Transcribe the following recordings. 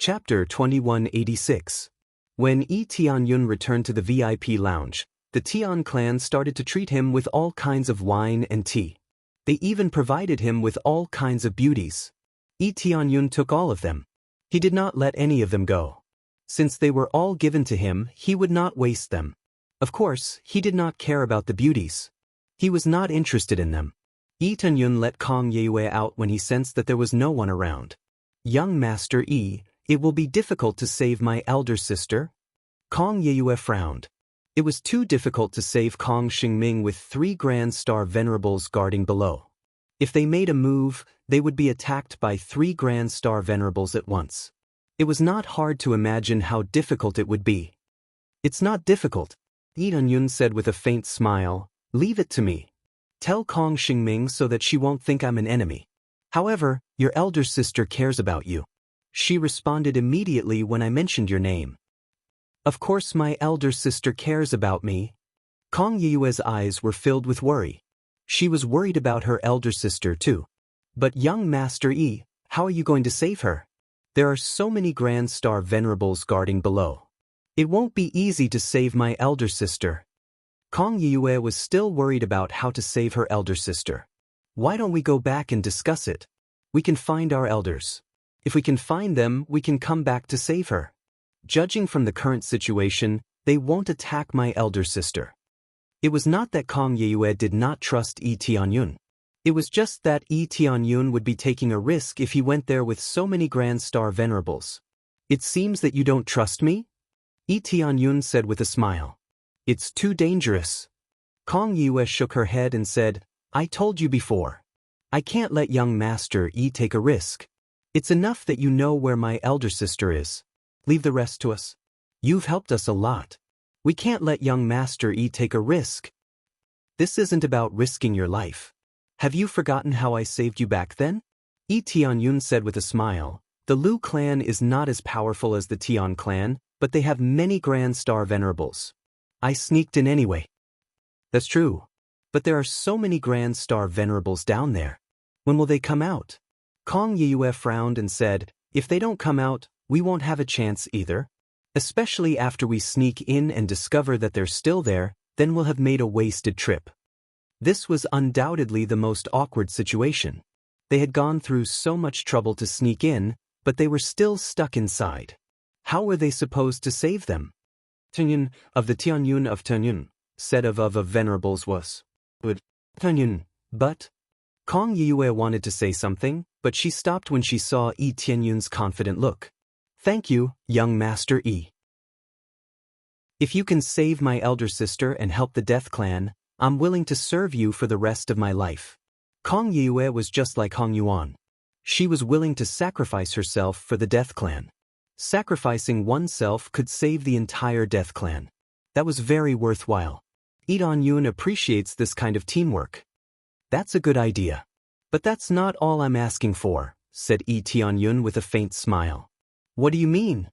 Chapter 2186. When Yi Tianyun returned to the VIP lounge, the Tian clan started to treat him with all kinds of wine and tea. They even provided him with all kinds of beauties. Yi Tianyun took all of them. He did not let any of them go. Since they were all given to him, he would not waste them. Of course, he did not care about the beauties. He was not interested in them. Yi Tianyun let Kong Yue out when he sensed that there was no one around. "Young Master Yi, it will be difficult to save my elder sister?" Kong Yue frowned. It was too difficult to save Kong Xingming with 3 Grand Star Venerables guarding below. If they made a move, they would be attacked by 3 Grand Star Venerables at once. It was not hard to imagine how difficult it would be. "It's not difficult," Yi Tianyun said with a faint smile. "Leave it to me. Tell Kong Xingming so that she won't think I'm an enemy. However, your elder sister cares about you. She responded immediately when I mentioned your name." "Of course my elder sister cares about me." Kong Yue's eyes were filled with worry. She was worried about her elder sister too. "But young Master Yi, how are you going to save her? There are so many Grand Star Venerables guarding below. It won't be easy to save my elder sister." Kong Yue was still worried about how to save her elder sister. "Why don't we go back and discuss it? We can find our elders. If we can find them, we can come back to save her. Judging from the current situation, they won't attack my elder sister." It was not that Kong Yue did not trust Yi Tianyun. It was just that Yi Tianyun would be taking a risk if he went there with so many Grand Star Venerables. "It seems that you don't trust me?" Yi Tianyun said with a smile. "It's too dangerous." Kong Yue shook her head and said, "I told you before. I can't let young Master Yi take a risk. It's enough that you know where my elder sister is. Leave the rest to us. You've helped us a lot. We can't let young Master Yi take a risk." "This isn't about risking your life. Have you forgotten how I saved you back then?" Yi Tianyun said with a smile. "The Lu clan is not as powerful as the Tian clan, but they have many Grand Star Venerables. I sneaked in anyway." "That's true. But there are so many Grand Star Venerables down there. When will they come out?" Kong Yue frowned and said, "If they don't come out, we won't have a chance either. Especially after we sneak in and discover that they're still there, then we'll have made a wasted trip." This was undoubtedly the most awkward situation. They had gone through so much trouble to sneak in, but they were still stuck inside. How were they supposed to save them? "Tianyun of the Tianyun of Tianyun," said of Venerables was. Tianyun, but... Kong Yue wanted to say something, but she stopped when she saw Yi Tianyun's confident look. "Thank you, young Master Yi. If you can save my elder sister and help the Death Clan, I'm willing to serve you for the rest of my life." Kong Yue was just like Hong Yuan. She was willing to sacrifice herself for the Death Clan. Sacrificing oneself could save the entire Death Clan. That was very worthwhile. Yi Tianyun appreciates this kind of teamwork. "That's a good idea. But that's not all I'm asking for," said Yi Tianyun with a faint smile. "What do you mean?"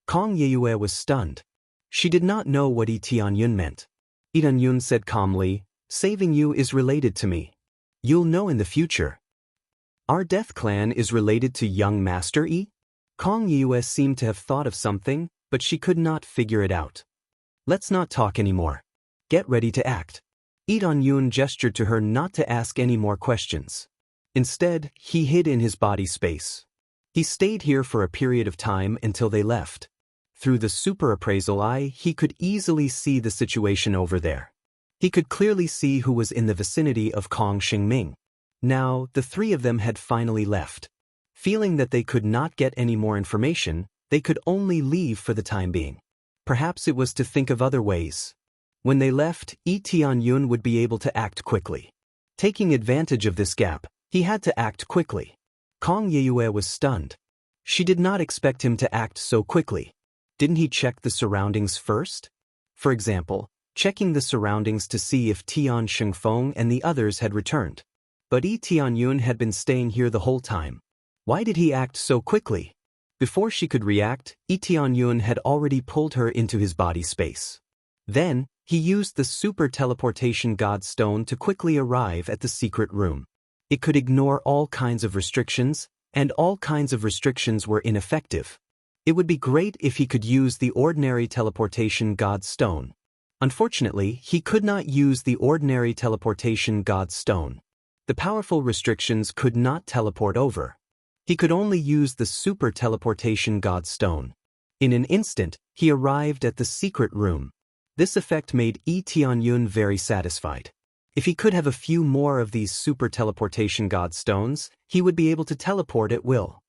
Kong Yue was stunned. She did not know what Yi Tianyun meant. Yi Tianyun said calmly, "Saving you is related to me. You'll know in the future." "Our Death Clan is related to young Master Yi?" Kong Yue seemed to have thought of something, but she could not figure it out. "Let's not talk anymore. Get ready to act." Yi Tianyun gestured to her not to ask any more questions. Instead, he hid in his body space. He stayed here for a period of time until they left. Through the super appraisal eye, he could easily see the situation over there. He could clearly see who was in the vicinity of Kong Xingming. Now, the 3 of them had finally left. Feeling that they could not get any more information, they could only leave for the time being. Perhaps it was to think of other ways. When they left, Yi Tianyun would be able to act quickly. Taking advantage of this gap, he had to act quickly. Kong Yue was stunned. She did not expect him to act so quickly. Didn't he check the surroundings first? For example, checking the surroundings to see if Tian Shengfeng and the others had returned. But Yi Tianyun had been staying here the whole time. Why did he act so quickly? Before she could react, Yi Tianyun had already pulled her into his body space. Then, he used the super teleportation god stone to quickly arrive at the secret room. It could ignore all kinds of restrictions, and all kinds of restrictions were ineffective. It would be great if he could use the ordinary teleportation God Stone. Unfortunately, he could not use the ordinary teleportation God Stone. The powerful restrictions could not teleport over. He could only use the super teleportation God Stone. In an instant, he arrived at the secret room. This effect made Lee Tianyun very satisfied. If he could have a few more of these super teleportation God Stones, he would be able to teleport at will.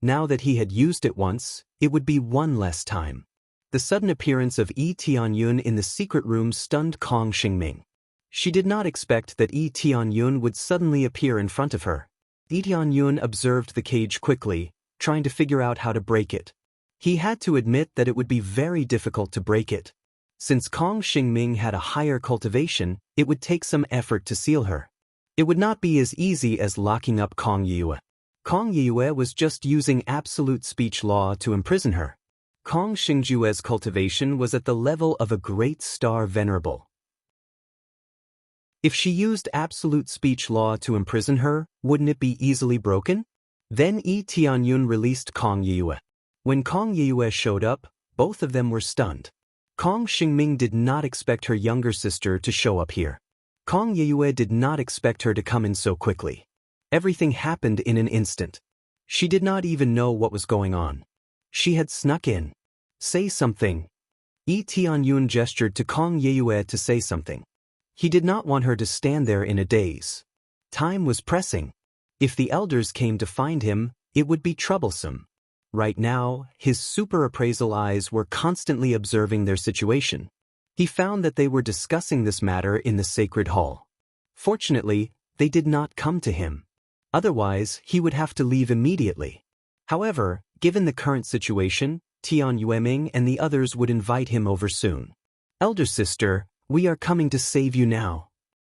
Now that he had used it once, it would be one less time. The sudden appearance of Lee Tianyun in the secret room stunned Kong Xingming. She did not expect that Lee Tianyun would suddenly appear in front of her. Lee Tianyun observed the cage quickly, trying to figure out how to break it. He had to admit that it would be very difficult to break it. Since Kong Xingming had a higher cultivation, it would take some effort to seal her. It would not be as easy as locking up Kong Yue. Kong Yue was just using absolute speech law to imprison her. Kong Xingjue's cultivation was at the level of a great star venerable. If she used absolute speech law to imprison her, wouldn't it be easily broken? Then Lee Tianyun released Kong Yue. When Kong Yue showed up, both of them were stunned. Kong Xingming did not expect her younger sister to show up here. Kong Yue did not expect her to come in so quickly. Everything happened in an instant. She did not even know what was going on. She had snuck in. Say something. Lee Tianyun gestured to Kong Yue to say something. He did not want her to stand there in a daze. Time was pressing. If the elders came to find him, it would be troublesome. Right now, his super appraisal eyes were constantly observing their situation. He found that they were discussing this matter in the sacred hall. Fortunately, they did not come to him. Otherwise, he would have to leave immediately. However, given the current situation, Tian Yueming and the others would invite him over soon. Elder sister, we are coming to save you now.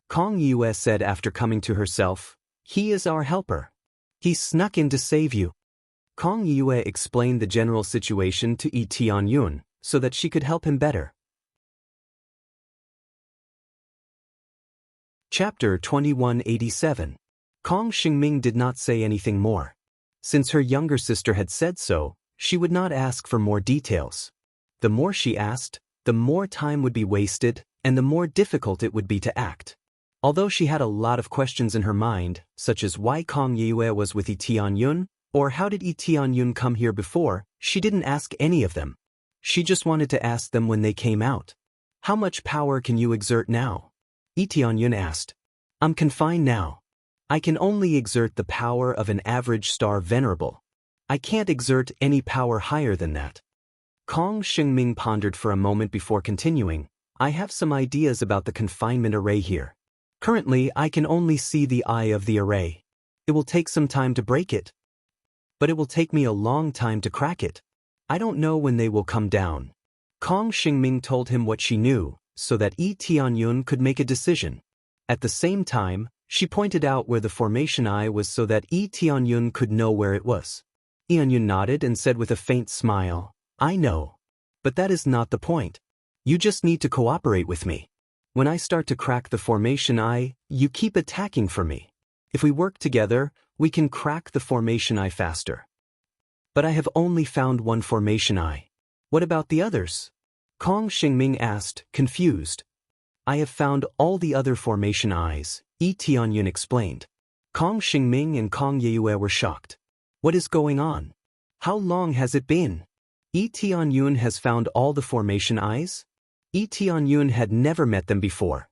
Kong Yue said after coming to herself. He is our helper. He snuck in to save you. Kong Yue explained the general situation to Lee Tianyun so that she could help him better. Chapter 2187. Kong Xingming did not say anything more. Since her younger sister had said so, she would not ask for more details. The more she asked, the more time would be wasted, and the more difficult it would be to act. Although she had a lot of questions in her mind, such as why Kong Yue was with Lee Tianyun, or how did Lee Tianyun come here before, she didn't ask any of them. She just wanted to ask them when they came out. How much power can you exert now? Lee Tianyun asked. I'm confined now. I can only exert the power of an average star venerable. I can't exert any power higher than that. Kong Xingming pondered for a moment before continuing. I have some ideas about the confinement array here. Currently, I can only see the eye of the array. It will take some time to break it. But it will take me a long time to crack it. I don't know when they will come down. Kong Xingming told him what she knew, so that Lee Tianyun could make a decision. At the same time, she pointed out where the formation eye was so that Lee Tianyun could know where it was. Tianyun nodded and said with a faint smile, I know. But that is not the point. You just need to cooperate with me. When I start to crack the formation eye, you keep attacking for me. If we work together, we can crack the formation eye faster. But I have only found one formation eye. What about the others? Kong Xingming asked, confused. I have found all the other formation eyes, Lee Tianyun explained. Kong Xingming and Kong Yue were shocked. What is going on? How long has it been? Lee Tianyun has found all the formation eyes? Lee Tianyun had never met them before.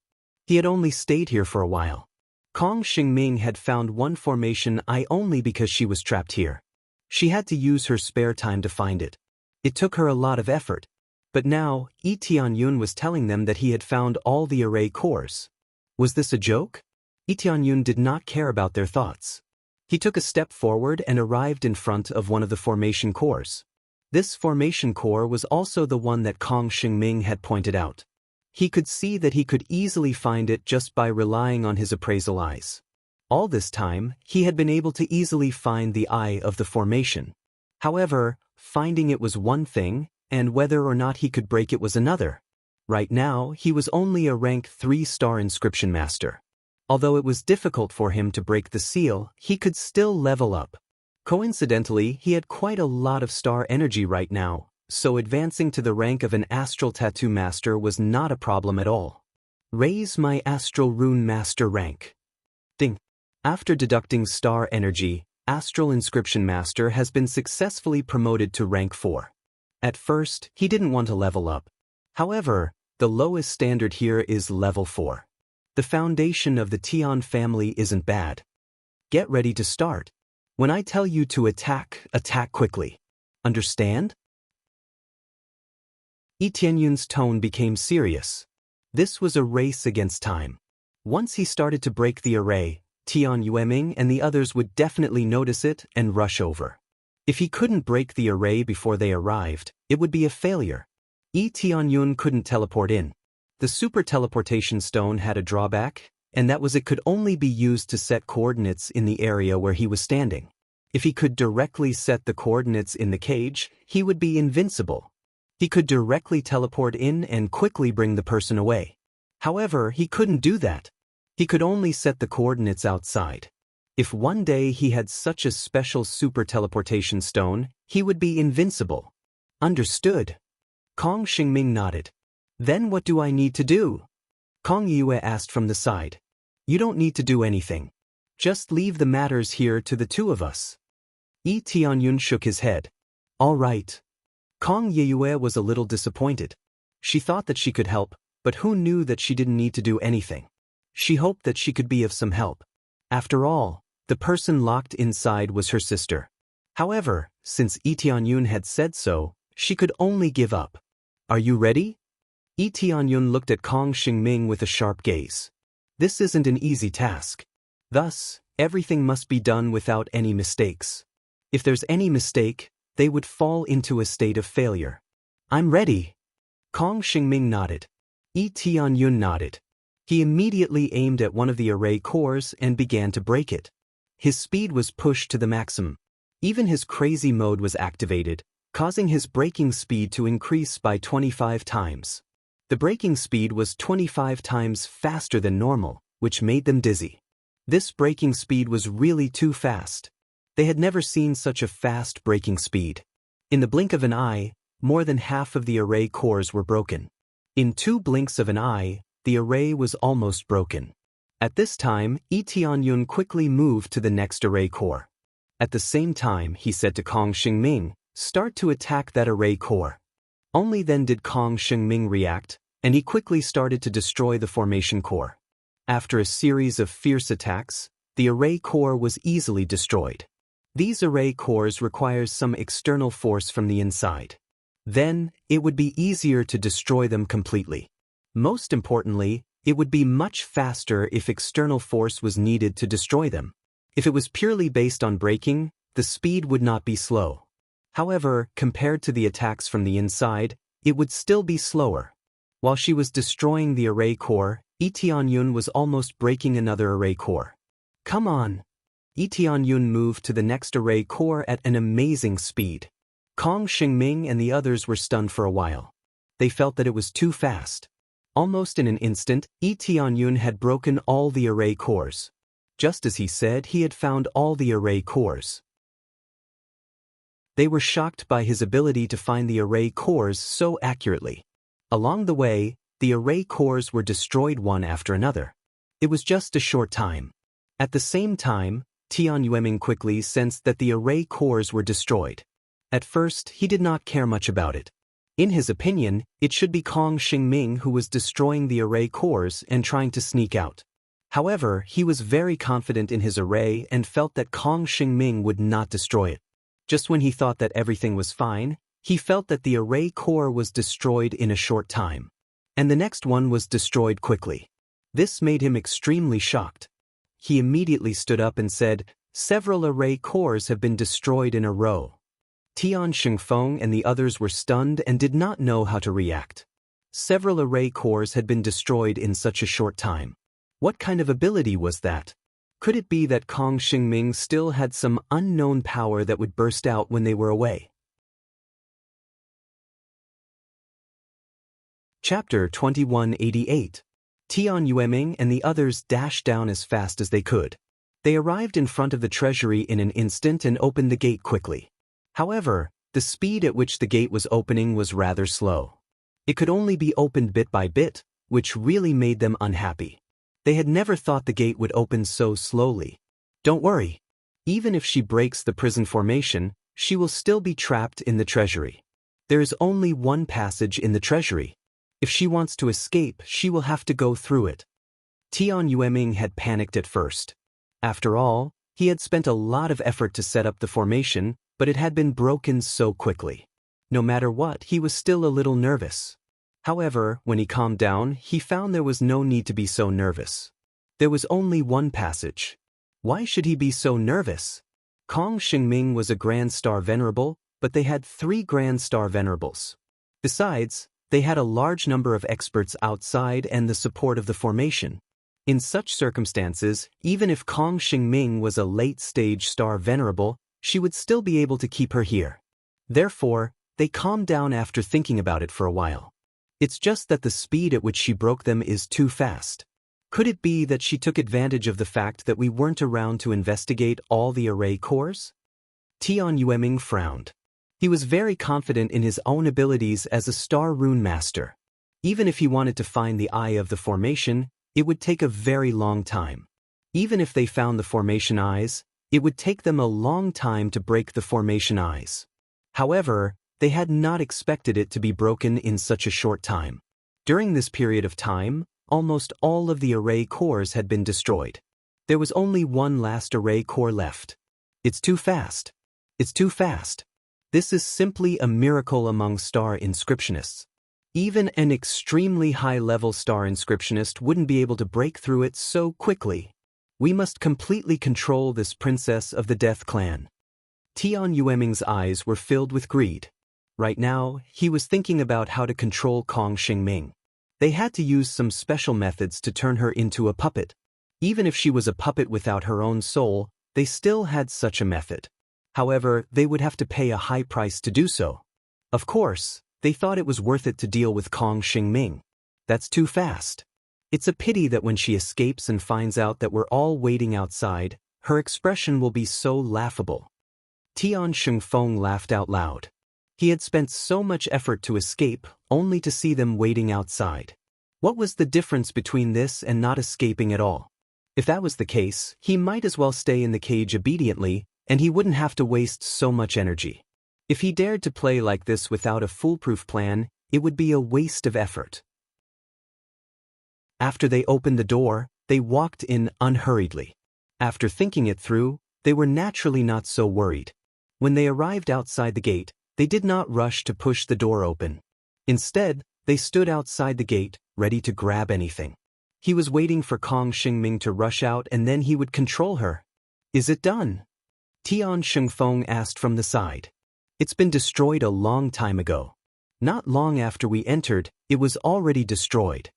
He had only stayed here for a while. Kong Xingming had found one formation eye only because she was trapped here. She had to use her spare time to find it. It took her a lot of effort. But now, Lee Tianyun was telling them that he had found all the array cores. Was this a joke? Lee Tianyun did not care about their thoughts. He took a step forward and arrived in front of one of the formation cores. This formation core was also the one that Kong Xingming had pointed out. He could see that he could easily find it just by relying on his appraisal eyes. All this time, he had been able to easily find the eye of the formation. However, finding it was one thing, and whether or not he could break it was another. Right now, he was only a rank 3-star inscription master. Although it was difficult for him to break the seal, he could still level up. Coincidentally, he had quite a lot of star energy right now, so advancing to the rank of an astral tattoo master was not a problem at all. Raise my astral rune master rank. Ding. After deducting star energy, astral inscription master has been successfully promoted to rank 4. At first, he didn't want to level up. However, the lowest standard here is level 4. The foundation of the Tian family isn't bad. Get ready to start. When I tell you to attack, attack quickly. Understand? Yi Tianyun's tone became serious. This was a race against time. Once he started to break the array, Tian Yueming and the others would definitely notice it and rush over. If he couldn't break the array before they arrived, it would be a failure. Yi Tianyun couldn't teleport in. The super teleportation stone had a drawback, and that was it could only be used to set coordinates in the area where he was standing. If he could directly set the coordinates in the cage, he would be invincible. He could directly teleport in and quickly bring the person away. However, he couldn't do that. He could only set the coordinates outside. If one day he had such a special super teleportation stone, he would be invincible. Understood. Kong Xingming nodded. Then what do I need to do? Kong Yue asked from the side. You don't need to do anything. Just leave the matters here to the two of us. Yi Tianyun shook his head. All right. Kong Yue was a little disappointed. She thought that she could help, but who knew that she didn't need to do anything? She hoped that she could be of some help. After all, the person locked inside was her sister. However, since Yi Tianyun had said so, she could only give up. Are you ready? Yi Tianyun looked at Kong Xingming with a sharp gaze. This isn't an easy task. Thus, everything must be done without any mistakes. If there's any mistake, they would fall into a state of failure. I'm ready. Kong Xingming nodded. Yi Tianyun nodded. He immediately aimed at one of the array cores and began to break it. His speed was pushed to the maximum. Even his crazy mode was activated, causing his breaking speed to increase by 25 times. The breaking speed was 25 times faster than normal, which made them dizzy. This breaking speed was really too fast. They had never seen such a fast breaking speed. In the blink of an eye, more than half of the array cores were broken. In 2 blinks of an eye, the array was almost broken. At this time, Yi Tianyun quickly moved to the next array core. At the same time, he said to Kong Xingming, start to attack that array core. Only then did Kong Xingming react, and he quickly started to destroy the formation core. After a series of fierce attacks, the array core was easily destroyed. These array cores require some external force from the inside. Then, it would be easier to destroy them completely. Most importantly, it would be much faster if external force was needed to destroy them. If it was purely based on breaking, the speed would not be slow. However, compared to the attacks from the inside, it would still be slower. While she was destroying the array core, Yi Tianyun was almost breaking another array core. Come on! Yi Tianyun moved to the next array core at an amazing speed. Kong Xingming and the others were stunned for a while. They felt that it was too fast. Almost in an instant, Yi Tianyun had broken all the array cores. Just as he said, he had found all the array cores. They were shocked by his ability to find the array cores so accurately. Along the way, the array cores were destroyed one after another. It was just a short time. At the same time, Tian Yueming quickly sensed that the array cores were destroyed. At first, he did not care much about it. In his opinion, it should be Kong Xingming who was destroying the array cores and trying to sneak out. However, he was very confident in his array and felt that Kong Xingming would not destroy it. Just when he thought that everything was fine, he felt that the array core was destroyed in a short time. And the next one was destroyed quickly. This made him extremely shocked. He immediately stood up and said, several array cores have been destroyed in a row. Tian Xingfeng and the others were stunned and did not know how to react. Several array cores had been destroyed in such a short time. What kind of ability was that? Could it be that Kong Xingming still had some unknown power that would burst out when they were away? Chapter 2188. Tian Yueming and the others dashed down as fast as they could. They arrived in front of the treasury in an instant and opened the gate quickly. However, the speed at which the gate was opening was rather slow. It could only be opened bit by bit, which really made them unhappy. They had never thought the gate would open so slowly. Don't worry. Even if she breaks the prison formation, she will still be trapped in the treasury. There is only one passage in the treasury. If she wants to escape, she will have to go through it. Tian Yueming had panicked at first. After all, he had spent a lot of effort to set up the formation, but it had been broken so quickly. No matter what, he was still a little nervous. However, when he calmed down, he found there was no need to be so nervous. There was only one passage. Why should he be so nervous? Kong Xingming was a Grand Star Venerable, but they had 3 Grand Star Venerables. Besides, they had a large number of experts outside and the support of the formation. In such circumstances, even if Kong Xingming was a late-stage Star Venerable, she would still be able to keep her here. Therefore, they calmed down after thinking about it for a while. It's just that the speed at which she broke them is too fast. Could it be that she took advantage of the fact that we weren't around to investigate all the array cores? Tian Yueming frowned. He was very confident in his own abilities as a Star Rune Master. Even if he wanted to find the eye of the formation, it would take a very long time. Even if they found the formation eyes, it would take them a long time to break the formation eyes. However, they had not expected it to be broken in such a short time. During this period of time, almost all of the array cores had been destroyed. There was only one last array core left. It's too fast. It's too fast. This is simply a miracle among star inscriptionists. Even an extremely high-level star inscriptionist wouldn't be able to break through it so quickly. We must completely control this princess of the Death Clan. Tian Yueming's eyes were filled with greed. Right now, he was thinking about how to control Kong Xingming. They had to use some special methods to turn her into a puppet. Even if she was a puppet without her own soul, they still had such a method. However, they would have to pay a high price to do so. Of course, they thought it was worth it to deal with Kong Xingming. That's too fast. It's a pity that when she escapes and finds out that we're all waiting outside, her expression will be so laughable. Tian Shengfeng laughed out loud. He had spent so much effort to escape, only to see them waiting outside. What was the difference between this and not escaping at all? If that was the case, he might as well stay in the cage obediently, and he wouldn't have to waste so much energy. If he dared to play like this without a foolproof plan, it would be a waste of effort. After they opened the door, they walked in unhurriedly. After thinking it through, they were naturally not so worried. When they arrived outside the gate, they did not rush to push the door open. Instead, they stood outside the gate, ready to grab anything. He was waiting for Kong Xingming to rush out and then he would control her. Is it done? Tian Shengfeng asked from the side. It's been destroyed a long time ago. Not long after we entered, it was already destroyed.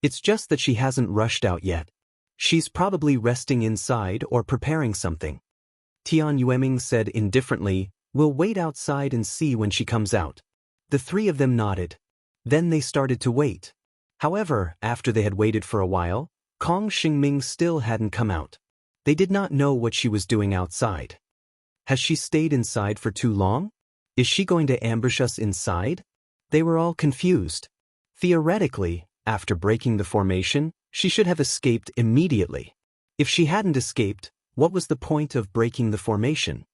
It's just that she hasn't rushed out yet. She's probably resting inside or preparing something. Tian Yueming said indifferently, "We'll wait outside and see when she comes out." The 3 of them nodded. Then they started to wait. However, after they had waited for a while, Kong Xingming still hadn't come out. They did not know what she was doing outside. Has she stayed inside for too long? Is she going to ambush us inside? They were all confused. Theoretically, after breaking the formation, she should have escaped immediately. If she hadn't escaped, what was the point of breaking the formation?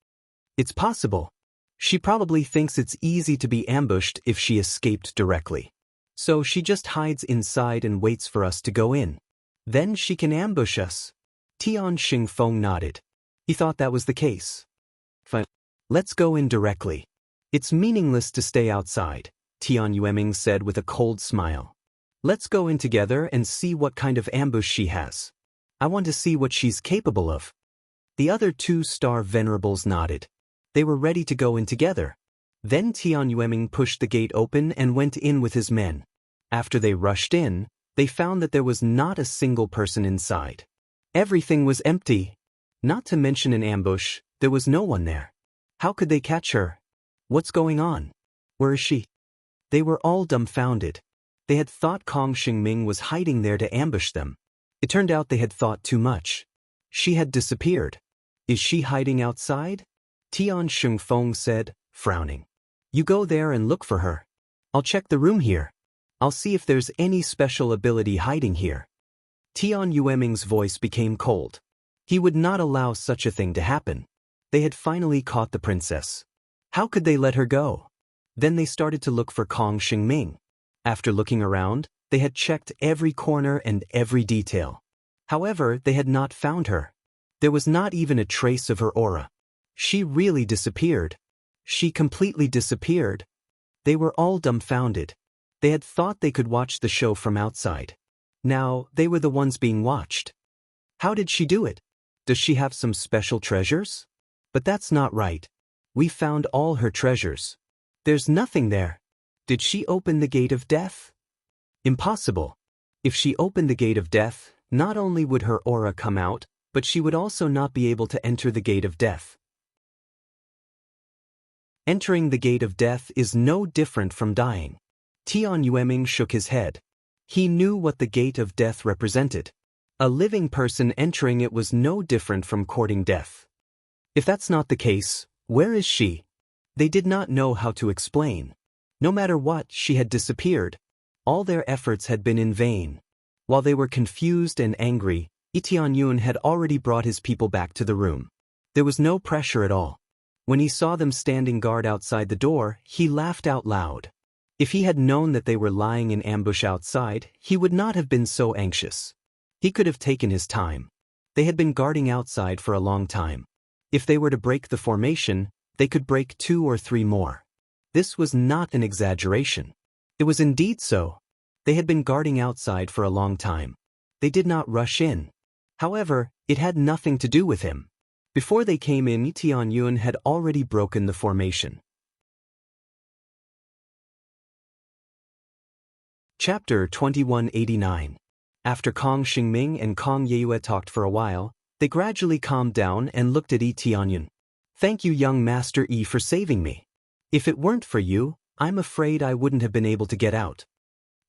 It's possible. She probably thinks it's easy to be ambushed if she escaped directly. So she just hides inside and waits for us to go in. Then she can ambush us. Tian Shengfeng nodded. He thought that was the case. Fine. Let's go in directly. It's meaningless to stay outside, Tian Yueming said with a cold smile. Let's go in together and see what kind of ambush she has. I want to see what she's capable of. The other 2 Star Venerables nodded. They were ready to go in together. Then Tian Yueming pushed the gate open and went in with his men. After they rushed in, they found that there was not a single person inside. Everything was empty. Not to mention an ambush, there was no one there. How could they catch her? What's going on? Where is she? They were all dumbfounded. They had thought Kong Xingming was hiding there to ambush them. It turned out they had thought too much. She had disappeared. Is she hiding outside? Tian Shengfeng said, frowning. You go there and look for her. I'll check the room here. I'll see if there's any special ability hiding here. Tian Yueming's voice became cold. He would not allow such a thing to happen. They had finally caught the princess. How could they let her go? Then they started to look for Kong Xingming. After looking around, they had checked every corner and every detail. However, they had not found her. There was not even a trace of her aura. She really disappeared. She completely disappeared. They were all dumbfounded. They had thought they could watch the show from outside. Now, they were the ones being watched. How did she do it? Does she have some special treasures? But that's not right. We found all her treasures. There's nothing there. Did she open the gate of death? Impossible. If she opened the gate of death, not only would her aura come out, but she would also not be able to enter the gate of death. Entering the gate of death is no different from dying. Tian Yueming shook his head. He knew what the gate of death represented. A living person entering it was no different from courting death. If that's not the case, where is she? They did not know how to explain. No matter what, she had disappeared. All their efforts had been in vain. While they were confused and angry, Tianyun had already brought his people back to the room. There was no pressure at all. When he saw them standing guard outside the door, he laughed out loud. If he had known that they were lying in ambush outside, he would not have been so anxious. He could have taken his time. They had been guarding outside for a long time. If they were to break the formation, they could break 2 or 3 more. This was not an exaggeration. It was indeed so. They had been guarding outside for a long time. They did not rush in. However, it had nothing to do with him. Before they came in, Tianyun had already broken the formation. Chapter 2189. After Kong Xingming and Kong Yeyue talked for a while, they gradually calmed down and looked at Tianyun. Thank you, young Master Yi, for saving me. If it weren't for you, I'm afraid I wouldn't have been able to get out.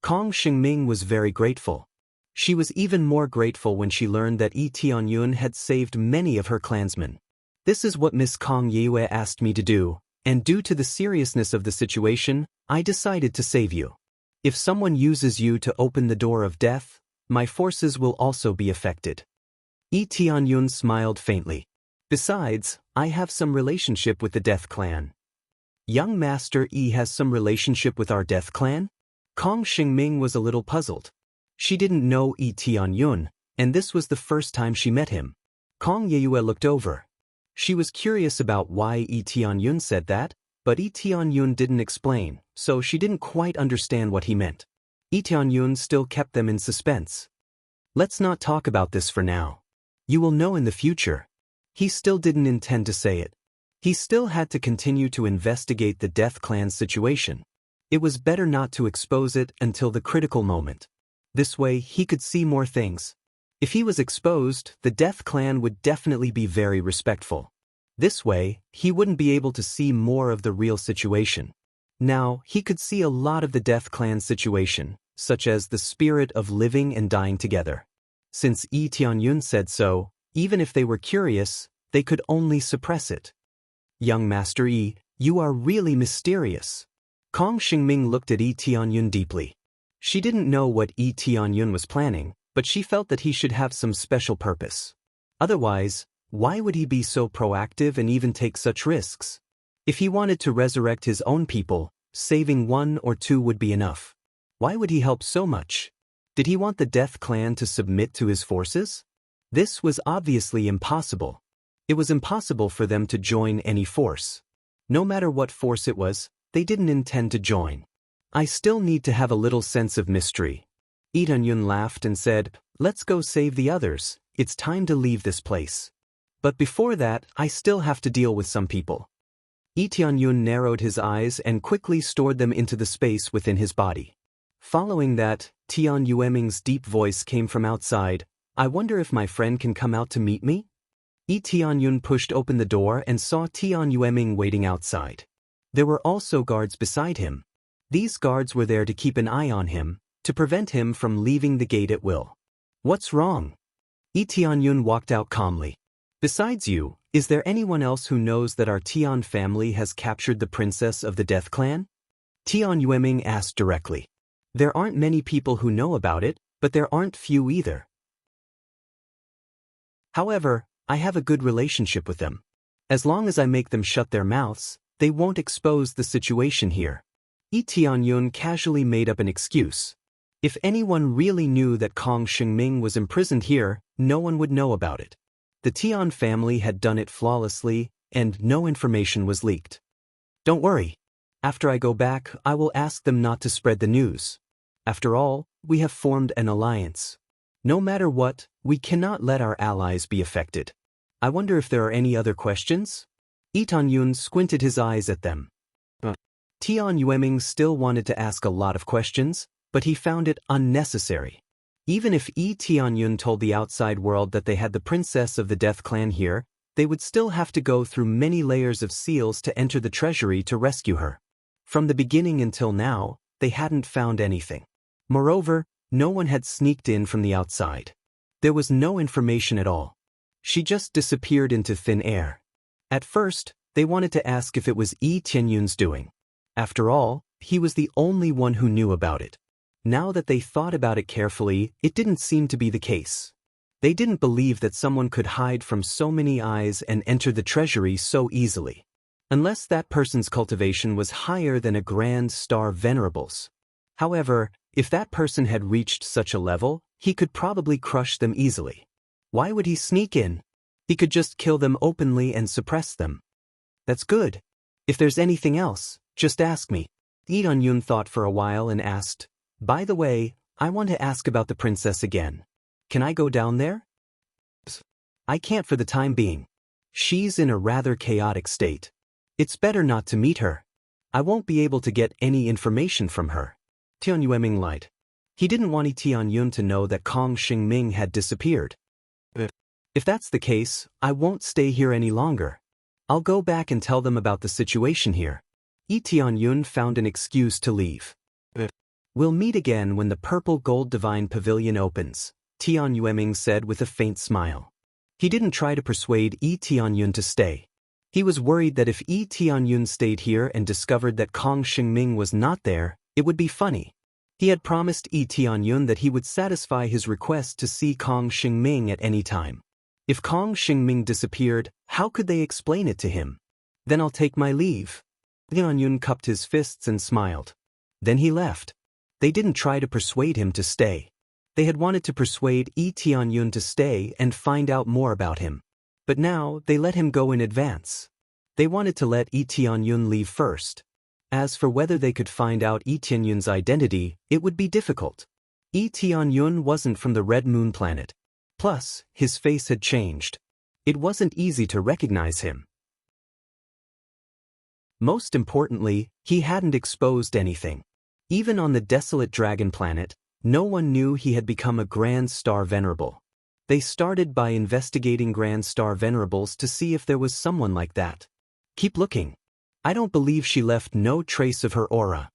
Kong Xingming was very grateful. She was even more grateful when she learned that Tianyun had saved many of her clansmen. This is what Miss Kong Yeyue asked me to do, and due to the seriousness of the situation, I decided to save you. If someone uses you to open the door of death, my forces will also be affected. Tianyun smiled faintly. Besides, I have some relationship with the Death Clan. Young Master Yi has some relationship with our Death Clan? Kong Xingming was a little puzzled. She didn't know Tianyun, and this was the first time she met him. Kong Yeyue looked over. She was curious about why Tianyun said that, but Tianyun didn't explain, so she didn't quite understand what he meant. Tianyun still kept them in suspense. Let's not talk about this for now. You will know in the future. He still didn't intend to say it. He still had to continue to investigate the Death Clan's situation. It was better not to expose it until the critical moment. This way, he could see more things. If he was exposed, the Death Clan would definitely be very respectful. This way, he wouldn't be able to see more of the real situation. Now, he could see a lot of the Death Clan's situation, such as the spirit of living and dying together. Since Tianyun said so, even if they were curious, they could only suppress it. Young Master Yi, you are really mysterious. Kong Xingming looked at Tianyun deeply. She didn't know what Tianyun was planning, but she felt that he should have some special purpose. Otherwise, why would he be so proactive and even take such risks? If he wanted to resurrect his own people, saving 1 or 2 would be enough. Why would he help so much? Did he want the Death Clan to submit to his forces? This was obviously impossible. It was impossible for them to join any force. No matter what force it was, they didn't intend to join. I still need to have a little sense of mystery. Tianyun laughed and said, let's go save the others, it's time to leave this place. But before that, I still have to deal with some people. Tianyun narrowed his eyes and quickly stored them into the space within his body. Following that, Tian Yueming's deep voice came from outside. I wonder if my friend can come out to meet me? Tianyun pushed open the door and saw Tian Yueming waiting outside. There were also guards beside him. These guards were there to keep an eye on him, to prevent him from leaving the gate at will. What's wrong? Yi Tianyun walked out calmly. Besides you, is there anyone else who knows that our Tian family has captured the princess of the Death Clan? Tian Yueming asked directly. There aren't many people who know about it, but there aren't few either. However, I have a good relationship with them. As long as I make them shut their mouths, they won't expose the situation here. Yi Tianyun casually made up an excuse. If anyone really knew that Kong Shengming was imprisoned here, no one would know about it. The Tian family had done it flawlessly, and no information was leaked. Don't worry. After I go back, I will ask them not to spread the news. After all, we have formed an alliance. No matter what, we cannot let our allies be affected. I wonder if there are any other questions? Yi Tianyun squinted his eyes at them. Tian Yueming still wanted to ask a lot of questions, but he found it unnecessary. Even if Yi Tianyun told the outside world that they had the princess of the Death Clan here, they would still have to go through many layers of seals to enter the treasury to rescue her. From the beginning until now, they hadn't found anything. Moreover, no one had sneaked in from the outside. There was no information at all. She just disappeared into thin air. At first, they wanted to ask if it was Yi Tianyun's doing. After all, he was the only one who knew about it. Now that they thought about it carefully, it didn't seem to be the case. They didn't believe that someone could hide from so many eyes and enter the treasury so easily. Unless that person's cultivation was higher than a Grand Star Venerable's. However, if that person had reached such a level, he could probably crush them easily. Why would he sneak in? He could just kill them openly and suppress them. That's good. If there's anything else, just ask me. Yi Tianyun thought for a while and asked, by the way, I want to ask about the princess again. Can I go down there? I can't for the time being. She's in a rather chaotic state. It's better not to meet her. I won't be able to get any information from her. Tian Yueming lied. He didn't want Yi Tianyun to know that Kong Shengming had disappeared. If that's the case, I won't stay here any longer. I'll go back and tell them about the situation here. Yi Tianyun found an excuse to leave. We'll meet again when the Purple Gold Divine Pavilion opens, Tian Yueming said with a faint smile. He didn't try to persuade Yi Tianyun to stay. He was worried that if Yi Tianyun stayed here and discovered that Kong Shengming was not there, it would be funny. He had promised Yi Tianyun that he would satisfy his request to see Kong Shengming at any time. If Kong Shengming disappeared, how could they explain it to him? Then I'll take my leave. Tianyun cupped his fists and smiled. Then he left. They didn't try to persuade him to stay. They had wanted to persuade Yi Tianyun to stay and find out more about him. But now, they let him go in advance. They wanted to let Yi Tianyun leave first. As for whether they could find out Yi Tianyun's identity, it would be difficult. Yi Tianyun wasn't from the Red Moon planet. Plus, his face had changed. It wasn't easy to recognize him. Most importantly, he hadn't exposed anything. Even on the desolate dragon planet, no one knew he had become a Grand Star Venerable. They started by investigating Grand Star Venerables to see if there was someone like that. Keep looking. I don't believe she left no trace of her aura.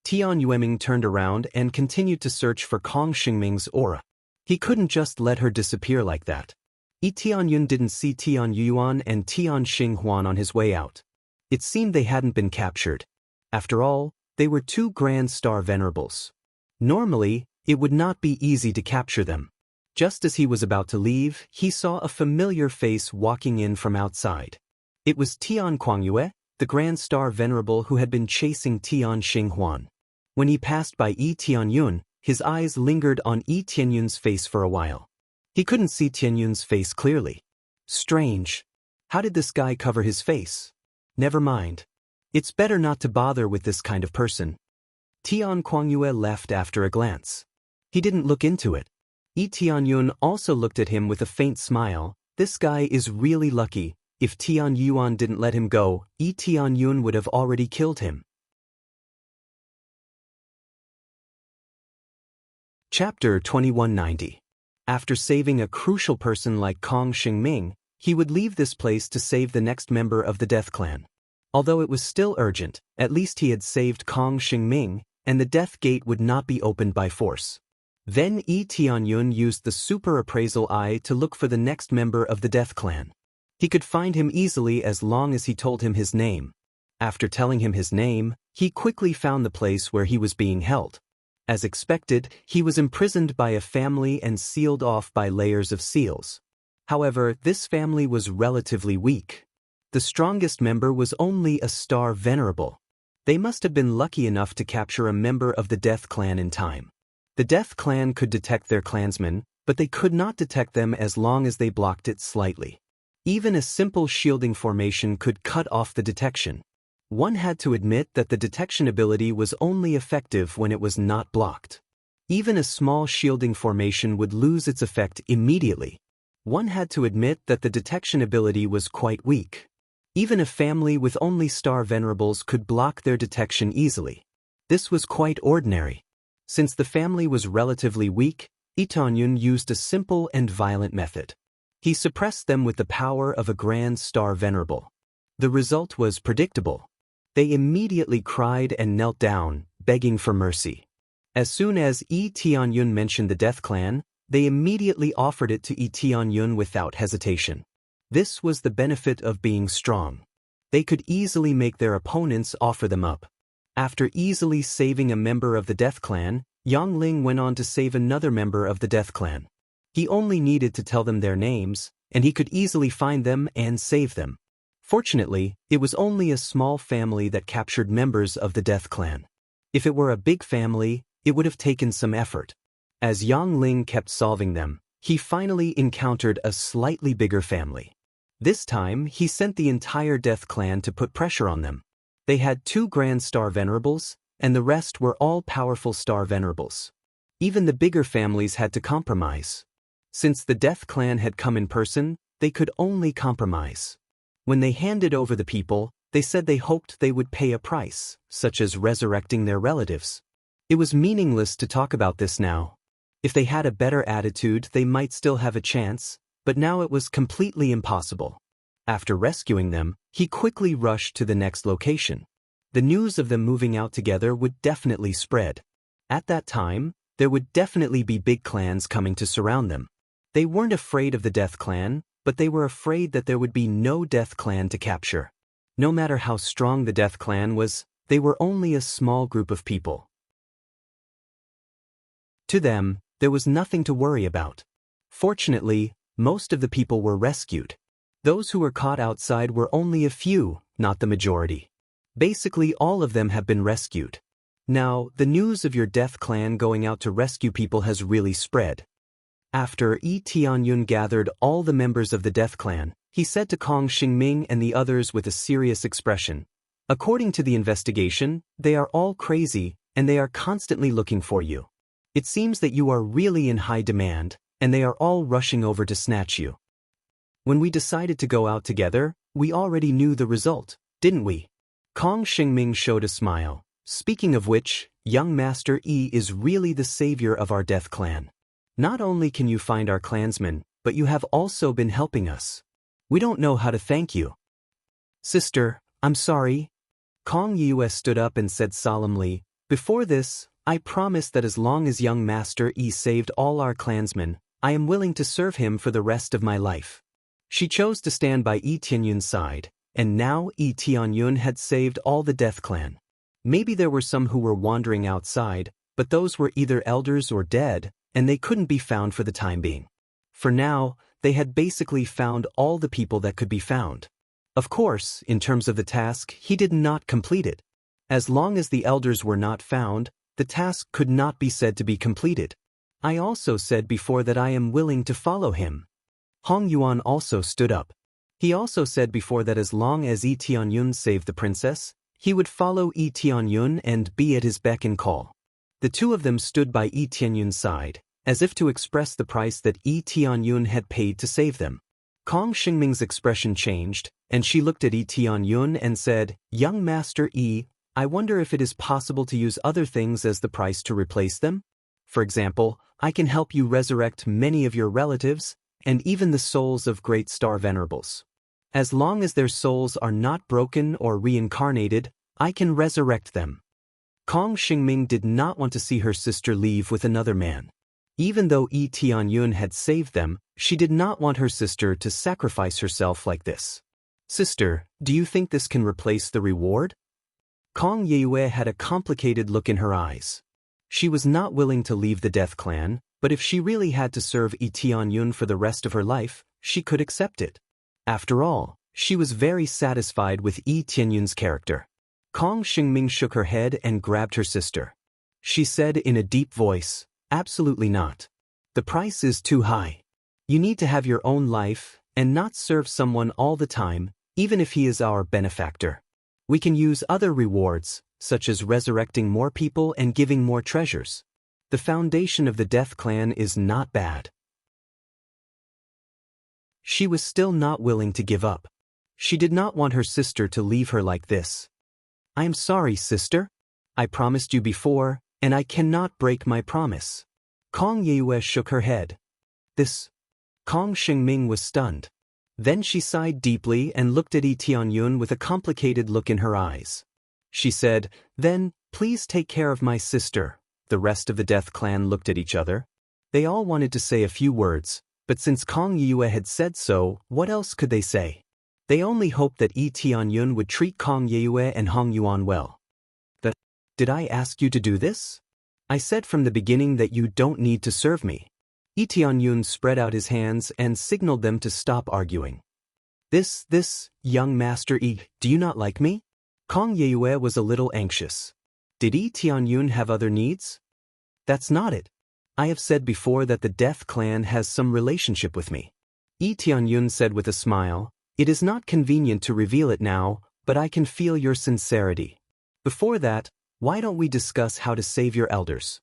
Tian Yueming turned around and continued to search for Kong Shengming's aura. He couldn't just let her disappear like that. Yi Tianyun didn't see Tian Yuan and Tian Xinghuan on his way out. It seemed they hadn't been captured. After all, they were two Grand Star Venerables. Normally, it would not be easy to capture them. Just as he was about to leave, he saw a familiar face walking in from outside. It was Tian Kuangyue, the Grand Star Venerable who had been chasing Tian Xinghuan. When he passed by Yi Tianyun, his eyes lingered on Yi Tianyun's face for a while. He couldn't see Tianyun's face clearly. Strange. How did this guy cover his face? Never mind. It's better not to bother with this kind of person. Tian Kuangyue left after a glance. He didn't look into it. Yi Tianyun also looked at him with a faint smile. This guy is really lucky. If Tian Yuan didn't let him go, Yi Tianyun would have already killed him. Chapter 2190. After saving a crucial person like Kong Shengming, he would leave this place to save the next member of the Death Clan. Although it was still urgent, at least he had saved Kong Shengming, and the Death Gate would not be opened by force. Then Yi Tianyun used the super appraisal eye to look for the next member of the Death Clan. He could find him easily as long as he told him his name. After telling him his name, he quickly found the place where he was being held. As expected, he was imprisoned by a family and sealed off by layers of seals. However, this family was relatively weak. The strongest member was only a Star Venerable. They must have been lucky enough to capture a member of the Death Clan in time. The Death Clan could detect their clansmen, but they could not detect them as long as they blocked it slightly. Even a simple shielding formation could cut off the detection. One had to admit that the detection ability was only effective when it was not blocked. Even a small shielding formation would lose its effect immediately. One had to admit that the detection ability was quite weak. Even a family with only Star Venerables could block their detection easily. This was quite ordinary. Since the family was relatively weak, Yi Tianyun used a simple and violent method. He suppressed them with the power of a Grand Star Venerable. The result was predictable. They immediately cried and knelt down, begging for mercy. As soon as Yi Tianyun mentioned the Death Clan, they immediately offered it to Yi Tianyun without hesitation. This was the benefit of being strong. They could easily make their opponents offer them up. After easily saving a member of the Death Clan, Yang Ling went on to save another member of the Death Clan. He only needed to tell them their names, and he could easily find them and save them. Fortunately, it was only a small family that captured members of the Death Clan. If it were a big family, it would have taken some effort. As Yang Ling kept solving them, he finally encountered a slightly bigger family. This time, he sent the entire Death Clan to put pressure on them. They had 2 Grand Star Venerables, and the rest were all powerful Star Venerables. Even the bigger families had to compromise. Since the Death Clan had come in person, they could only compromise. When they handed over the people, they said they hoped they would pay a price, such as resurrecting their relatives. It was meaningless to talk about this now. If they had a better attitude, they might still have a chance, but now it was completely impossible. After rescuing them, he quickly rushed to the next location. The news of them moving out together would definitely spread. At that time, there would definitely be big clans coming to surround them. They weren't afraid of the Death Clan, but they were afraid that there would be no Death Clan to capture. No matter how strong the Death Clan was, they were only a small group of people. To them, there was nothing to worry about. Fortunately, most of the people were rescued. Those who were caught outside were only a few, not the majority. Basically, all of them have been rescued. Now, the news of your Death Clan going out to rescue people has really spread. After Yi Tianyun gathered all the members of the Death Clan, he said to Kong Xingming and the others with a serious expression, "According to the investigation, they are all crazy, and they are constantly looking for you. It seems that you are really in high demand, and they are all rushing over to snatch you. When we decided to go out together, we already knew the result, didn't we?" Kong Xingming showed a smile. "Speaking of which, young Master Yi is really the savior of our Death Clan. Not only can you find our clansmen, but you have also been helping us. We don't know how to thank you." "Sister, I'm sorry." Kong Yue stood up and said solemnly, "Before this, I promised that as long as young Master Yi saved all our clansmen, I am willing to serve him for the rest of my life." She chose to stand by Yi Tianyun's side, and now Yi Tianyun had saved all the Death Clan. Maybe there were some who were wandering outside, but those were either elders or dead, and they couldn't be found for the time being. For now, they had basically found all the people that could be found. Of course, in terms of the task, he did not complete it. As long as the elders were not found, the task could not be said to be completed. "I also said before that I am willing to follow him." Hong Yuan also stood up. He also said before that as long as Yi Tianyun saved the princess, he would follow Yi Tianyun and be at his beck and call. The two of them stood by Yi Tianyun's side, as if to express the price that Yi Tianyun had paid to save them. Kong Xingming's expression changed, and she looked at Yi Tianyun and said, "Young Master Yi, I wonder if it is possible to use other things as the price to replace them? For example, I can help you resurrect many of your relatives, and even the souls of great Star Venerables. As long as their souls are not broken or reincarnated, I can resurrect them." Kong Xingming did not want to see her sister leave with another man. Even though Yi Tianyun had saved them, she did not want her sister to sacrifice herself like this. Sister, do you think this can replace the reward? Kong Yeyue had a complicated look in her eyes. She was not willing to leave the Death Clan, but if she really had to serve Yi Tianyun for the rest of her life, she could accept it. After all, she was very satisfied with Yi Tianyun's character. Kong Xingming shook her head and grabbed her sister. She said in a deep voice, "Absolutely not. The price is too high. You need to have your own life and not serve someone all the time, even if he is our benefactor. We can use other rewards, such as resurrecting more people and giving more treasures. The foundation of the Death Clan is not bad." She was still not willing to give up. She did not want her sister to leave her like this. "I am sorry, sister. I promised you before, and I cannot break my promise." Kong Yeyue shook her head. This. Kong Xingming was stunned. Then she sighed deeply and looked at Yi Tianyun with a complicated look in her eyes. She said, "Then, please take care of my sister." The rest of the Death Clan looked at each other. They all wanted to say a few words, but since Kong Yeyue had said so, what else could they say? They only hoped that Yi Tianyun would treat Kong Yeyue and Hong Yuan well. Did I ask you to do this? I said from the beginning that you don't need to serve me." Yi Tianyun spread out his hands and signaled them to stop arguing. This, young Master Yi, do you not like me? Kong Yeyue was a little anxious. Did Yi Tianyun have other needs? That's not it. I have said before that the Death Clan has some relationship with me. Yi Tianyun said with a smile, "It is not convenient to reveal it now, but I can feel your sincerity. Before that, why don't we discuss how to save your elders?"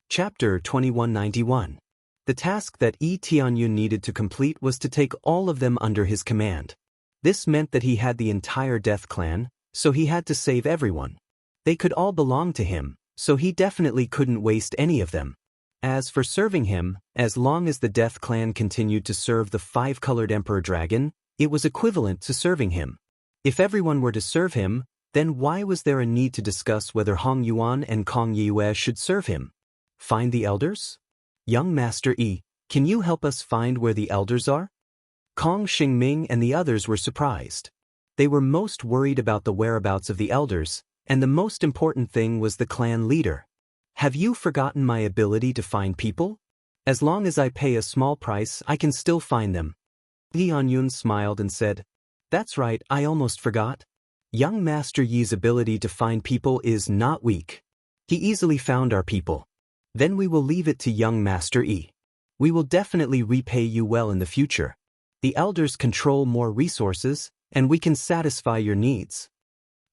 Chapter 2191. The task that Yi Tianyun needed to complete was to take all of them under his command. This meant that he had the entire Death Clan, so he had to save everyone. They could all belong to him, so he definitely couldn't waste any of them. As for serving him, as long as the Death Clan continued to serve the five-colored Emperor Dragon, it was equivalent to serving him. If everyone were to serve him, then why was there a need to discuss whether Hong Yuan and Kong Yeyue should serve him? Find the elders? Young Master Yi, can you help us find where the elders are? Kong Xingming and the others were surprised. They were most worried about the whereabouts of the elders, and the most important thing was the clan leader. Have you forgotten my ability to find people? As long as I pay a small price, I can still find them. Yi Tianyun smiled and said, "That's right, I almost forgot. Young Master Yi's ability to find people is not weak. He easily found our people. Then we will leave it to young Master Yi. We will definitely repay you well in the future. The elders control more resources, and we can satisfy your needs."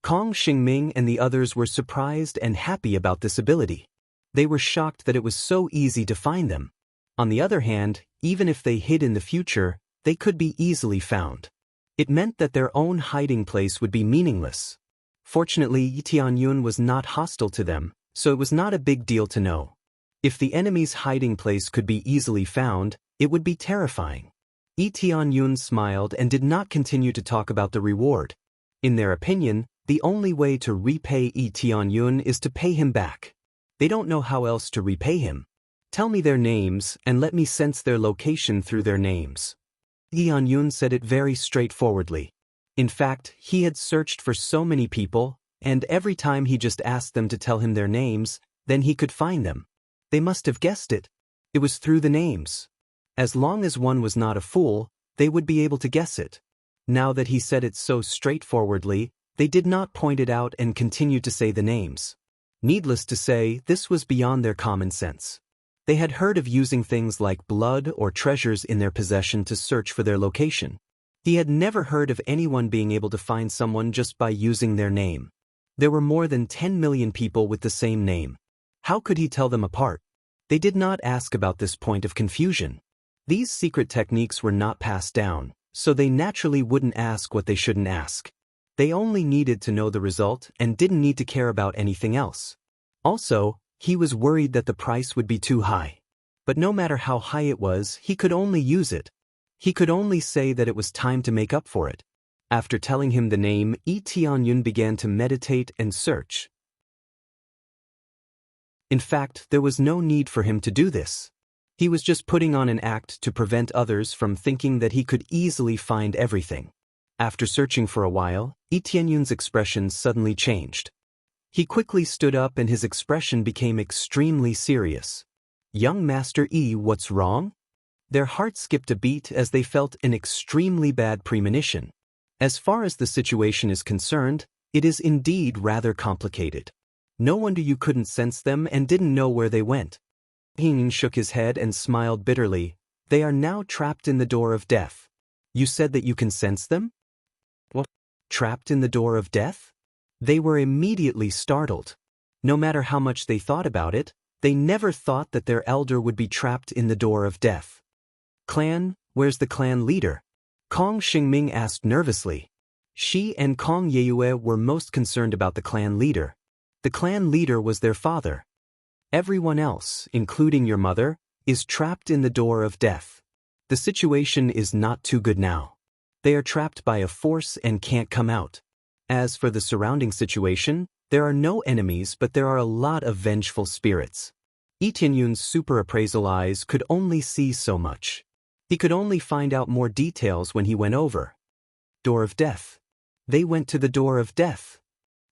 Kong Xingming and the others were surprised and happy about this ability. They were shocked that it was so easy to find them. On the other hand, even if they hid in the future, they could be easily found. It meant that their own hiding place would be meaningless. Fortunately, Yi Tianyun was not hostile to them, so it was not a big deal to know. If the enemy's hiding place could be easily found, it would be terrifying. Yi Tianyun smiled and did not continue to talk about the reward. In their opinion, the only way to repay Yi Tianyun is to pay him back. They don't know how else to repay him. Tell me their names and let me sense their location through their names. Yi Tianyun said it very straightforwardly. In fact, he had searched for so many people, and every time he just asked them to tell him their names, then he could find them. They must have guessed it. It was through the names. As long as one was not a fool, they would be able to guess it. Now that he said it so straightforwardly, they did not point it out and continued to say the names. Needless to say, this was beyond their common sense. They had heard of using things like blood or treasures in their possession to search for their location. He had never heard of anyone being able to find someone just by using their name. There were more than 10 million people with the same name. How could he tell them apart? They did not ask about this point of confusion. These secret techniques were not passed down, so they naturally wouldn't ask what they shouldn't ask. They only needed to know the result and didn't need to care about anything else. Also, he was worried that the price would be too high. But no matter how high it was, he could only use it. He could only say that it was time to make up for it. After telling him the name, Yi Tianyun began to meditate and search. In fact, there was no need for him to do this. He was just putting on an act to prevent others from thinking that he could easily find everything. After searching for a while, Yi Tianyun's expression suddenly changed. He quickly stood up and his expression became extremely serious. "Young Master Yi, what's wrong?" Their hearts skipped a beat as they felt an extremely bad premonition. As far as the situation is concerned, it is indeed rather complicated. No wonder you couldn't sense them and didn't know where they went. Hing shook his head and smiled bitterly. "They are now trapped in the door of death." "You said that you can sense them?" "What? Trapped in the door of death?" They were immediately startled. No matter how much they thought about it, they never thought that their elder would be trapped in the door of death. "Clan, where's the clan leader?" Kong Xingming asked nervously. She and Kong Yeyue were most concerned about the clan leader. The clan leader was their father. Everyone else, including your mother, is trapped in the door of death. The situation is not too good now. They are trapped by a force and can't come out. As for the surrounding situation, there are no enemies but there are a lot of vengeful spirits. Yi Tianyun's super appraisal eyes could only see so much. He could only find out more details when he went over. Door of death. They went to the door of death.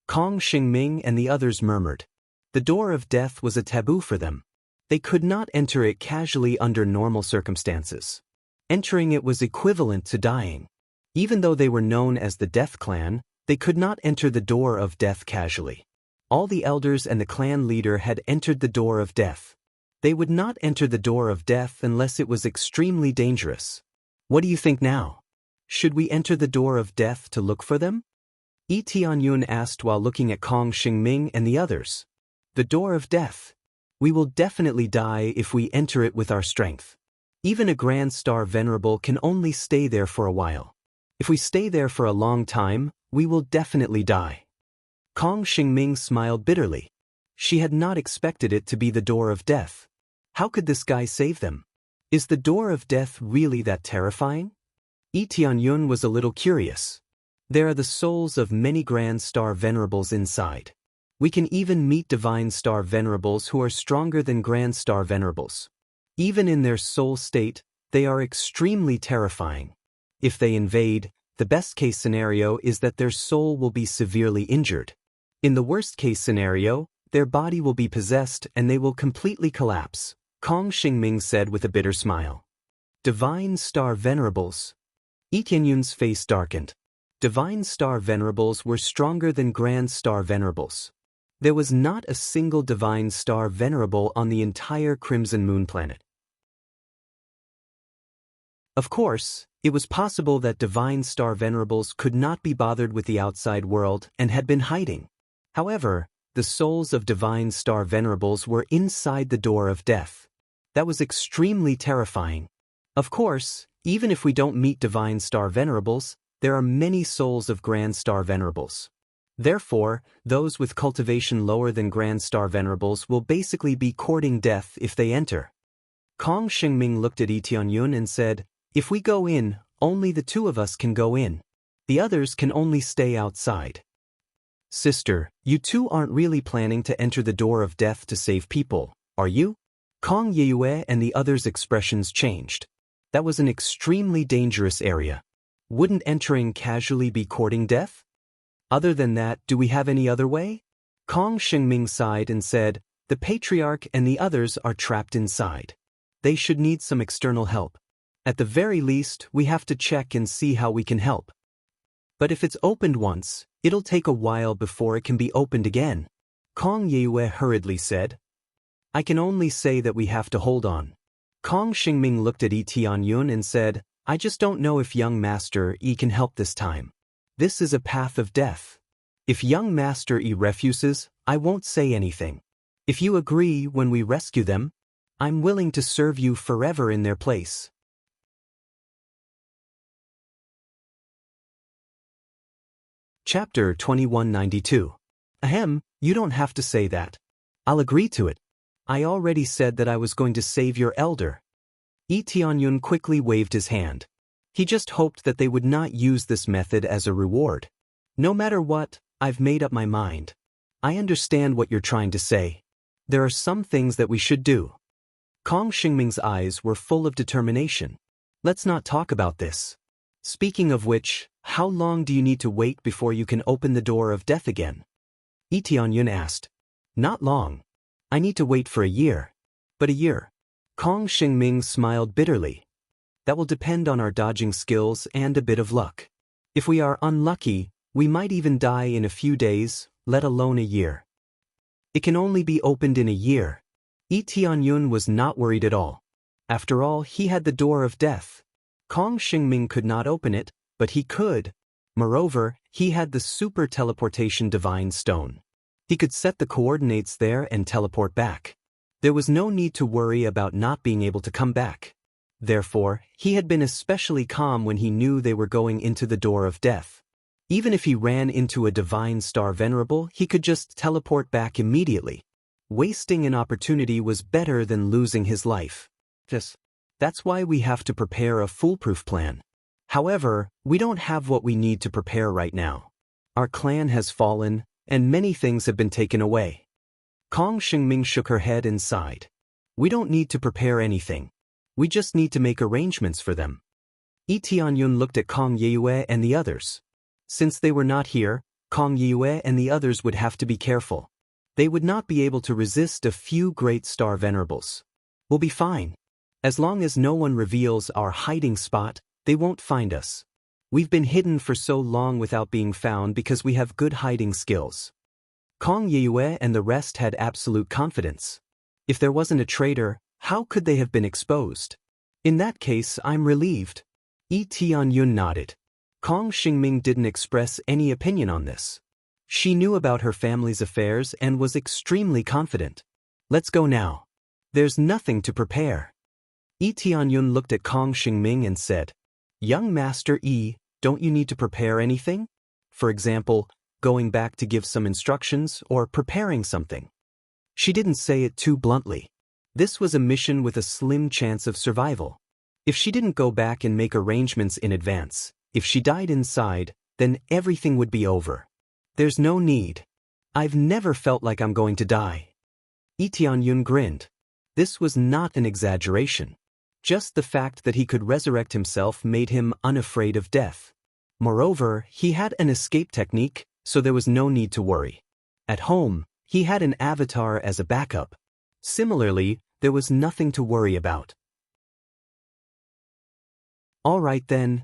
Kong Xingming and the others murmured. The door of death was a taboo for them. They could not enter it casually under normal circumstances. Entering it was equivalent to dying. Even though they were known as the Death Clan, they could not enter the door of death casually. All the elders and the clan leader had entered the door of death. They would not enter the door of death unless it was extremely dangerous. What do you think now? Should we enter the door of death to look for them? Yi Tianyun asked while looking at Kong Xingming and the others. The door of death. We will definitely die if we enter it with our strength. Even a Grand Star Venerable can only stay there for a while. If we stay there for a long time, we will definitely die. Kong Xingming smiled bitterly. She had not expected it to be the door of death. How could this guy save them? Is the door of death really that terrifying? Yi Tianyun was a little curious. There are the souls of many Grand Star Venerables inside. We can even meet Divine Star Venerables who are stronger than Grand Star Venerables. Even in their soul state, they are extremely terrifying. If they invade, the best-case scenario is that their soul will be severely injured. In the worst-case scenario, their body will be possessed and they will completely collapse, Kong Xingming said with a bitter smile. Divine Star Venerables. Yi Tianyun's face darkened. Divine Star Venerables were stronger than Grand Star Venerables. There was not a single Divine Star Venerable on the entire Crimson Moon planet. Of course, it was possible that Divine Star Venerables could not be bothered with the outside world and had been hiding. However, the souls of Divine Star Venerables were inside the door of death. That was extremely terrifying. Of course, even if we don't meet Divine Star Venerables, there are many souls of Grand Star Venerables. Therefore, those with cultivation lower than Grand Star Venerables will basically be courting death if they enter. Kong Xingming looked at Yi Tianyun and said, "If we go in, only the two of us can go in. The others can only stay outside." "Sister, you two aren't really planning to enter the door of death to save people, are you?" Kong Yeyue and the others' expressions changed. That was an extremely dangerous area. Wouldn't entering casually be courting death? Other than that, do we have any other way? Kong Xingming sighed and said, "The Patriarch and the others are trapped inside. They should need some external help. At the very least, we have to check and see how we can help. But if it's opened once, it'll take a while before it can be opened again," Kong Yeyue hurriedly said. "I can only say that we have to hold on." Kong Xingming looked at Yi Tianyun and said, "I just don't know if young Master Yi can help this time. This is a path of death. If young Master Yi refuses, I won't say anything. If you agree when we rescue them, I'm willing to serve you forever in their place." Chapter 2192. Ahem, you don't have to say that. I'll agree to it. I already said that I was going to save your elder. Yi Tianyun quickly waved his hand. He just hoped that they would not use this method as a reward. "No matter what, I've made up my mind. I understand what you're trying to say. There are some things that we should do. Kong Xingming's eyes were full of determination. Let's not talk about this. Speaking of which, how long do you need to wait before you can open the door of death again? Yi Tianyun asked. Not long. I need to wait for a year. But a year. Kong Xingming smiled bitterly. That will depend on our dodging skills and a bit of luck. If we are unlucky, we might even die in a few days, let alone a year. It can only be opened in a year. Yi Tianyun was not worried at all. After all, he had the door of death. Kong Xingming could not open it, but he could. Moreover, he had the super teleportation divine stone. He could set the coordinates there and teleport back. There was no need to worry about not being able to come back. Therefore, he had been especially calm when he knew they were going into the door of death. Even if he ran into a divine star venerable, he could just teleport back immediately. Wasting an opportunity was better than losing his life. That's why we have to prepare a foolproof plan. However, we don't have what we need to prepare right now. Our clan has fallen, and many things have been taken away. Kong Xingming shook her head and sighed. We don't need to prepare anything. We just need to make arrangements for them. Yi Tianyun looked at Kong Yeyue and the others. Since they were not here, Kong Yeyue and the others would have to be careful. They would not be able to resist a few great star venerables. We'll be fine. As long as no one reveals our hiding spot, they won't find us. We've been hidden for so long without being found because we have good hiding skills. Kong Yeyue and the rest had absolute confidence. If there wasn't a traitor, how could they have been exposed? In that case, I'm relieved. Yi Tianyun nodded. Kong Xingming didn't express any opinion on this. She knew about her family's affairs and was extremely confident. Let's go now. There's nothing to prepare. Yi Tianyun looked at Kong Xingming and said, Young Master Yi, don't you need to prepare anything? For example, going back to give some instructions or preparing something. She didn't say it too bluntly. This was a mission with a slim chance of survival. If she didn't go back and make arrangements in advance, if she died inside, then everything would be over. There's no need. I've never felt like I'm going to die. Yi Tianyun grinned. This was not an exaggeration. Just the fact that he could resurrect himself made him unafraid of death. Moreover, he had an escape technique, so there was no need to worry. At home, he had an avatar as a backup. Similarly, there was nothing to worry about. All right then.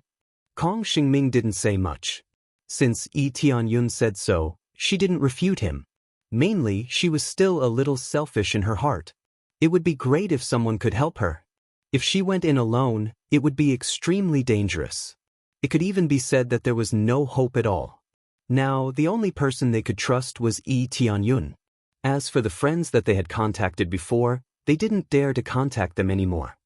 Kong Xingming didn't say much. Since Yi Tianyun said so, she didn't refute him. Mainly, she was still a little selfish in her heart. It would be great if someone could help her. If she went in alone, it would be extremely dangerous. It could even be said that there was no hope at all. Now, the only person they could trust was Yi Tianyun. As for the friends that they had contacted before, they didn't dare to contact them anymore.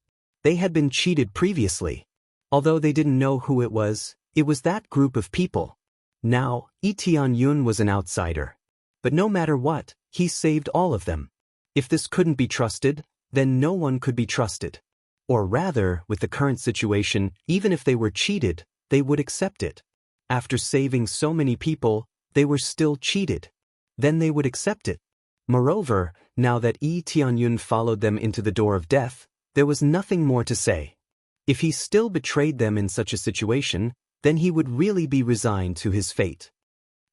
They had been cheated previously. Although they didn't know who it was that group of people. Now, Yi Tianyun was an outsider. But no matter what, he saved all of them. If this couldn't be trusted, then no one could be trusted. Or rather, with the current situation, even if they were cheated, they would accept it. After saving so many people, they were still cheated. Then they would accept it. Moreover, now that Yi Tianyun followed them into the door of death, there was nothing more to say. If he still betrayed them in such a situation, then he would really be resigned to his fate.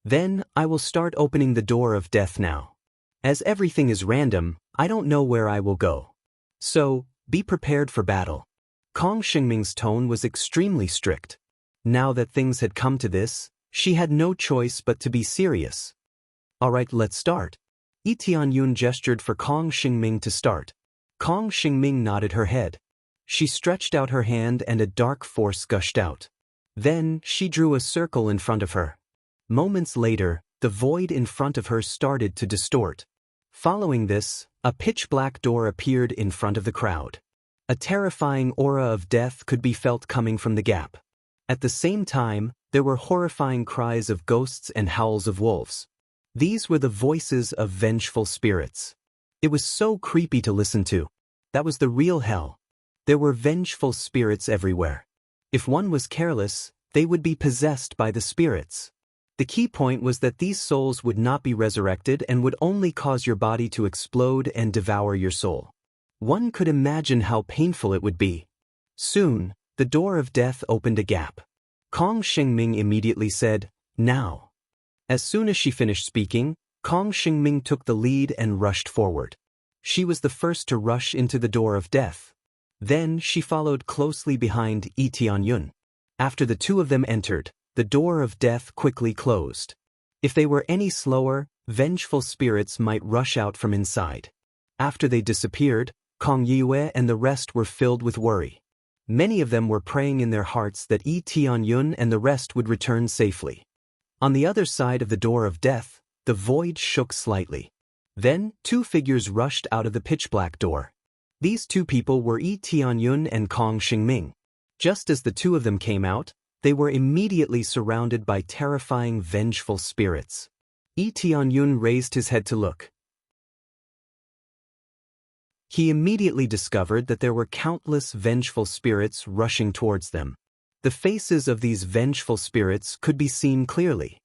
Then, I will start opening the door of death now. As everything is random, I don't know where I will go. So, be prepared for battle. Kong Xingming's tone was extremely strict. Now that things had come to this, she had no choice but to be serious. All right, let's start. Yi Tianyun gestured for Kong Xingming to start. Kong Xingming nodded her head. She stretched out her hand and a dark force gushed out. Then, she drew a circle in front of her. Moments later, the void in front of her started to distort. Following this, a pitch-black door appeared in front of the crowd. A terrifying aura of death could be felt coming from the gap. At the same time, there were horrifying cries of ghosts and howls of wolves. These were the voices of vengeful spirits. It was so creepy to listen to. That was the real hell. There were vengeful spirits everywhere. If one was careless, they would be possessed by the spirits. The key point was that these souls would not be resurrected and would only cause your body to explode and devour your soul. One could imagine how painful it would be. Soon, the door of death opened a gap. Kong Xingming immediately said, "Now." As soon as she finished speaking, Kong Xingming took the lead and rushed forward. She was the first to rush into the door of death. Then she followed closely behind Yi Tianyun. After the two of them entered, the door of death quickly closed. If they were any slower, vengeful spirits might rush out from inside. After they disappeared, Kong Yue and the rest were filled with worry. Many of them were praying in their hearts that Yi Tianyun and the rest would return safely. On the other side of the door of death, the void shook slightly. Then, two figures rushed out of the pitch-black door. These two people were Yi Tianyun and Kong Xingming. Just as the two of them came out, they were immediately surrounded by terrifying, vengeful spirits. Yi Tianyun raised his head to look. He immediately discovered that there were countless vengeful spirits rushing towards them. The faces of these vengeful spirits could be seen clearly.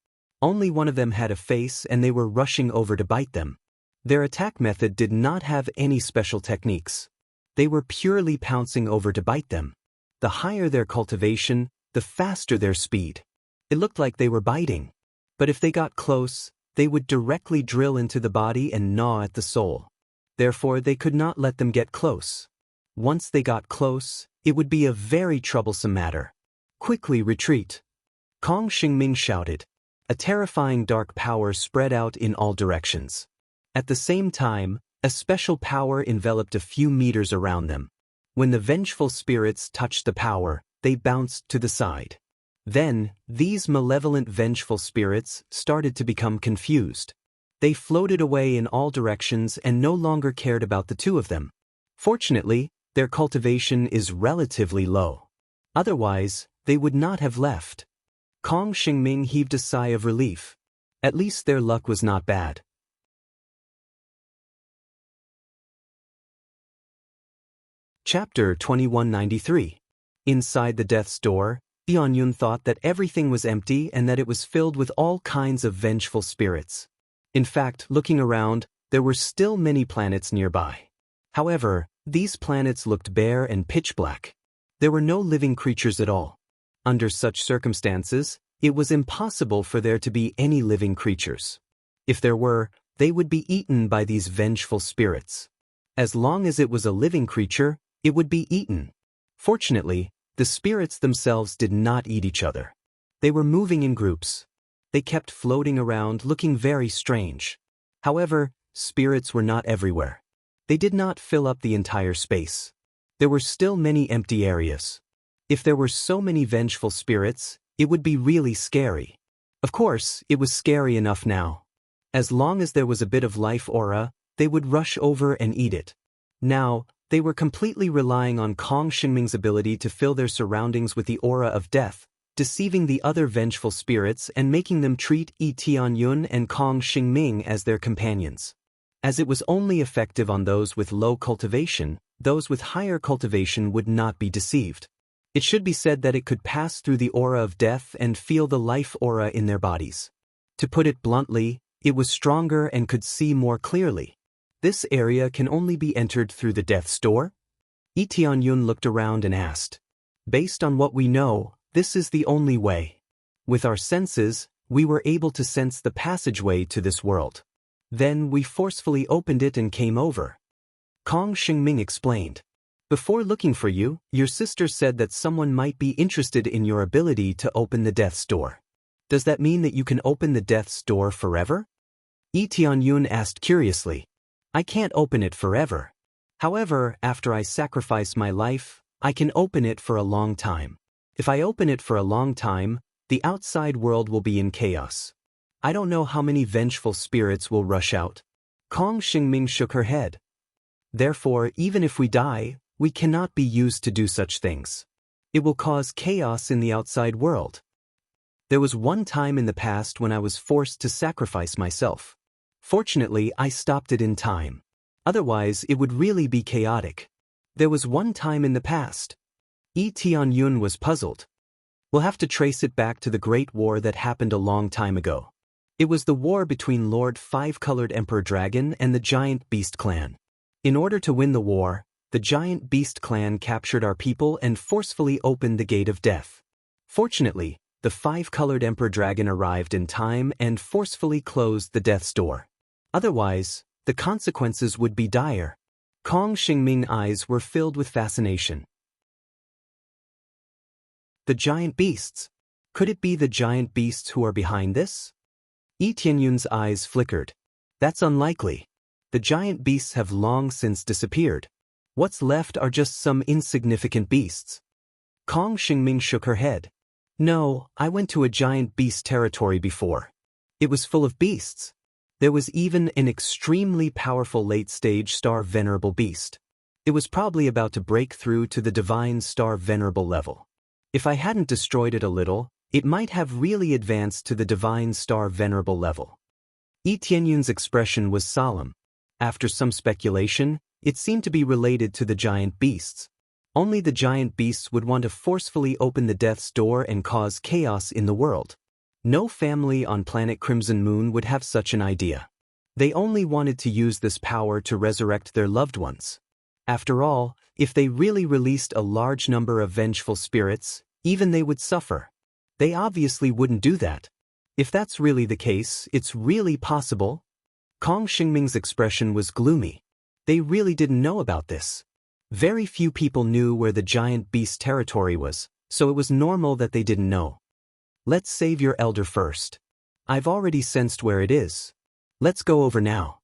Only one of them had a face and they were rushing over to bite them. Their attack method did not have any special techniques. They were purely pouncing over to bite them. The higher their cultivation, the faster their speed. It looked like they were biting. But if they got close, they would directly drill into the body and gnaw at the soul. Therefore, they could not let them get close. Once they got close, it would be a very troublesome matter. "Quickly retreat!" Kong Xingming shouted. A terrifying dark power spread out in all directions. At the same time, a special power enveloped a few meters around them. When the vengeful spirits touched the power, they bounced to the side. Then, these malevolent vengeful spirits started to become confused. They floated away in all directions and no longer cared about the two of them. Fortunately, their cultivation is relatively low. Otherwise, they would not have left. Kong Xingming heaved a sigh of relief. At least their luck was not bad. Chapter 2193. Inside the death's door, Tianyun thought that everything was empty and that it was filled with all kinds of vengeful spirits. In fact, looking around, there were still many planets nearby. However, these planets looked bare and pitch-black. There were no living creatures at all. Under such circumstances, it was impossible for there to be any living creatures. If there were, they would be eaten by these vengeful spirits. As long as it was a living creature, it would be eaten. Fortunately, the spirits themselves did not eat each other. They were moving in groups. They kept floating around, looking very strange. However, spirits were not everywhere. They did not fill up the entire space. There were still many empty areas. If there were so many vengeful spirits, it would be really scary. Of course, it was scary enough now. As long as there was a bit of life aura, they would rush over and eat it. Now, they were completely relying on Kong Xingming's ability to fill their surroundings with the aura of death, deceiving the other vengeful spirits and making them treat Yi Tianyun and Kong Xingming as their companions. As it was only effective on those with low cultivation, those with higher cultivation would not be deceived. It should be said that it could pass through the aura of death and feel the life aura in their bodies. To put it bluntly, it was stronger and could see more clearly. This area can only be entered through the death's door? Yi Tianyun looked around and asked. Based on what we know, this is the only way. With our senses, we were able to sense the passageway to this world. Then we forcefully opened it and came over. Kong Xingming explained. Before looking for you, your sister said that someone might be interested in your ability to open the death's door. Does that mean that you can open the death's door forever? Yi Tianyun asked curiously. I can't open it forever. However, after I sacrifice my life, I can open it for a long time. If I open it for a long time, the outside world will be in chaos. I don't know how many vengeful spirits will rush out. Kong Xingming shook her head. Therefore, even if we die, we cannot be used to do such things. It will cause chaos in the outside world. There was one time in the past when I was forced to sacrifice myself. Fortunately, I stopped it in time. Otherwise, it would really be chaotic. There was one time in the past. Yi Tianyun was puzzled. We'll have to trace it back to the Great War that happened a long time ago. It was the war between Lord Five-Colored Emperor Dragon and the Giant Beast Clan. In order to win the war, the Giant Beast Clan captured our people and forcefully opened the Gate of Death. Fortunately, the Five-Colored Emperor Dragon arrived in time and forcefully closed the Death's door. Otherwise, the consequences would be dire. Kong Xingming's eyes were filled with fascination. The giant beasts. Could it be the giant beasts who are behind this? Yi Tianyun's eyes flickered. That's unlikely. The giant beasts have long since disappeared. What's left are just some insignificant beasts. Kong Xingming shook her head. No, I went to a giant beast territory before. It was full of beasts. There was even an extremely powerful late-stage star venerable beast. It was probably about to break through to the divine star venerable level. If I hadn't destroyed it a little, it might have really advanced to the divine star venerable level. Yi Tianyun's expression was solemn. After some speculation, it seemed to be related to the giant beasts. Only the giant beasts would want to forcefully open the death's door and cause chaos in the world. No family on planet Crimson Moon would have such an idea. They only wanted to use this power to resurrect their loved ones. After all, if they really released a large number of vengeful spirits, even they would suffer. They obviously wouldn't do that. If that's really the case, it's really possible. Kong Xingming's expression was gloomy. They really didn't know about this. Very few people knew where the giant beast territory was, so it was normal that they didn't know. Let's save your elder first. I've already sensed where it is. Let's go over now.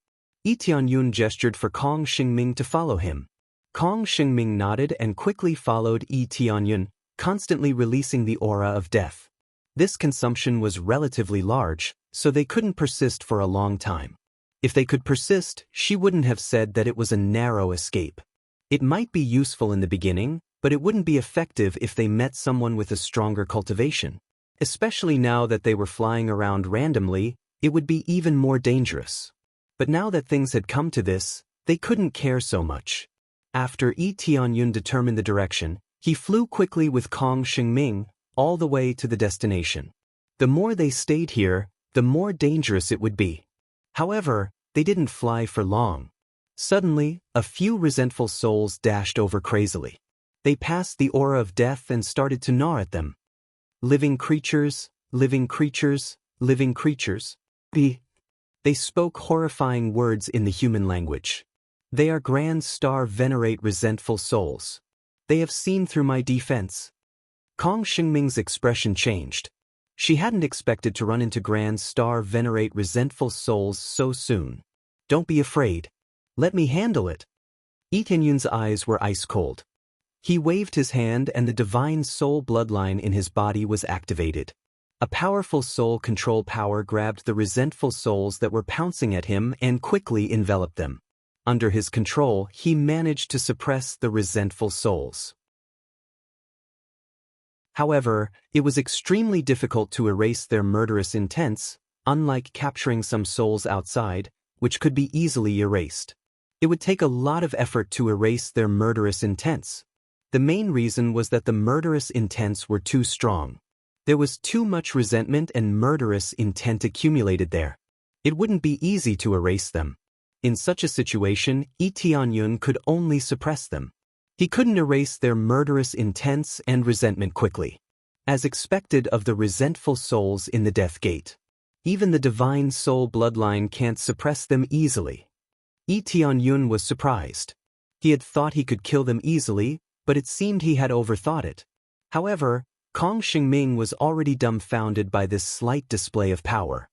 Yi Tianyun gestured for Kong Xingming to follow him. Kong Xingming nodded and quickly followed Yi Tianyun, constantly releasing the aura of death. This consumption was relatively large, so they couldn't persist for a long time. If they could persist, she wouldn't have said that it was a narrow escape. It might be useful in the beginning, but it wouldn't be effective if they met someone with a stronger cultivation. Especially now that they were flying around randomly, it would be even more dangerous. But now that things had come to this, they couldn't care so much. After Yi Tianyun determined the direction, he flew quickly with Kong Xingming, all the way to the destination. The more they stayed here, the more dangerous it would be. However, they didn't fly for long. Suddenly, a few resentful souls dashed over crazily. They passed the aura of death and started to gnaw at them. Living creatures, living creatures, living creatures. They spoke horrifying words in the human language. They are Grand Star venerate resentful souls. They have seen through my defense. Kong Xingming's expression changed. She hadn't expected to run into Grand Star venerate resentful souls so soon. Don't be afraid. Let me handle it. Yi Tianyun's eyes were ice cold. He waved his hand and the divine soul bloodline in his body was activated. A powerful soul control power grabbed the resentful souls that were pouncing at him and quickly enveloped them. Under his control, he managed to suppress the resentful souls. However, it was extremely difficult to erase their murderous intents, unlike capturing some souls outside, which could be easily erased. It would take a lot of effort to erase their murderous intents. The main reason was that the murderous intents were too strong. There was too much resentment and murderous intent accumulated there. It wouldn't be easy to erase them. In such a situation, Yi Tianyun could only suppress them. He couldn't erase their murderous intents and resentment quickly, as expected of the resentful souls in the Death Gate. Even the divine soul bloodline can't suppress them easily. Yi Tianyun was surprised. He had thought he could kill them easily, but it seemed he had overthought it. However, Kong Xingming was already dumbfounded by this slight display of power.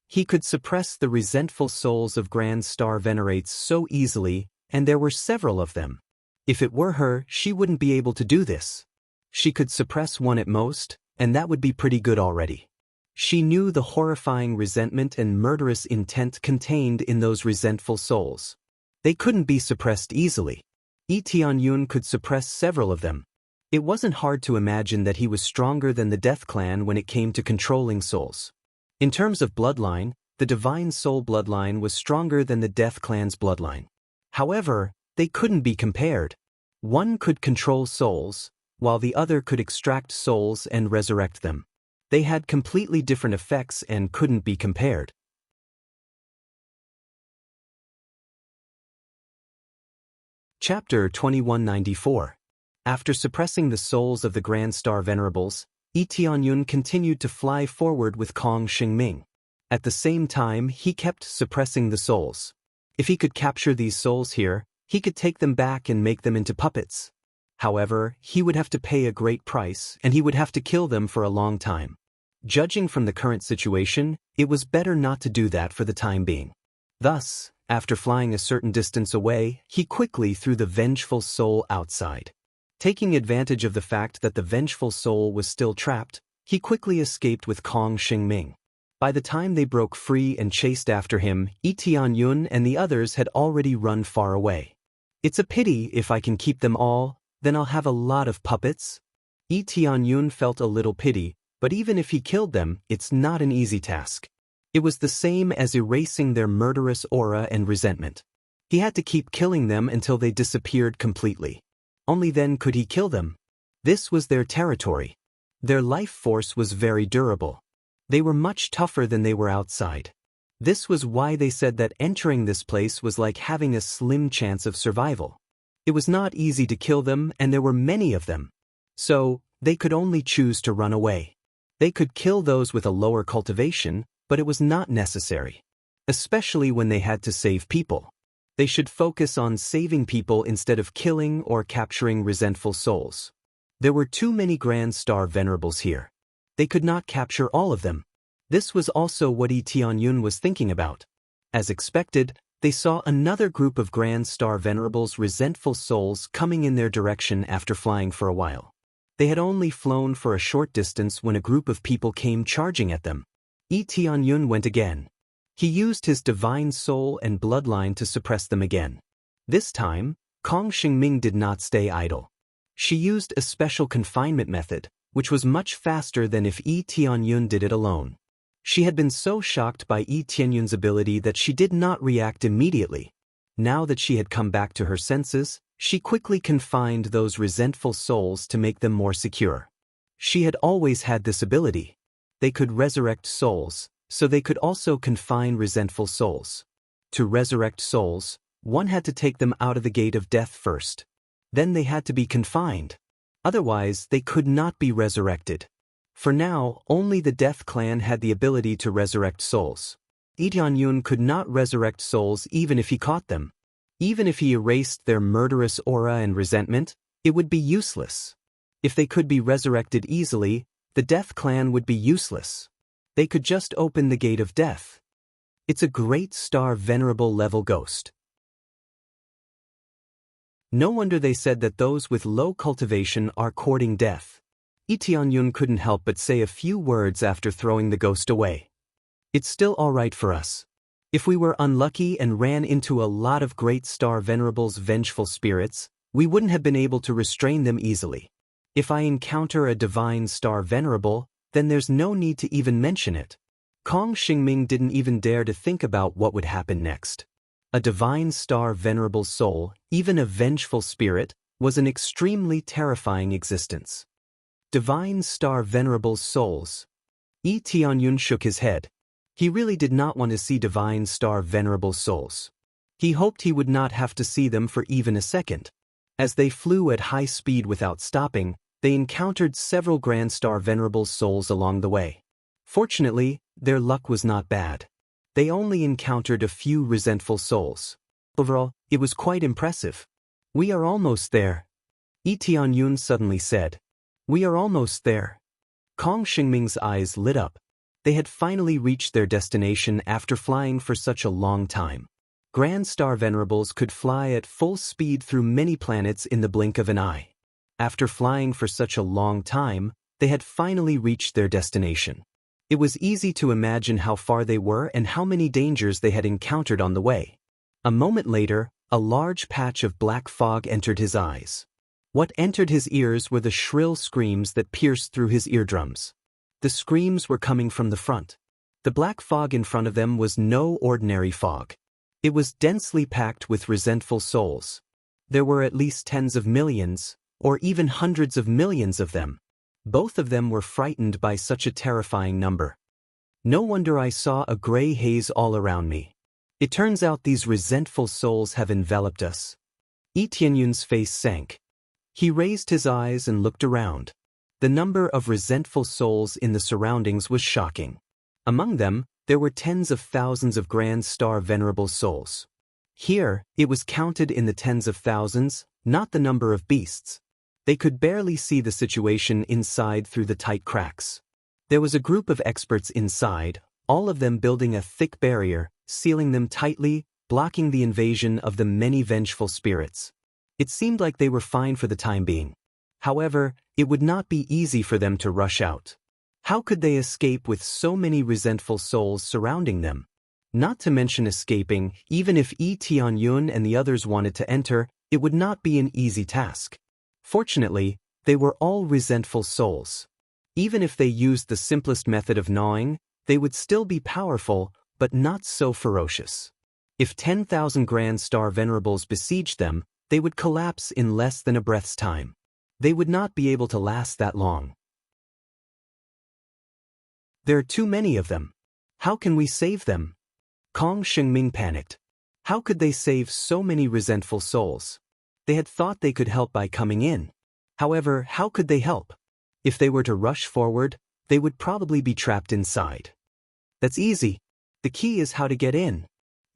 He could suppress the resentful souls of Grand Star venerates so easily, and there were several of them. If it were her, she wouldn't be able to do this. She could suppress one at most, and that would be pretty good already. She knew the horrifying resentment and murderous intent contained in those resentful souls. They couldn't be suppressed easily. Yi Tianyun could suppress several of them. It wasn't hard to imagine that he was stronger than the Death Clan when it came to controlling souls. In terms of bloodline, the Divine Soul bloodline was stronger than the Death Clan's bloodline. However, they couldn't be compared. One could control souls, while the other could extract souls and resurrect them. They had completely different effects and couldn't be compared. Chapter 2194. After suppressing the souls of the Grand Star Venerables, Tianyun continued to fly forward with Kong Xingming. At the same time, he kept suppressing the souls. If he could capture these souls here, he could take them back and make them into puppets. However, he would have to pay a great price, and he would have to kill them for a long time. Judging from the current situation, it was better not to do that for the time being. Thus, after flying a certain distance away, he quickly threw the vengeful soul outside. Taking advantage of the fact that the vengeful soul was still trapped, he quickly escaped with Kong Xingming. By the time they broke free and chased after him, Tianyun and the others had already run far away. It's a pity if I can keep them all, then I'll have a lot of puppets. Tianyun felt a little pity, but even if he killed them, it's not an easy task. It was the same as erasing their murderous aura and resentment. He had to keep killing them until they disappeared completely. Only then could he kill them. This was their territory. Their life force was very durable. They were much tougher than they were outside. This was why they said that entering this place was like having a slim chance of survival. It was not easy to kill them, and there were many of them. So, they could only choose to run away. They could kill those with a lower cultivation, but it was not necessary. Especially when they had to save people. They should focus on saving people instead of killing or capturing resentful souls. There were too many Grand Star Venerables here. They could not capture all of them. This was also what Tianyun was thinking about. As expected, they saw another group of Grand Star Venerables' resentful souls coming in their direction after flying for a while. They had only flown for a short distance when a group of people came charging at them. Tianyun went again. He used his divine soul and bloodline to suppress them again. This time, Kong Xingming did not stay idle. She used a special confinement method, which was much faster than if Tianyun did it alone. She had been so shocked by Tianyun's ability that she did not react immediately. Now that she had come back to her senses, she quickly confined those resentful souls to make them more secure. She had always had this ability. They could resurrect souls, so they could also confine resentful souls. To resurrect souls, one had to take them out of the gate of death first. Then they had to be confined. Otherwise, they could not be resurrected. For now, only the Death Clan had the ability to resurrect souls. Tianyun could not resurrect souls even if he caught them. Even if he erased their murderous aura and resentment, it would be useless. If they could be resurrected easily, the Death Clan would be useless. They could just open the gate of death. It's a Great Star Venerable level ghost. No wonder they said that those with low cultivation are courting death. Tianyun couldn't help but say a few words after throwing the ghost away. It's still all right for us. If we were unlucky and ran into a lot of Great Star Venerables' vengeful spirits, we wouldn't have been able to restrain them easily. If I encounter a Divine Star Venerable, then there's no need to even mention it. Kong Xingming didn't even dare to think about what would happen next. A Divine Star Venerable soul, even a vengeful spirit, was an extremely terrifying existence. Divine Star Venerable souls. Tianyun shook his head. He really did not want to see Divine Star Venerable souls. He hoped he would not have to see them for even a second. As they flew at high speed without stopping, they encountered several Grand Star Venerable souls along the way. Fortunately, their luck was not bad. They only encountered a few resentful souls. Overall, it was quite impressive. We are almost there. Tianyun suddenly said. We are almost there. Kong Xingming's eyes lit up. They had finally reached their destination after flying for such a long time. Grand Star Venerables could fly at full speed through many planets in the blink of an eye. After flying for such a long time, they had finally reached their destination. It was easy to imagine how far they were and how many dangers they had encountered on the way. A moment later, a large patch of black fog entered his eyes. What entered his ears were the shrill screams that pierced through his eardrums. The screams were coming from the front. The black fog in front of them was no ordinary fog. It was densely packed with resentful souls. There were at least tens of millions, or even hundreds of millions of them. Both of them were frightened by such a terrifying number. No wonder I saw a gray haze all around me. It turns out these resentful souls have enveloped us. Lee Tianyun's face sank. He raised his eyes and looked around. The number of resentful souls in the surroundings was shocking. Among them, there were tens of thousands of Grand Star Venerable souls. Here, it was counted in the tens of thousands, not the number of beasts. They could barely see the situation inside through the tight cracks. There was a group of experts inside, all of them building a thick barrier, sealing them tightly, blocking the invasion of the many vengeful spirits. It seemed like they were fine for the time being. However, it would not be easy for them to rush out. How could they escape with so many resentful souls surrounding them? Not to mention escaping, even if Lee Tianyun and the others wanted to enter, it would not be an easy task. Fortunately, they were all resentful souls. Even if they used the simplest method of gnawing, they would still be powerful, but not so ferocious. If 10,000 Grand Star Venerables besieged them, they would collapse in less than a breath's time. They would not be able to last that long. There are too many of them. How can we save them? Kong Shengming panicked. How could they save so many resentful souls? They had thought they could help by coming in. However, how could they help? If they were to rush forward, they would probably be trapped inside. That's easy. The key is how to get in.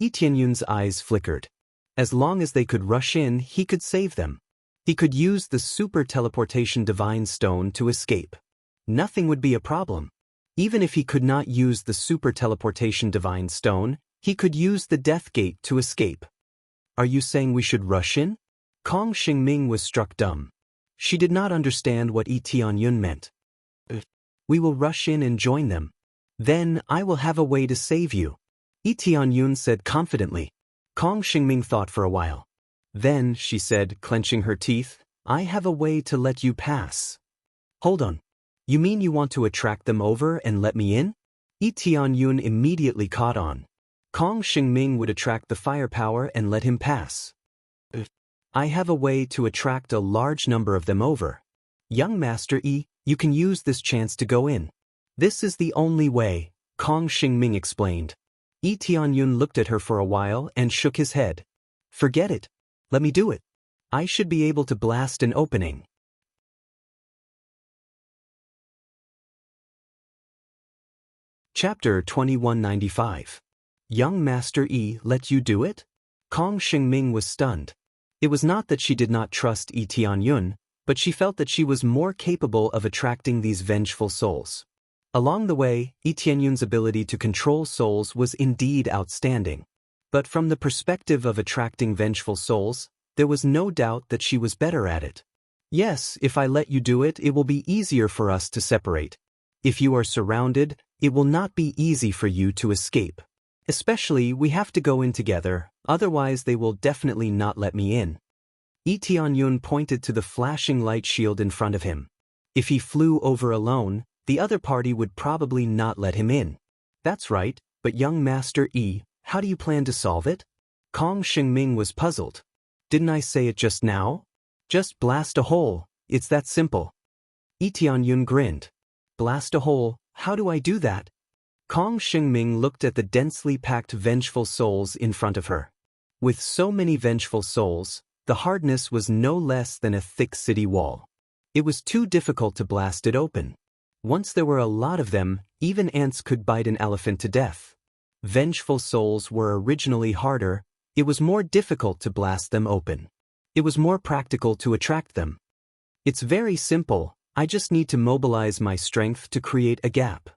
Lee Tianyun's eyes flickered. As long as they could rush in, he could save them. He could use the super teleportation divine stone to escape. Nothing would be a problem. Even if he could not use the super teleportation divine stone, he could use the death gate to escape. Are you saying we should rush in? Kong Shengming was struck dumb. She did not understand what Lee Tianyun meant. We will rush in and join them. Then I will have a way to save you, Lee Tianyun said confidently. Kong Shengming thought for a while. Then, she said, clenching her teeth, I have a way to let you pass. Hold on. You mean you want to attract them over and let me in? Lee Tianyun immediately caught on. Kong Shengming would attract the firepower and let him pass. I have a way to attract a large number of them over. Young Master Yi, you can use this chance to go in. This is the only way, Kong Shengming explained. Lee Tianyun looked at her for a while and shook his head. Forget it. Let me do it. I should be able to blast an opening. Chapter 2195. Young Master Yi let you do it? Kong Shengming was stunned. It was not that she did not trust Lee Tianyun, but she felt that she was more capable of attracting these vengeful souls. Along the way, Lee Tianyun's ability to control souls was indeed outstanding. But from the perspective of attracting vengeful souls, there was no doubt that she was better at it. Yes, if I let you do it, it will be easier for us to separate. If you are surrounded, it will not be easy for you to escape. Especially, we have to go in together, otherwise they will definitely not let me in. Lee Tianyun pointed to the flashing light shield in front of him. If he flew over alone, the other party would probably not let him in. That's right, but young Master Yi, how do you plan to solve it? Kong Shengming was puzzled. Didn't I say it just now? Just blast a hole, it's that simple. Lee Tianyun grinned. Blast a hole, how do I do that? Kong Shengming looked at the densely packed vengeful souls in front of her. With so many vengeful souls, the hardness was no less than a thick city wall. It was too difficult to blast it open. Once there were a lot of them, even ants could bite an elephant to death. Vengeful souls were originally harder, it was more difficult to blast them open. It was more practical to attract them. It's very simple, I just need to mobilize my strength to create a gap.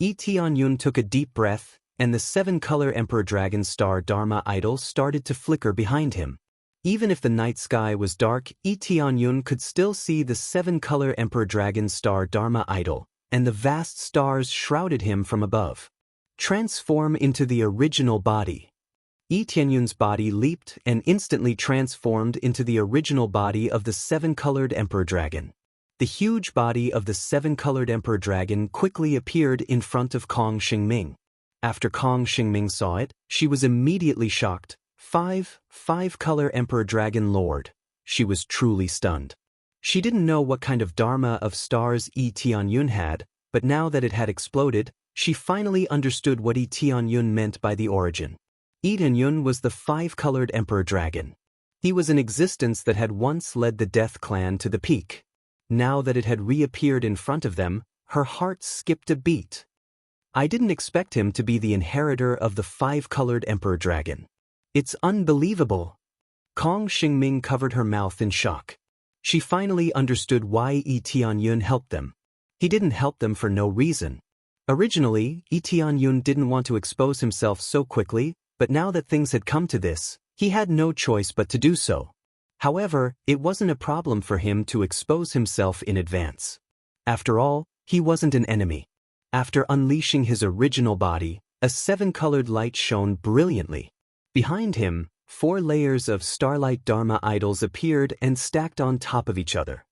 Lee Tianyun took a deep breath, and the 7-color Emperor Dragon Star Dharma idol started to flicker behind him. Even if the night sky was dark, Lee Tianyun could still see the 7-color Emperor Dragon Star Dharma idol, and the vast stars shrouded him from above. Transform into the original body. Lee Tianyun's body leaped and instantly transformed into the original body of the 7-colored Emperor Dragon. The huge body of the 7-colored Emperor Dragon quickly appeared in front of Kong Shengming. After Kong Shengming saw it, she was immediately shocked. Five-color Emperor Dragon Lord. She was truly stunned. She didn't know what kind of dharma of stars Tianyun had, but now that it had exploded, she finally understood what Tianyun meant by the origin. Tianyun was the five-colored emperor dragon. He was an existence that had once led the Death Clan to the peak. Now that it had reappeared in front of them, her heart skipped a beat. I didn't expect him to be the inheritor of the five-colored emperor dragon. It's unbelievable. Kong Xingming covered her mouth in shock. She finally understood why Tianyun helped them. He didn't help them for no reason. Originally, Tianyun didn't want to expose himself so quickly, but now that things had come to this, he had no choice but to do so. However, it wasn't a problem for him to expose himself in advance. After all, he wasn't an enemy. After unleashing his original body, a seven-colored light shone brilliantly. Behind him, 4 layers of starlight Dharma idols appeared and stacked on top of each other.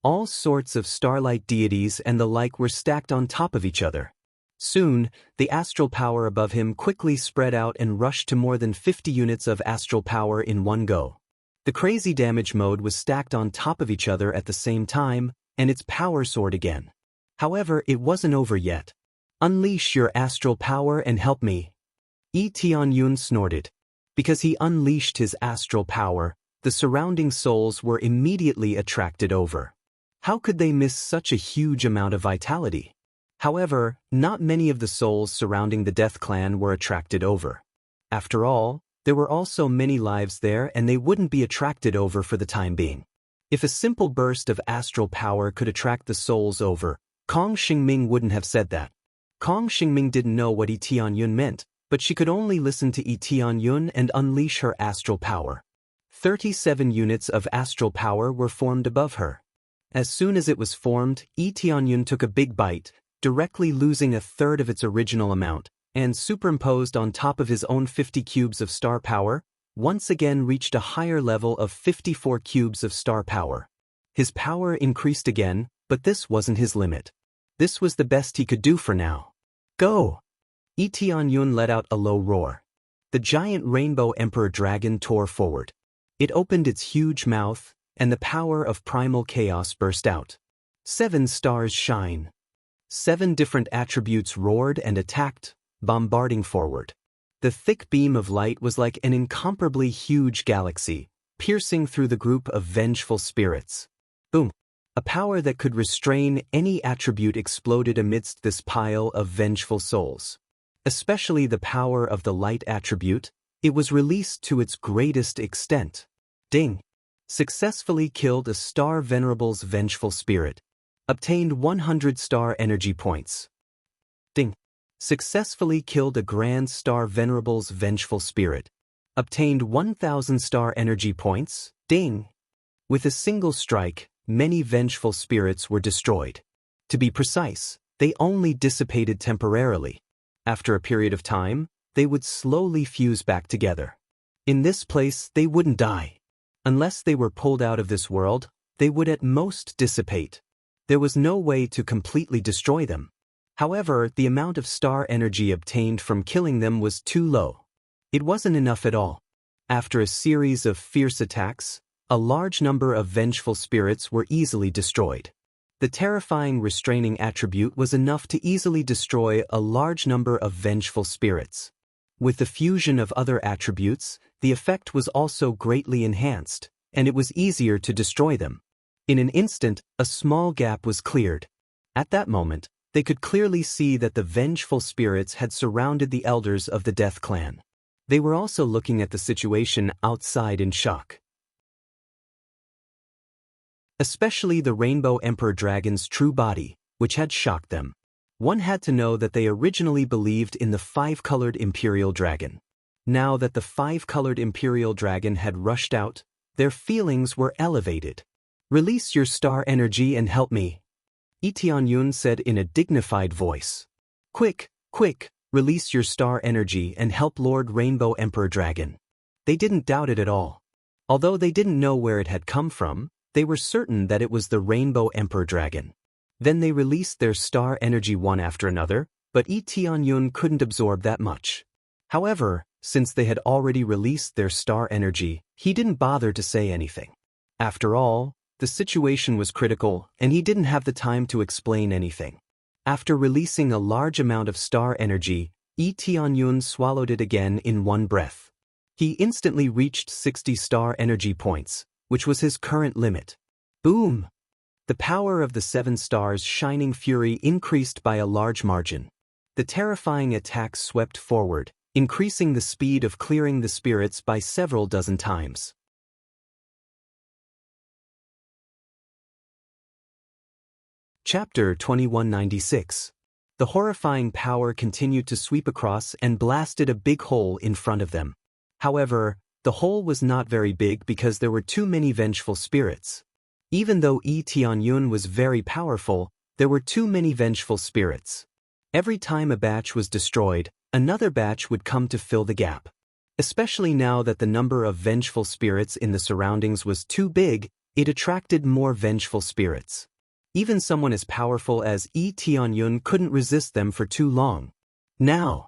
All sorts of starlight deities and the like were stacked on top of each other. Soon, the astral power above him quickly spread out and rushed to more than 50 units of astral power in one go. The crazy damage mode was stacked on top of each other at the same time, and its power soared again. However, it wasn't over yet. Unleash your astral power and help me. Tianyun snorted. Because he unleashed his astral power, the surrounding souls were immediately attracted over. How could they miss such a huge amount of vitality? However, not many of the souls surrounding the Death Clan were attracted over. After all, there were also many lives there and they wouldn't be attracted over for the time being. If a simple burst of astral power could attract the souls over, Kong Xingming wouldn't have said that. Kong Xingming didn't know what Tianyun meant, but she could only listen to Tianyun and unleash her astral power. 37 units of astral power were formed above her. As soon as it was formed, Tianyun took a big bite, directly losing a third of its original amount, and superimposed on top of his own 50 cubes of star power, once again reached a higher level of 54 cubes of star power. His power increased again, but this wasn't his limit. This was the best he could do for now. Go! Tianyun let out a low roar. The giant rainbow emperor dragon tore forward. It opened its huge mouth, and the power of primal chaos burst out. 7 stars shine. 7 different attributes roared and attacked, bombarding forward. The thick beam of light was like an incomparably huge galaxy, piercing through the group of vengeful spirits. Boom! A power that could restrain any attribute exploded amidst this pile of vengeful souls. Especially the power of the light attribute, it was released to its greatest extent. Ding! Successfully killed a star venerable's vengeful spirit. Obtained 100 star energy points. Ding! Successfully killed a grand star venerable's vengeful spirit. Obtained 1,000 star energy points. Ding! With a single strike, many vengeful spirits were destroyed. To be precise, they only dissipated temporarily. After a period of time, they would slowly fuse back together. In this place, they wouldn't die. Unless they were pulled out of this world, they would at most dissipate. There was no way to completely destroy them. However, the amount of star energy obtained from killing them was too low. It wasn't enough at all. After a series of fierce attacks, a large number of vengeful spirits were easily destroyed. The terrifying restraining attribute was enough to easily destroy a large number of vengeful spirits. With the fusion of other attributes, the effect was also greatly enhanced, and it was easier to destroy them. In an instant, a small gap was cleared. At that moment, they could clearly see that the vengeful spirits had surrounded the elders of the Death Clan. They were also looking at the situation outside in shock. Especially the Rainbow Emperor Dragon's true body, which had shocked them. One had to know that they originally believed in the 5-colored Imperial Dragon. Now that the 5-colored Imperial Dragon had rushed out, their feelings were elevated. Release your star energy and help me, Tianyun said in a dignified voice. Quick, quick, release your star energy and help Lord Rainbow Emperor Dragon. They didn't doubt it at all. Although they didn't know where it had come from, they were certain that it was the Rainbow Emperor Dragon. Then they released their star energy one after another, but Tianyun couldn't absorb that much. However, since they had already released their star energy, he didn't bother to say anything. After all, the situation was critical, and he didn't have the time to explain anything. After releasing a large amount of star energy, Yi Tianyun swallowed it again in one breath. He instantly reached 60 star energy points, which was his current limit. Boom! The power of the 7 stars' shining fury increased by a large margin. The terrifying attack swept forward, increasing the speed of clearing the spirits by several dozen times. Chapter 2196. The horrifying power continued to sweep across and blasted a big hole in front of them. However, the hole was not very big because there were too many vengeful spirits. Even though Yi Tianyun was very powerful, there were too many vengeful spirits. Every time a batch was destroyed, another batch would come to fill the gap. Especially now that the number of vengeful spirits in the surroundings was too big, it attracted more vengeful spirits. Even someone as powerful as Yi Tianyun couldn't resist them for too long. Now,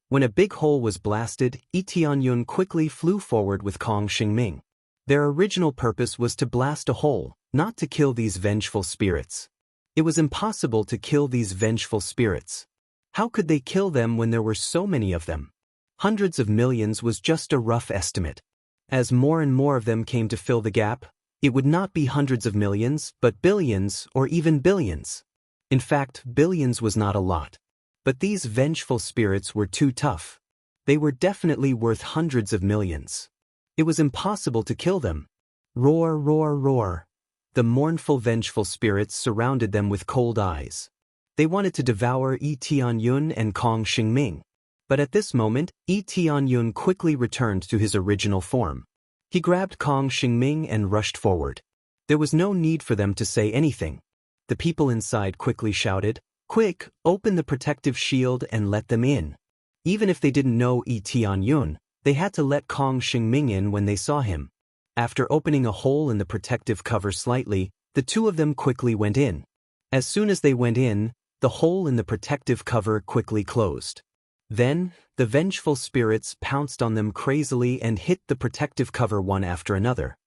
when a big hole was blasted, Yi Tianyun quickly flew forward with Kong Xingming. Their original purpose was to blast a hole, not to kill these vengeful spirits. It was impossible to kill these vengeful spirits. How could they kill them when there were so many of them? Hundreds of millions was just a rough estimate. As more and more of them came to fill the gap, it would not be hundreds of millions, but billions or even billions. In fact, billions was not a lot. But these vengeful spirits were too tough. They were definitely worth hundreds of millions. It was impossible to kill them. Roar, roar, roar. The mournful vengeful spirits surrounded them with cold eyes. They wanted to devour Yi Tianyun and Kong Xingming. But at this moment, Yi Tianyun quickly returned to his original form. He grabbed Kong Xingming and rushed forward. There was no need for them to say anything. The people inside quickly shouted, "Quick, open the protective shield and let them in." Even if they didn't know Yi Tianyun, they had to let Kong Xingming in when they saw him. After opening a hole in the protective cover slightly, the two of them quickly went in. As soon as they went in, the hole in the protective cover quickly closed. Then, the vengeful spirits pounced on them crazily and hit the protective cover one after another.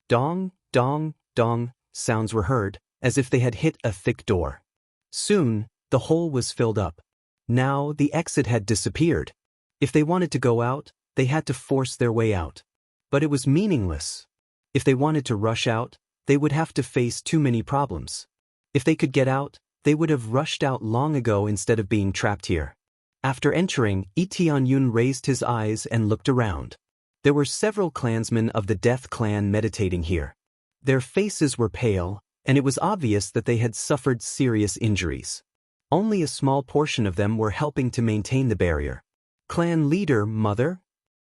Dong, dong, dong, sounds were heard, as if they had hit a thick door. Soon, the hole was filled up. Now, the exit had disappeared. If they wanted to go out, they had to force their way out. But it was meaningless. If they wanted to rush out, they would have to face too many problems. If they could get out, they would have rushed out long ago instead of being trapped here. After entering, Yi Tianyun raised his eyes and looked around. There were several clansmen of the Death Clan meditating here. Their faces were pale, and it was obvious that they had suffered serious injuries. Only a small portion of them were helping to maintain the barrier. Clan leader, mother?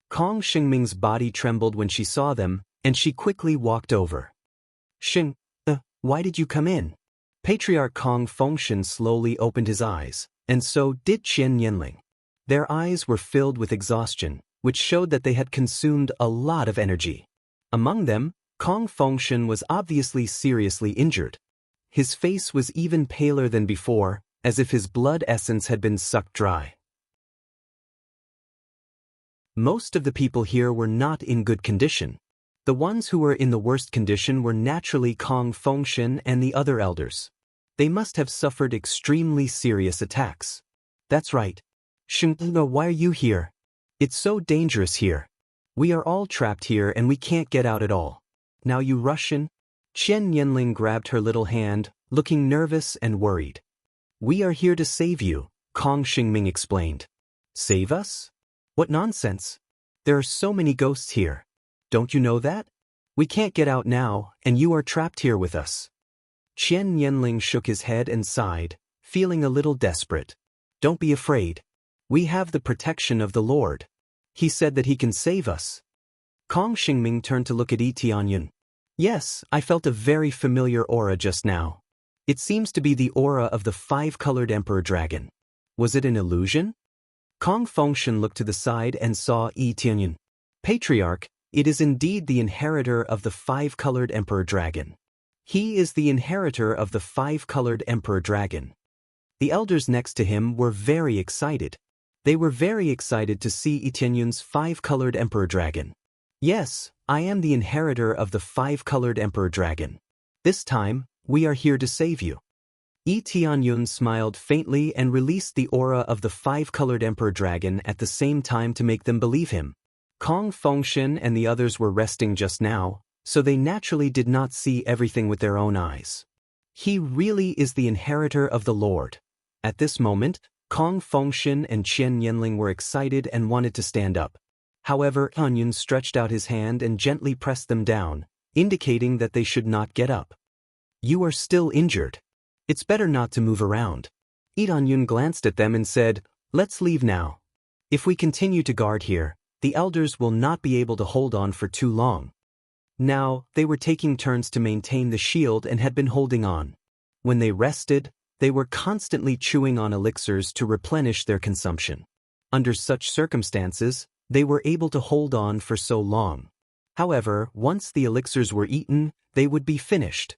Kong Xingming's body trembled when she saw them, and she quickly walked over. Why did you come in? Patriarch Kong Fengshen slowly opened his eyes, and so did Qian Yanling. Their eyes were filled with exhaustion, which showed that they had consumed a lot of energy. Among them, Kong Fengshen was obviously seriously injured. His face was even paler than before, as if his blood essence had been sucked dry. Most of the people here were not in good condition. The ones who were in the worst condition were naturally Kong Fengshen and the other elders. They must have suffered extremely serious attacks. That's right. Why are you here? It's so dangerous here. We are all trapped here and we can't get out at all. Now you rush in? Qian Yanling grabbed her little hand, looking nervous and worried. We are here to save you, Kong Xingming explained. Save us? What nonsense. There are so many ghosts here. Don't you know that? We can't get out now, and you are trapped here with us. Qian Yanling shook his head and sighed, feeling a little desperate. Don't be afraid. We have the protection of the Lord. He said that he can save us. Kong Xingming turned to look at Yi Tianyun. Yes, I felt a very familiar aura just now. It seems to be the aura of the 5-colored Emperor Dragon. Was it an illusion? Kong Fengshen looked to the side and saw Yi Tianyun. Patriarch, it is indeed the inheritor of the 5-colored Emperor Dragon. He is the inheritor of the 5-colored Emperor Dragon. The elders next to him were very excited. They were very excited to see Yi Tianyun's five-colored emperor dragon. Yes, I am the inheritor of the five-colored emperor dragon. This time, we are here to save you. Yi Tianyun smiled faintly and released the aura of the five-colored emperor dragon at the same time to make them believe him. Kong Fengshen and the others were resting just now, so they naturally did not see everything with their own eyes. He really is the inheritor of the Lord. At this moment, Kong Fengshen and Chen Yanling were excited and wanted to stand up. However, Tianyun stretched out his hand and gently pressed them down, indicating that they should not get up. You are still injured. It's better not to move around. Yi Tianyun glanced at them and said, let's leave now. If we continue to guard here, the elders will not be able to hold on for too long. Now, they were taking turns to maintain the shield and had been holding on. When they rested, they were constantly chewing on elixirs to replenish their consumption. Under such circumstances, they were able to hold on for so long. However, once the elixirs were eaten, they would be finished.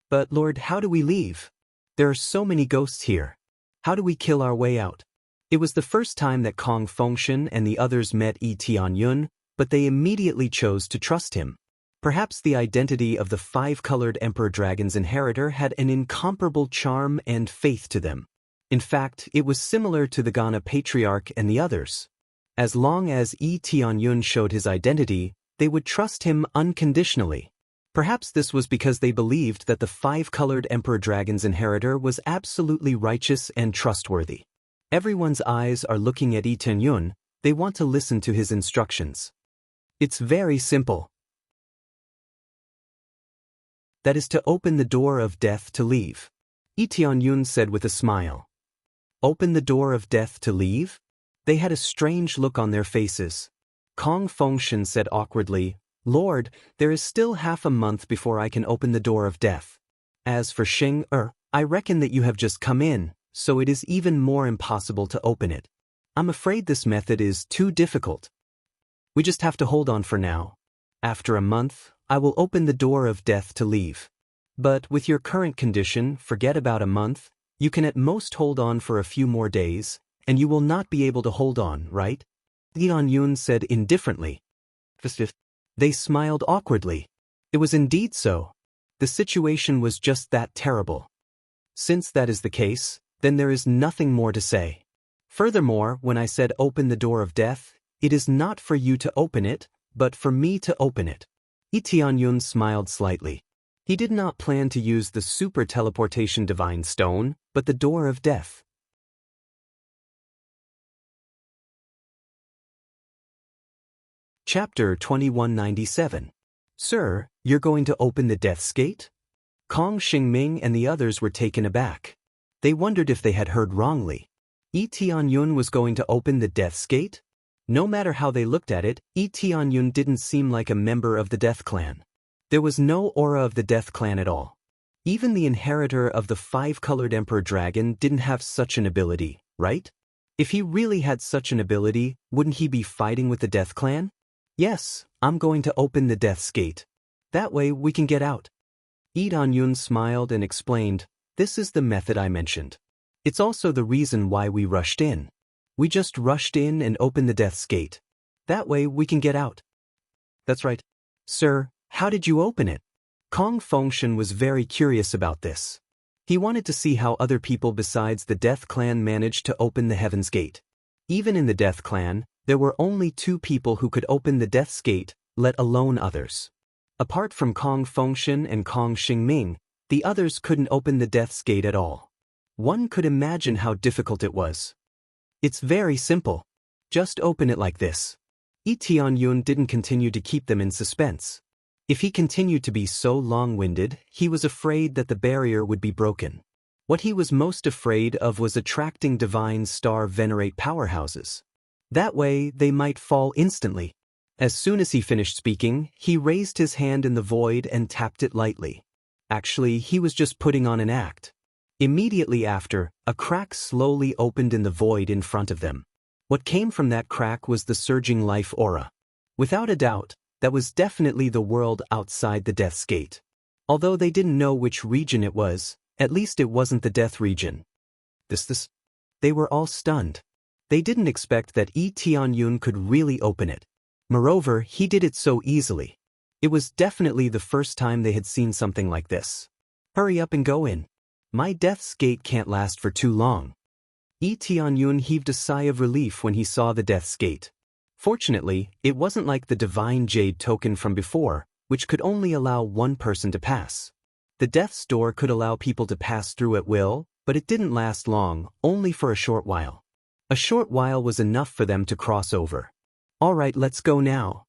But Lord, how do we leave? There are so many ghosts here. How do we kill our way out? It was the first time that Kong Fengshen and the others met Yi Tianyun, but they immediately chose to trust him. Perhaps the identity of the five-colored Emperor Dragon's inheritor had an incomparable charm and faith to them. In fact, it was similar to the Ghana Patriarch and the others. As long as Yi Tianyun showed his identity, they would trust him unconditionally. Perhaps this was because they believed that the five-colored Emperor Dragon's inheritor was absolutely righteous and trustworthy. Everyone's eyes are looking at Yi Tianyun. They want to listen to his instructions. It's very simple. That is to open the door of death to leave. Yi Tianyun said with a smile. Open the door of death to leave? They had a strange look on their faces. Kong Fengshen said awkwardly, Lord, there is still half a month before I can open the door of death. As for Xing I reckon that you have just come in, so it is even more impossible to open it. I'm afraid this method is too difficult. We just have to hold on for now. After a month, I will open the door of death to leave. But with your current condition, forget about a month. You can at most hold on for a few more days, and you will not be able to hold on, right? Yi Tianyun said indifferently. They smiled awkwardly. It was indeed so. The situation was just that terrible. Since that is the case, then there is nothing more to say. Furthermore, when I said open the door of death, it is not for you to open it, but for me to open it. Yi Tianyun smiled slightly. He did not plan to use the super teleportation divine stone, but the door of death. Chapter 2197. Sir, you're going to open the Death's Gate? Kong Xingming and the others were taken aback. They wondered if they had heard wrongly. Yi Tianyun was going to open the Death's Gate? No matter how they looked at it, Yi Tianyun didn't seem like a member of the Death Clan. There was no aura of the Death Clan at all. Even the inheritor of the five-colored Emperor Dragon didn't have such an ability, right? If he really had such an ability, wouldn't he be fighting with the Death Clan? Yes, I'm going to open the Death's Gate. That way we can get out. Yi Tianyun smiled and explained, this is the method I mentioned. It's also the reason why we rushed in. We just rushed in and opened the Death's Gate. That way we can get out. That's right. Sir, how did you open it? Kong Fengshen was very curious about this. He wanted to see how other people besides the Death Clan managed to open the Heaven's Gate. Even in the Death Clan, there were only 2 people who could open the Death's Gate, let alone others. Apart from Kong Fengshen and Kong Xingming, the others couldn't open the Death's Gate at all. One could imagine how difficult it was. It's very simple. Just open it like this. Yi Tianyun didn't continue to keep them in suspense. If he continued to be so long-winded, he was afraid that the barrier would be broken. What he was most afraid of was attracting divine star venerate powerhouses. That way, they might fall instantly. As soon as he finished speaking, he raised his hand in the void and tapped it lightly. Actually, he was just putting on an act. Immediately after, a crack slowly opened in the void in front of them. What came from that crack was the surging life aura. Without a doubt, that was definitely the world outside the Death's Gate. Although they didn't know which region it was, at least it wasn't the Death region. They were all stunned. They didn't expect that Yi Tianyun could really open it. Moreover, he did it so easily. It was definitely the first time they had seen something like this. Hurry up and go in. My death's gate can't last for too long. Yi Tianyun heaved a sigh of relief when he saw the death's gate. Fortunately, it wasn't like the divine jade token from before, which could only allow one person to pass. The death's door could allow people to pass through at will, but it didn't last long, only for a short while. A short while was enough for them to cross over. Alright, let's go now.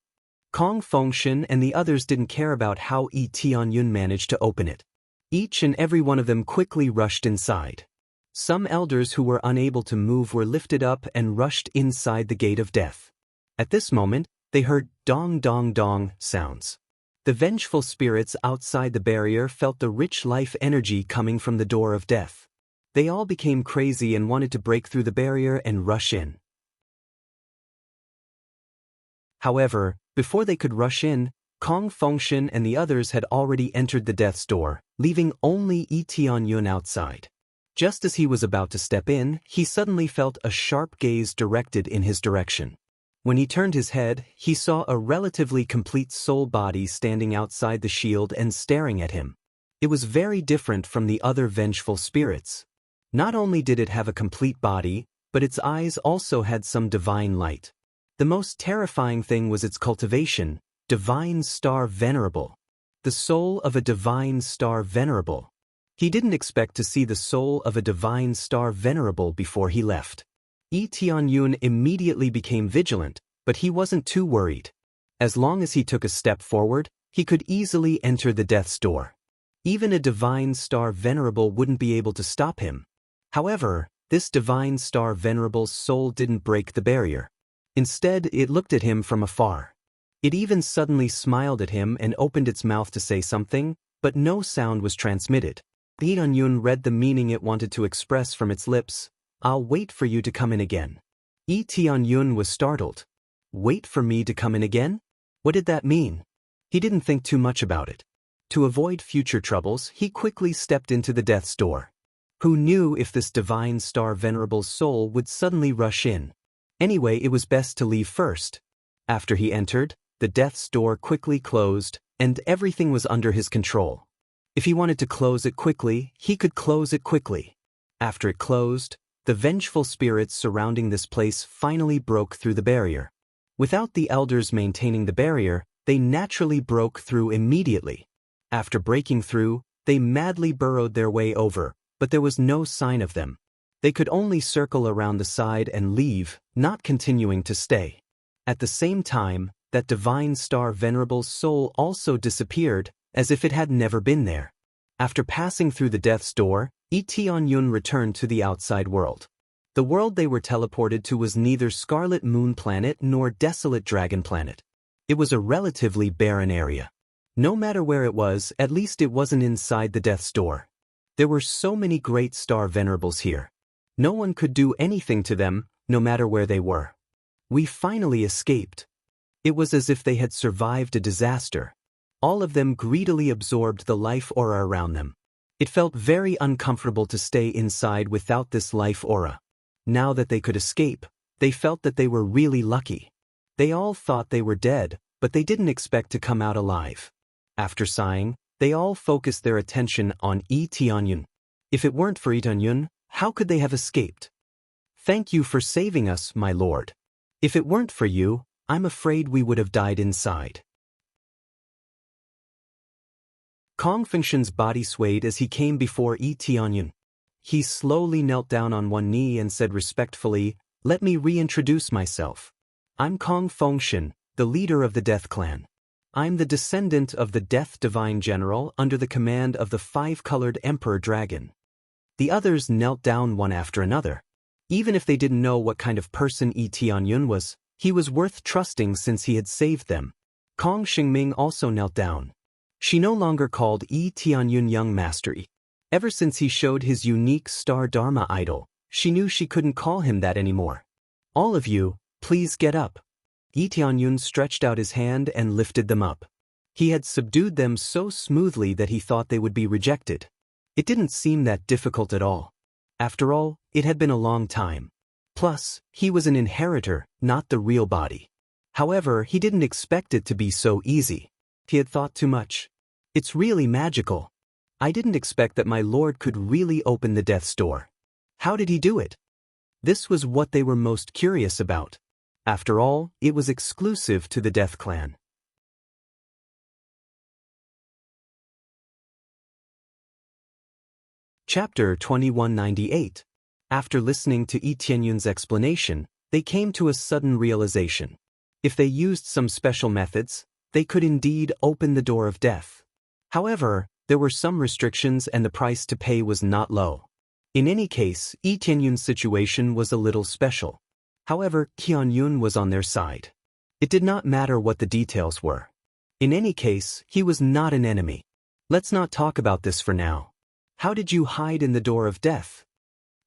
Kong Fengshen and the others didn't care about how Yi Tianyun managed to open it. Each and every one of them quickly rushed inside. Some elders who were unable to move were lifted up and rushed inside the gate of death. At this moment, they heard dong dong dong sounds. The vengeful spirits outside the barrier felt the rich life energy coming from the door of death. They all became crazy and wanted to break through the barrier and rush in. However, before they could rush in, Kong Fengshen and the others had already entered the death's door, leaving only Yi Tianyun outside. Just as he was about to step in, he suddenly felt a sharp gaze directed in his direction. When he turned his head, he saw a relatively complete soul body standing outside the shield and staring at him. It was very different from the other vengeful spirits. Not only did it have a complete body, but its eyes also had some divine light. The most terrifying thing was its cultivation, Divine Star Venerable. The soul of a Divine Star Venerable. He didn't expect to see the soul of a Divine Star Venerable before he left. Yi Tianyun immediately became vigilant, but he wasn't too worried. As long as he took a step forward, he could easily enter the death's door. Even a Divine Star Venerable wouldn't be able to stop him. However, this Divine Star Venerable's soul didn't break the barrier. Instead, it looked at him from afar. It even suddenly smiled at him and opened its mouth to say something, but no sound was transmitted. Yi Tianyun read the meaning it wanted to express from its lips. I'll wait for you to come in again. Yi Tianyun was startled. Wait for me to come in again? What did that mean? He didn't think too much about it. To avoid future troubles, he quickly stepped into the death's door. Who knew if this Divine Star Venerable's soul would suddenly rush in? Anyway, it was best to leave first. After he entered, the death's door quickly closed, and everything was under his control. If he wanted to close it quickly, he could close it quickly. After it closed, the vengeful spirits surrounding this place finally broke through the barrier. Without the elders maintaining the barrier, they naturally broke through immediately. After breaking through, they madly burrowed their way over, but there was no sign of them. They could only circle around the side and leave, not continuing to stay. At the same time, that Divine Star Venerable's soul also disappeared, as if it had never been there. After passing through the death's door, Yi Tianyun returned to the outside world. The world they were teleported to was neither Scarlet Moon Planet nor Desolate Dragon Planet. It was a relatively barren area. No matter where it was, at least it wasn't inside the death's door. There were so many great star venerables here. No one could do anything to them, no matter where they were. We finally escaped. It was as if they had survived a disaster. All of them greedily absorbed the life aura around them. It felt very uncomfortable to stay inside without this life aura. Now that they could escape, they felt that they were really lucky. They all thought they were dead, but they didn't expect to come out alive. After sighing, they all focused their attention on Yi Tianyun. If it weren't for Yi Tianyun, how could they have escaped? Thank you for saving us, my lord. If it weren't for you, I'm afraid we would have died inside. Kong Fengshen's body swayed as he came before Yi Tianyun. He slowly knelt down on one knee and said respectfully, "Let me reintroduce myself. I'm Kong Fengshen, the leader of the Death Clan. I'm the descendant of the Death Divine General under the command of the five-colored Emperor Dragon." The others knelt down one after another. Even if they didn't know what kind of person Yi Tianyun was, he was worth trusting since he had saved them. Kong Xingming also knelt down. She no longer called Yi Tianyun Young Master Yi. Ever since he showed his unique Star Dharma idol, she knew she couldn't call him that anymore. All of you, please get up. Yi Tianyun stretched out his hand and lifted them up. He had subdued them so smoothly that he thought they would be rejected. It didn't seem that difficult at all. After all, it had been a long time. Plus, he was an inheritor, not the real body. However, he didn't expect it to be so easy. He had thought too much. It's really magical. I didn't expect that my lord could really open the death's door. How did he do it? This was what they were most curious about. After all, it was exclusive to the Death Clan. Chapter 2198. After listening to Yi Tianyun's explanation, they came to a sudden realization. If they used some special methods, they could indeed open the door of death. However, there were some restrictions and the price to pay was not low. In any case, Yi Tianyun's situation was a little special. However, Qianyun was on their side. It did not matter what the details were. In any case, he was not an enemy. Let's not talk about this for now. How did you hide in the door of death?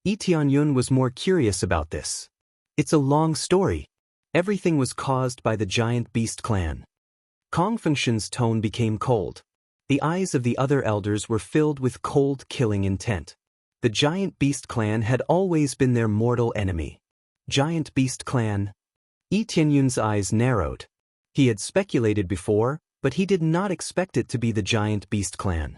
Yi Tianyun was more curious about this. It's a long story. Everything was caused by the giant beast clan. Kong Fengshen's tone became cold. The eyes of the other elders were filled with cold, killing intent. The giant beast clan had always been their mortal enemy. Giant beast clan. Yi Tianyun's eyes narrowed. He had speculated before, but he did not expect it to be the giant beast clan.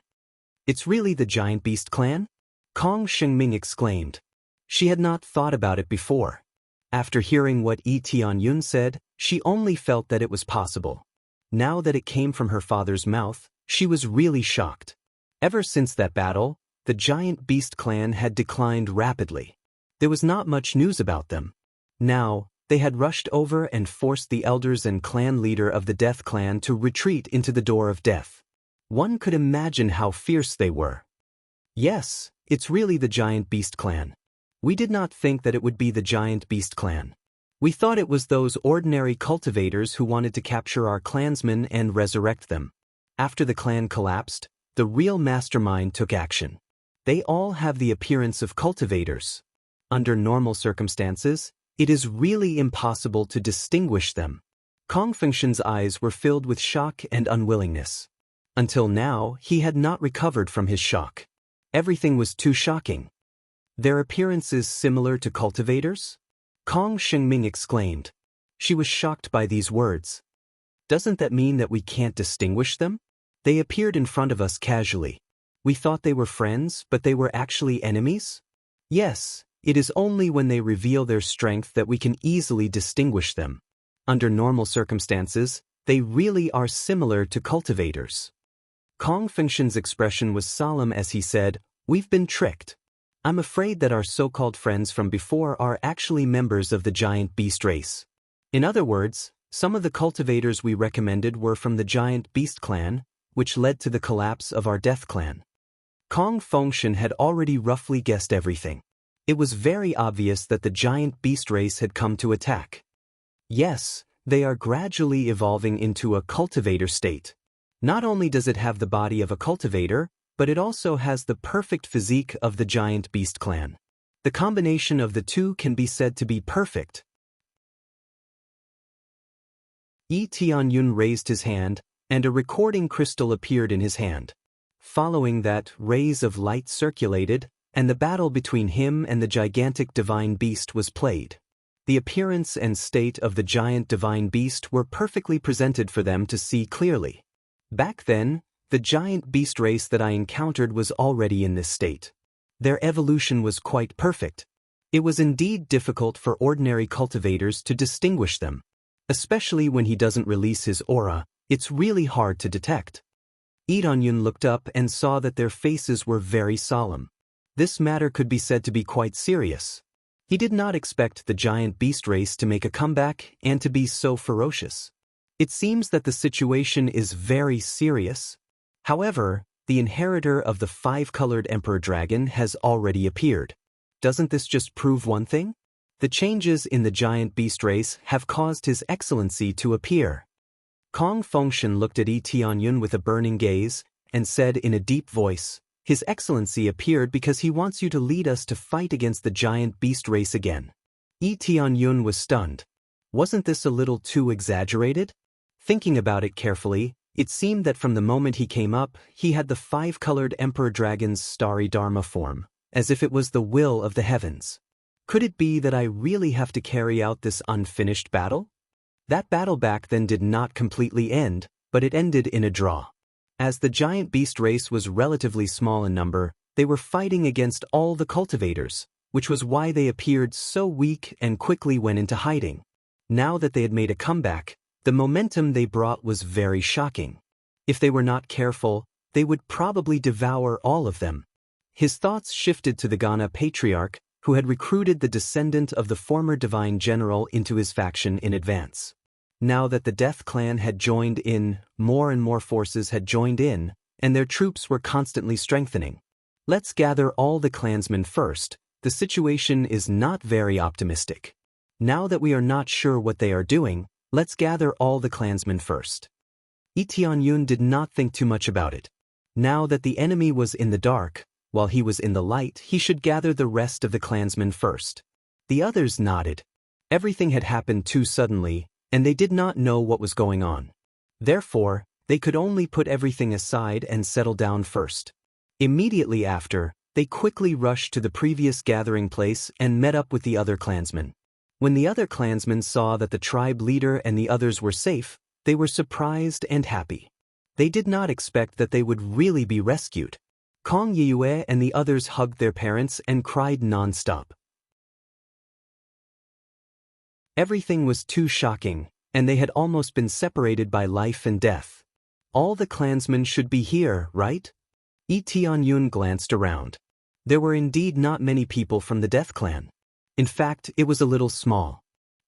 It's really the giant beast clan? Kong Shengming exclaimed. She had not thought about it before. After hearing what Yi Tianyun said, she only felt that it was possible. Now that it came from her father's mouth, she was really shocked. Ever since that battle, the giant beast clan had declined rapidly. There was not much news about them. Now, they had rushed over and forced the elders and clan leader of the Death Clan to retreat into the door of death. One could imagine how fierce they were. Yes, it's really the giant beast clan. We did not think that it would be the giant beast clan. We thought it was those ordinary cultivators who wanted to capture our clansmen and resurrect them. After the clan collapsed, the real mastermind took action. They all have the appearance of cultivators. Under normal circumstances, it is really impossible to distinguish them. Kong Fengshen's eyes were filled with shock and unwillingness. Until now, he had not recovered from his shock. Everything was too shocking. Their appearance is similar to cultivators? Kong Shengming exclaimed. She was shocked by these words. Doesn't that mean that we can't distinguish them? They appeared in front of us casually. We thought they were friends, but they were actually enemies? Yes. It is only when they reveal their strength that we can easily distinguish them. Under normal circumstances, they really are similar to cultivators. Kong Fengshen's expression was solemn as he said, "We've been tricked. I'm afraid that our so-called friends from before are actually members of the giant beast race. In other words, some of the cultivators we recommended were from the giant beast clan, which led to the collapse of our death clan." Kong Fengshen had already roughly guessed everything. It was very obvious that the giant beast race had come to attack. Yes, they are gradually evolving into a cultivator state. Not only does it have the body of a cultivator, but it also has the perfect physique of the giant beast clan. The combination of the two can be said to be perfect. Yi Tianyun raised his hand, and a recording crystal appeared in his hand. Following that, rays of light circulated, and the battle between him and the gigantic divine beast was played. The appearance and state of the giant divine beast were perfectly presented for them to see clearly. Back then, the giant beast race that I encountered was already in this state. Their evolution was quite perfect. It was indeed difficult for ordinary cultivators to distinguish them. Especially when he doesn't release his aura, it's really hard to detect. Yi Tianyun looked up and saw that their faces were very solemn. This matter could be said to be quite serious. He did not expect the giant beast race to make a comeback and to be so ferocious. It seems that the situation is very serious. However, the inheritor of the five-colored emperor dragon has already appeared. Doesn't this just prove one thing? The changes in the giant beast race have caused His Excellency to appear. Kong Fengshen looked at Yi Tianyun with a burning gaze and said in a deep voice, "His Excellency appeared because he wants you to lead us to fight against the giant beast race again." Yi Tianyun was stunned. Wasn't this a little too exaggerated? Thinking about it carefully, it seemed that from the moment he came up, he had the five-colored emperor dragon's starry dharma form, as if it was the will of the heavens. Could it be that I really have to carry out this unfinished battle? That battle back then did not completely end, but it ended in a draw. As the giant beast race was relatively small in number, they were fighting against all the cultivators, which was why they appeared so weak and quickly went into hiding. Now that they had made a comeback, the momentum they brought was very shocking. If they were not careful, they would probably devour all of them. His thoughts shifted to the Ghana patriarch, who had recruited the descendant of the former divine general into his faction in advance. Now that the Death Clan had joined in, more and more forces had joined in, and their troops were constantly strengthening. Let's gather all the clansmen first. The situation is not very optimistic. Now that we are not sure what they are doing, let's gather all the clansmen first. Tianyun did not think too much about it. Now that the enemy was in the dark, while he was in the light, he should gather the rest of the clansmen first. The others nodded. Everything had happened too suddenly, and they did not know what was going on. Therefore, they could only put everything aside and settle down first. Immediately after, they quickly rushed to the previous gathering place and met up with the other clansmen. When the other clansmen saw that the tribe leader and the others were safe, they were surprised and happy. They did not expect that they would really be rescued. Kong Yue and the others hugged their parents and cried non-stop. Everything was too shocking, and they had almost been separated by life and death. All the clansmen should be here, right? Tianyun glanced around. There were indeed not many people from the Death Clan. In fact, it was a little small.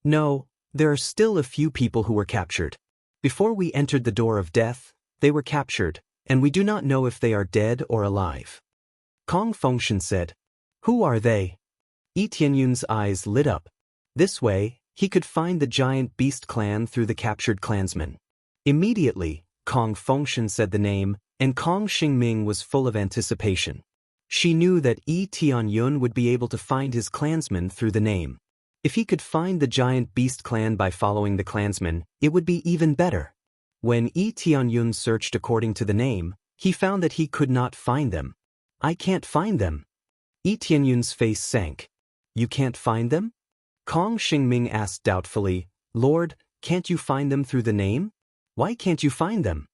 No, there are still a few people who were captured. Before we entered the door of death, they were captured, and we do not know if they are dead or alive. Kong Fengshen said. Who are they? Tianyun's eyes lit up. This way, he could find the giant beast clan through the captured clansmen. Immediately, Kong Fengshen said the name, and Kong Xingming was full of anticipation. She knew that Tianyun would be able to find his clansmen through the name. If he could find the giant beast clan by following the clansmen, it would be even better. When Tianyun searched according to the name, he found that he could not find them. I can't find them. Tianyun's face sank. You can't find them? Kong Xingming asked doubtfully, Lord, can't you find them through the name? Why can't you find them?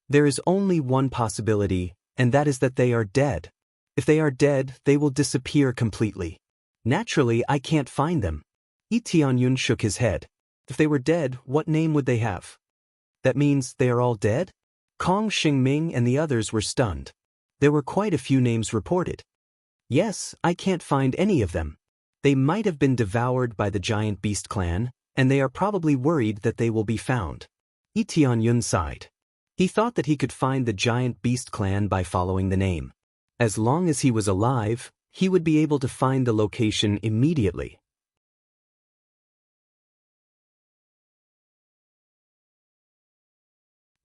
There is only one possibility, and that is that they are dead. If they are dead, they will disappear completely. Naturally, I can't find them. Tianyun shook his head. If they were dead, what name would they have? That means they are all dead? Kong Xingming and the others were stunned. There were quite a few names reported. Yes, I can't find any of them. They might have been devoured by the giant beast clan, and they are probably worried that they will be found. Tianyun sighed. He thought that he could find the giant beast clan by following the name. As long as he was alive, he would be able to find the location immediately.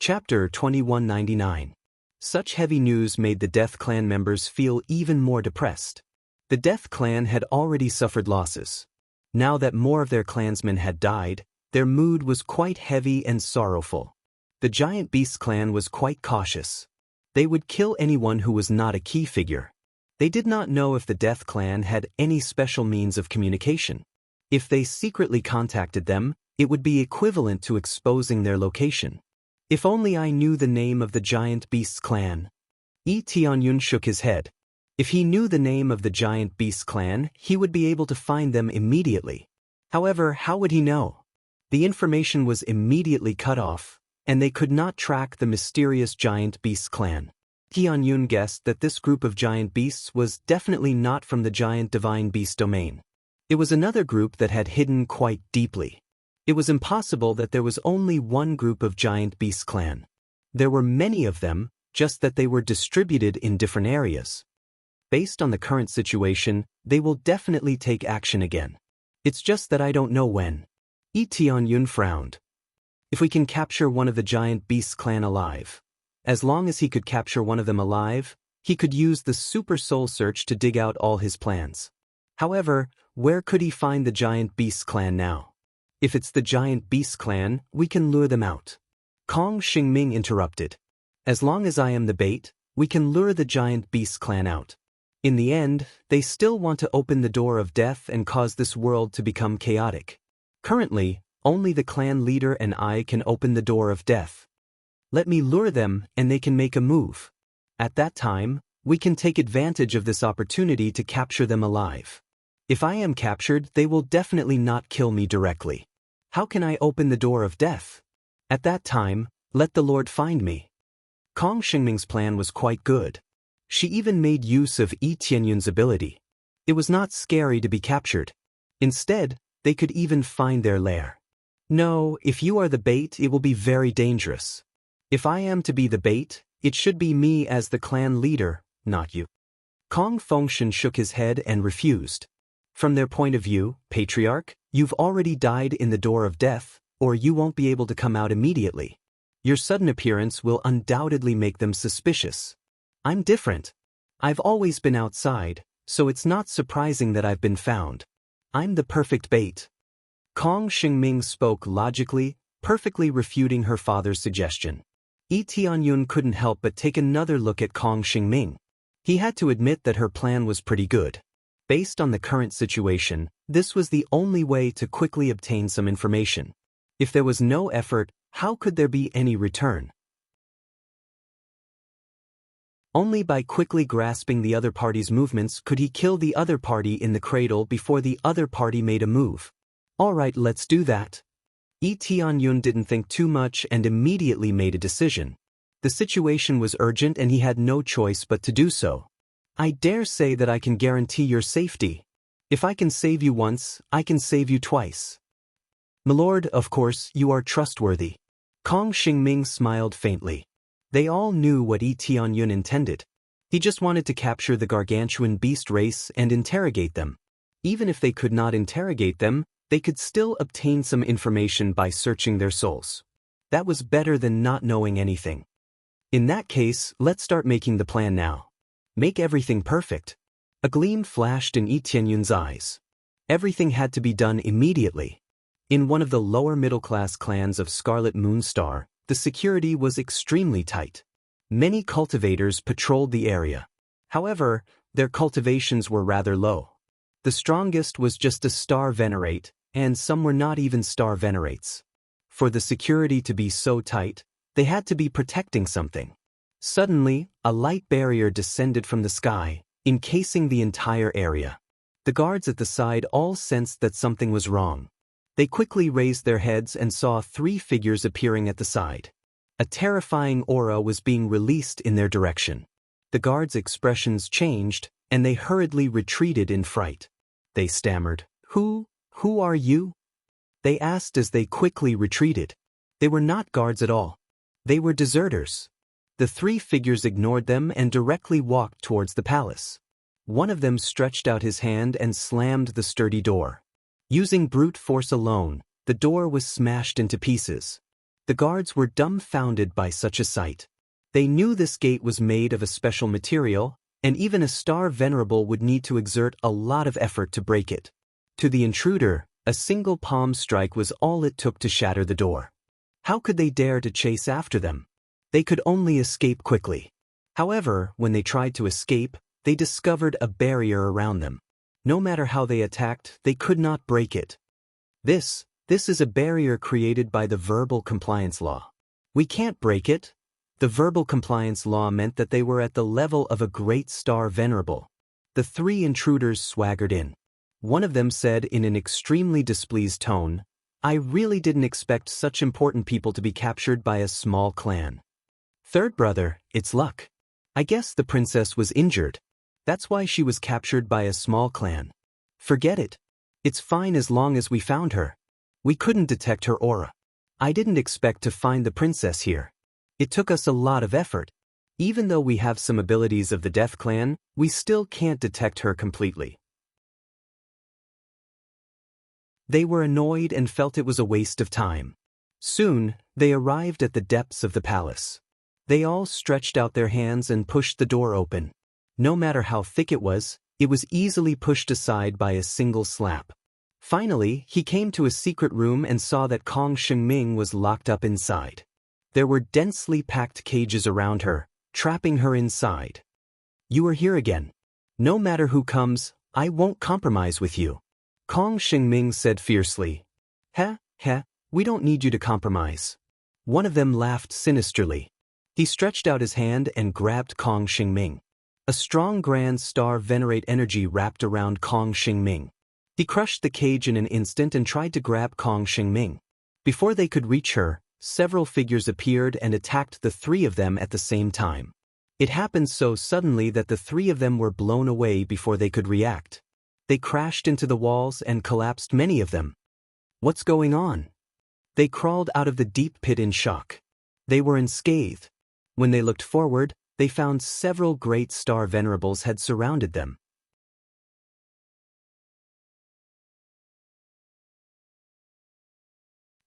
Chapter 2199. Such heavy news made the Death Clan members feel even more depressed. The Death Clan had already suffered losses. Now that more of their clansmen had died, their mood was quite heavy and sorrowful. The Giant Beast clan was quite cautious. They would kill anyone who was not a key figure. They did not know if the Death Clan had any special means of communication. If they secretly contacted them, it would be equivalent to exposing their location. If only I knew the name of the Giant Beasts clan. Tianyun shook his head. If he knew the name of the Giant Beasts clan, he would be able to find them immediately. However, how would he know? The information was immediately cut off, and they could not track the mysterious Giant Beasts clan. Tianyun guessed that this group of giant beasts was definitely not from the giant divine beast domain. It was another group that had hidden quite deeply. It was impossible that there was only one group of giant beast clan. There were many of them, just that they were distributed in different areas. Based on the current situation, they will definitely take action again. It's just that I don't know when. Tianyun frowned. If we can capture one of the giant beasts clan alive. As long as he could capture one of them alive, he could use the super soul search to dig out all his plans. However, where could he find the giant beasts clan now? If it's the giant beasts clan, we can lure them out. Kong Xingming interrupted. As long as I am the bait, we can lure the giant beasts clan out. In the end, they still want to open the door of death and cause this world to become chaotic. Currently, only the clan leader and I can open the door of death. Let me lure them and they can make a move. At that time, we can take advantage of this opportunity to capture them alive. If I am captured, they will definitely not kill me directly. How can I open the door of death? At that time, let the Lord find me. Kong Xingming's plan was quite good. She even made use of Yi Tianyun's ability. It was not scary to be captured. Instead, they could even find their lair. No, if you are the bait, it will be very dangerous. If I am to be the bait, it should be me as the clan leader, not you. Kong Fengshen shook his head and refused. From their point of view, Patriarch, you've already died in the door of death, or you won't be able to come out immediately. Your sudden appearance will undoubtedly make them suspicious. I'm different. I've always been outside, so it's not surprising that I've been found. I'm the perfect bait. Kong Xingming spoke logically, perfectly refuting her father's suggestion. Yi Tianyun couldn't help but take another look at Kong Xingming. He had to admit that her plan was pretty good. Based on the current situation, this was the only way to quickly obtain some information. If there was no effort, how could there be any return? Only by quickly grasping the other party's movements could he kill the other party in the cradle before the other party made a move. Alright, let's do that. Yi Tianyun didn't think too much and immediately made a decision. The situation was urgent and he had no choice but to do so. I dare say that I can guarantee your safety. If I can save you once, I can save you twice. Milord, of course, you are trustworthy. Kong Xingming smiled faintly. They all knew what Yi Tianyun intended. He just wanted to capture the gargantuan beast race and interrogate them. Even if they could not interrogate them, they could still obtain some information by searching their souls. That was better than not knowing anything. In that case, let's start making the plan now. Make everything perfect. A gleam flashed in Yi Tianyun's eyes. Everything had to be done immediately. In one of the lower middle-class clans of Scarlet Moonstar, the security was extremely tight. Many cultivators patrolled the area. However, their cultivations were rather low. The strongest was just a star venerate, and some were not even star venerates. For the security to be so tight, they had to be protecting something. Suddenly, a light barrier descended from the sky, encasing the entire area. The guards at the side all sensed that something was wrong. They quickly raised their heads and saw 3 figures appearing at the side. A terrifying aura was being released in their direction. The guards' expressions changed, and they hurriedly retreated in fright. They stammered, Who are you? They asked as they quickly retreated. They were not guards at all. They were deserters. The 3 figures ignored them and directly walked towards the palace. One of them stretched out his hand and slammed the sturdy door. Using brute force alone, the door was smashed into pieces. The guards were dumbfounded by such a sight. They knew this gate was made of a special material, and even a star venerable would need to exert a lot of effort to break it. To the intruder, a single palm strike was all it took to shatter the door. How could they dare to chase after them? They could only escape quickly. However, when they tried to escape, they discovered a barrier around them. No matter how they attacked, they could not break it. This is a barrier created by the verbal compliance law. We can't break it. The verbal compliance law meant that they were at the level of a great star venerable. The 3 intruders swaggered in. One of them said in an extremely displeased tone, I really didn't expect such important people to be captured by a small clan. Third brother, it's luck. I guess the princess was injured. That's why she was captured by a small clan. Forget it. It's fine as long as we found her. We couldn't detect her aura. I didn't expect to find the princess here. It took us a lot of effort. Even though we have some abilities of the Death Clan, we still can't detect her completely. They were annoyed and felt it was a waste of time. Soon, they arrived at the depths of the palace. They all stretched out their hands and pushed the door open. No matter how thick it was easily pushed aside by a single slap. Finally, he came to a secret room and saw that Kong Xingming was locked up inside. There were densely packed cages around her, trapping her inside. You are here again. No matter who comes, I won't compromise with you. Kong Xingming said fiercely. Heh, heh, we don't need you to compromise. One of them laughed sinisterly. He stretched out his hand and grabbed Kong Xingming. A strong grand star venerate energy wrapped around Kong Xingming. He crushed the cage in an instant and tried to grab Kong Xingming. Before they could reach her, several figures appeared and attacked the three of them at the same time. It happened so suddenly that the three of them were blown away before they could react. They crashed into the walls and collapsed, many of them. What's going on? They crawled out of the deep pit in shock. They were unscathed. When they looked forward, they found several great star venerables had surrounded them.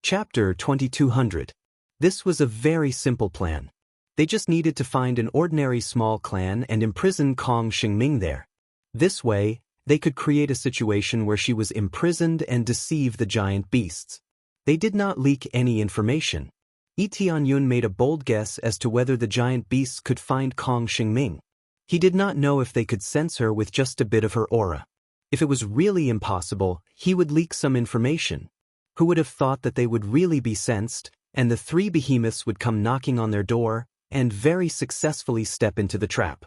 Chapter 2200. This was a very simple plan. They just needed to find an ordinary small clan and imprison Kong Xingming there. This way, they could create a situation where she was imprisoned and deceive the giant beasts. They did not leak any information. Tianyun made a bold guess as to whether the giant beasts could find Kong Xingming. He did not know if they could sense her with just a bit of her aura. If it was really impossible, he would leak some information. Who would have thought that they would really be sensed, and the three behemoths would come knocking on their door, and very successfully step into the trap.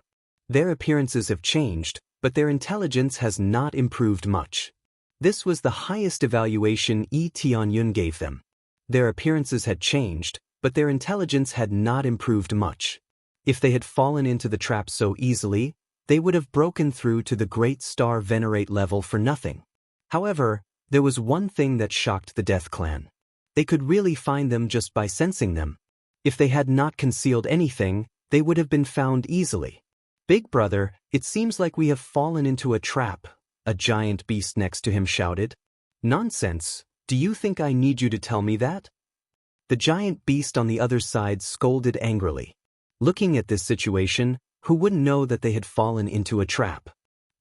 Their appearances have changed, but their intelligence has not improved much. This was the highest evaluation Tianyun gave them. Their appearances had changed, but their intelligence had not improved much. If they had fallen into the trap so easily, they would have broken through to the great star venerate level for nothing. However, there was one thing that shocked the Death Clan. They could really find them just by sensing them. If they had not concealed anything, they would have been found easily. Big brother, it seems like we have fallen into a trap, a giant beast next to him shouted. Nonsense. Do you think I need you to tell me that? The giant beast on the other side scolded angrily. Looking at this situation, who wouldn't know that they had fallen into a trap?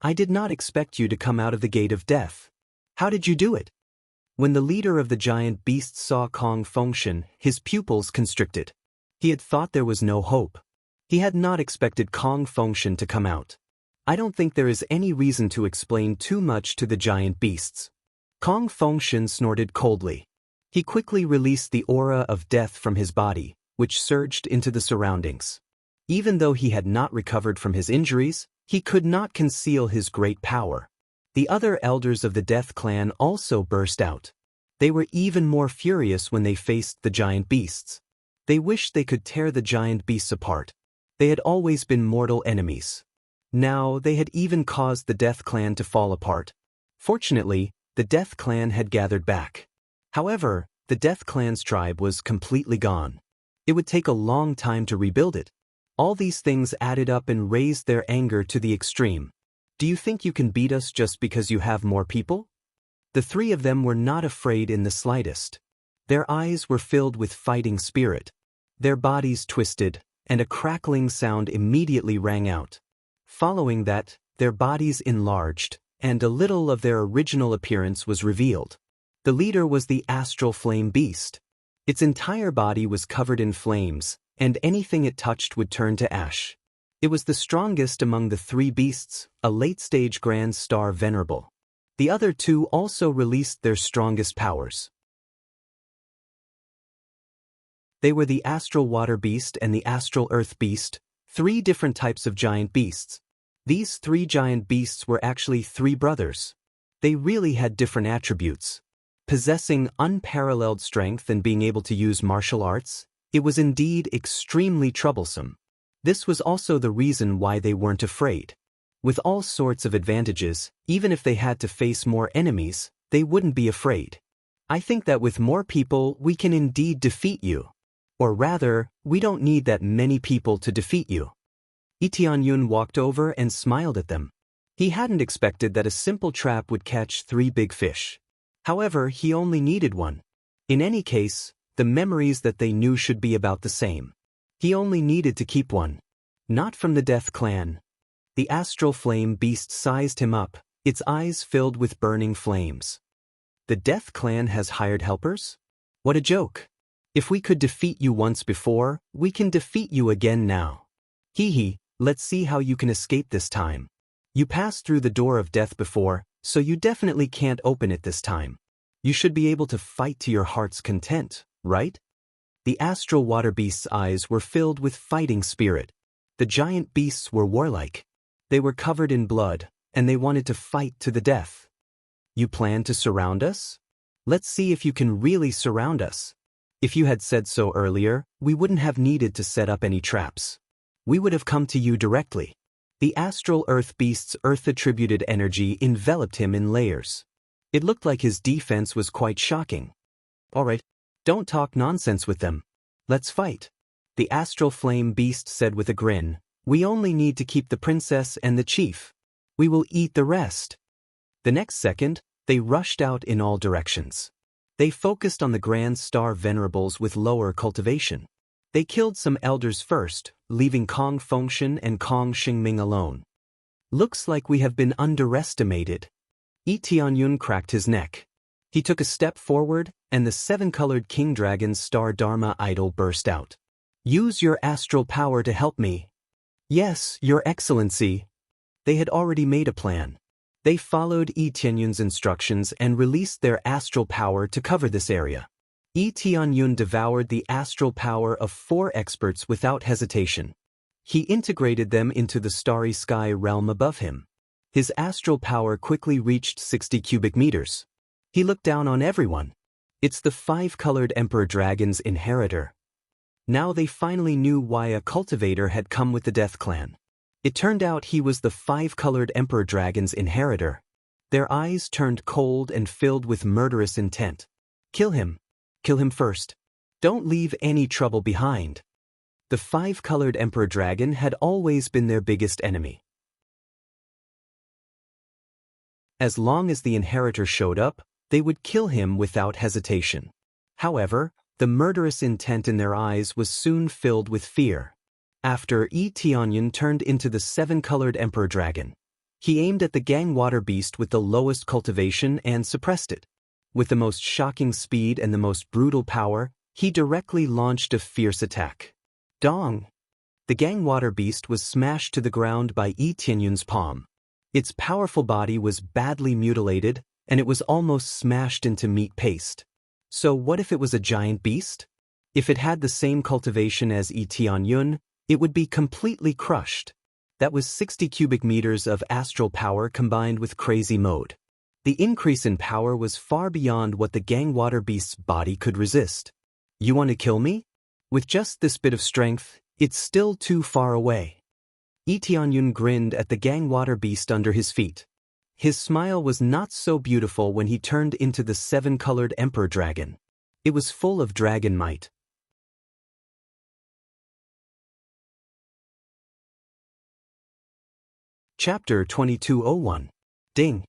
I did not expect you to come out of the gate of death. How did you do it? When the leader of the giant beasts saw Kong Fengshen, his pupils constricted. He had thought there was no hope. He had not expected Kong Fengshen to come out. I don't think there is any reason to explain too much to the giant beasts. Kong Fengshen snorted coldly. He quickly released the aura of death from his body, which surged into the surroundings. Even though he had not recovered from his injuries, he could not conceal his great power. The other elders of the Death Clan also burst out. They were even more furious when they faced the giant beasts. They wished they could tear the giant beasts apart. They had always been mortal enemies. Now they had even caused the Death Clan to fall apart. Fortunately, the Death Clan had gathered back. However, the Death Clan's tribe was completely gone. It would take a long time to rebuild it. All these things added up and raised their anger to the extreme. Do you think you can beat us just because you have more people? The three of them were not afraid in the slightest. Their eyes were filled with fighting spirit. Their bodies twisted, and a crackling sound immediately rang out. Following that, their bodies enlarged, and a little of their original appearance was revealed. The leader was the astral flame beast. Its entire body was covered in flames, and anything it touched would turn to ash. It was the strongest among the three beasts, a late-stage grand star venerable. The other two also released their strongest powers. They were the astral water beast and the astral earth beast, three different types of giant beasts. These three giant beasts were actually three brothers. They really had different attributes. Possessing unparalleled strength and being able to use martial arts, it was indeed extremely troublesome. This was also the reason why they weren't afraid. With all sorts of advantages, even if they had to face more enemies, they wouldn't be afraid. I think that with more people we can indeed defeat you. Or rather, we don't need that many people to defeat you. Tianyun walked over and smiled at them. He hadn't expected that a simple trap would catch three big fish. However, he only needed one. In any case, the memories that they knew should be about the same. He only needed to keep one. Not from the Death Clan. The astral flame beast sized him up, its eyes filled with burning flames. The Death Clan has hired helpers? What a joke. If we could defeat you once before, we can defeat you again now. Hee hee, let's see how you can escape this time. You passed through the door of death before, so you definitely can't open it this time. You should be able to fight to your heart's content, right? The astral water beast's eyes were filled with fighting spirit. The giant beasts were warlike. They were covered in blood, and they wanted to fight to the death. You plan to surround us? Let's see if you can really surround us. If you had said so earlier, we wouldn't have needed to set up any traps. We would have come to you directly. The astral earth beast's earth-attributed energy enveloped him in layers. It looked like his defense was quite shocking. All right, don't talk nonsense with them. Let's fight. The astral flame beast said with a grin, we only need to keep the princess and the chief. We will eat the rest. The next second, they rushed out in all directions. They focused on the grand star venerables with lower cultivation. They killed some elders first, leaving Kong Fengshen and Kong Xingming alone. Looks like we have been underestimated. Yi Tianyun cracked his neck. He took a step forward, and the seven-colored king dragon's star Dharma idol burst out. Use your astral power to help me. Yes, your excellency. They had already made a plan. They followed Yi Tianyun's instructions and released their astral power to cover this area. Yi Tianyun devoured the astral power of 4 experts without hesitation. He integrated them into the starry sky realm above him. His astral power quickly reached 60 cubic meters. He looked down on everyone. It's the 5-colored Emperor Dragon's inheritor. Now they finally knew why a cultivator had come with the Death Clan. It turned out he was the 5-colored Emperor Dragon's inheritor. Their eyes turned cold and filled with murderous intent. Kill him. Kill him first. Don't leave any trouble behind. The 5-colored Emperor Dragon had always been their biggest enemy. As long as the inheritor showed up, they would kill him without hesitation. However, the murderous intent in their eyes was soon filled with fear. After Yi Tianyun turned into the 7-colored Emperor Dragon, he aimed at the Gang Water Beast with the lowest cultivation and suppressed it. With the most shocking speed and the most brutal power, he directly launched a fierce attack. Dong! The Gang Water Beast was smashed to the ground by Yi Tianyun's palm. Its powerful body was badly mutilated, and it was almost smashed into meat paste. So what if it was a giant beast? If it had the same cultivation as Yi Tianyun, it would be completely crushed. That was 60 cubic meters of astral power combined with crazy mode. The increase in power was far beyond what the Gang Water Beast's body could resist. You want to kill me? With just this bit of strength, it's still too far away. Yi Tianyun grinned at the Gang Water Beast under his feet. His smile was not so beautiful when he turned into the 7-colored Emperor Dragon. It was full of dragon might. Chapter 2201. Ding.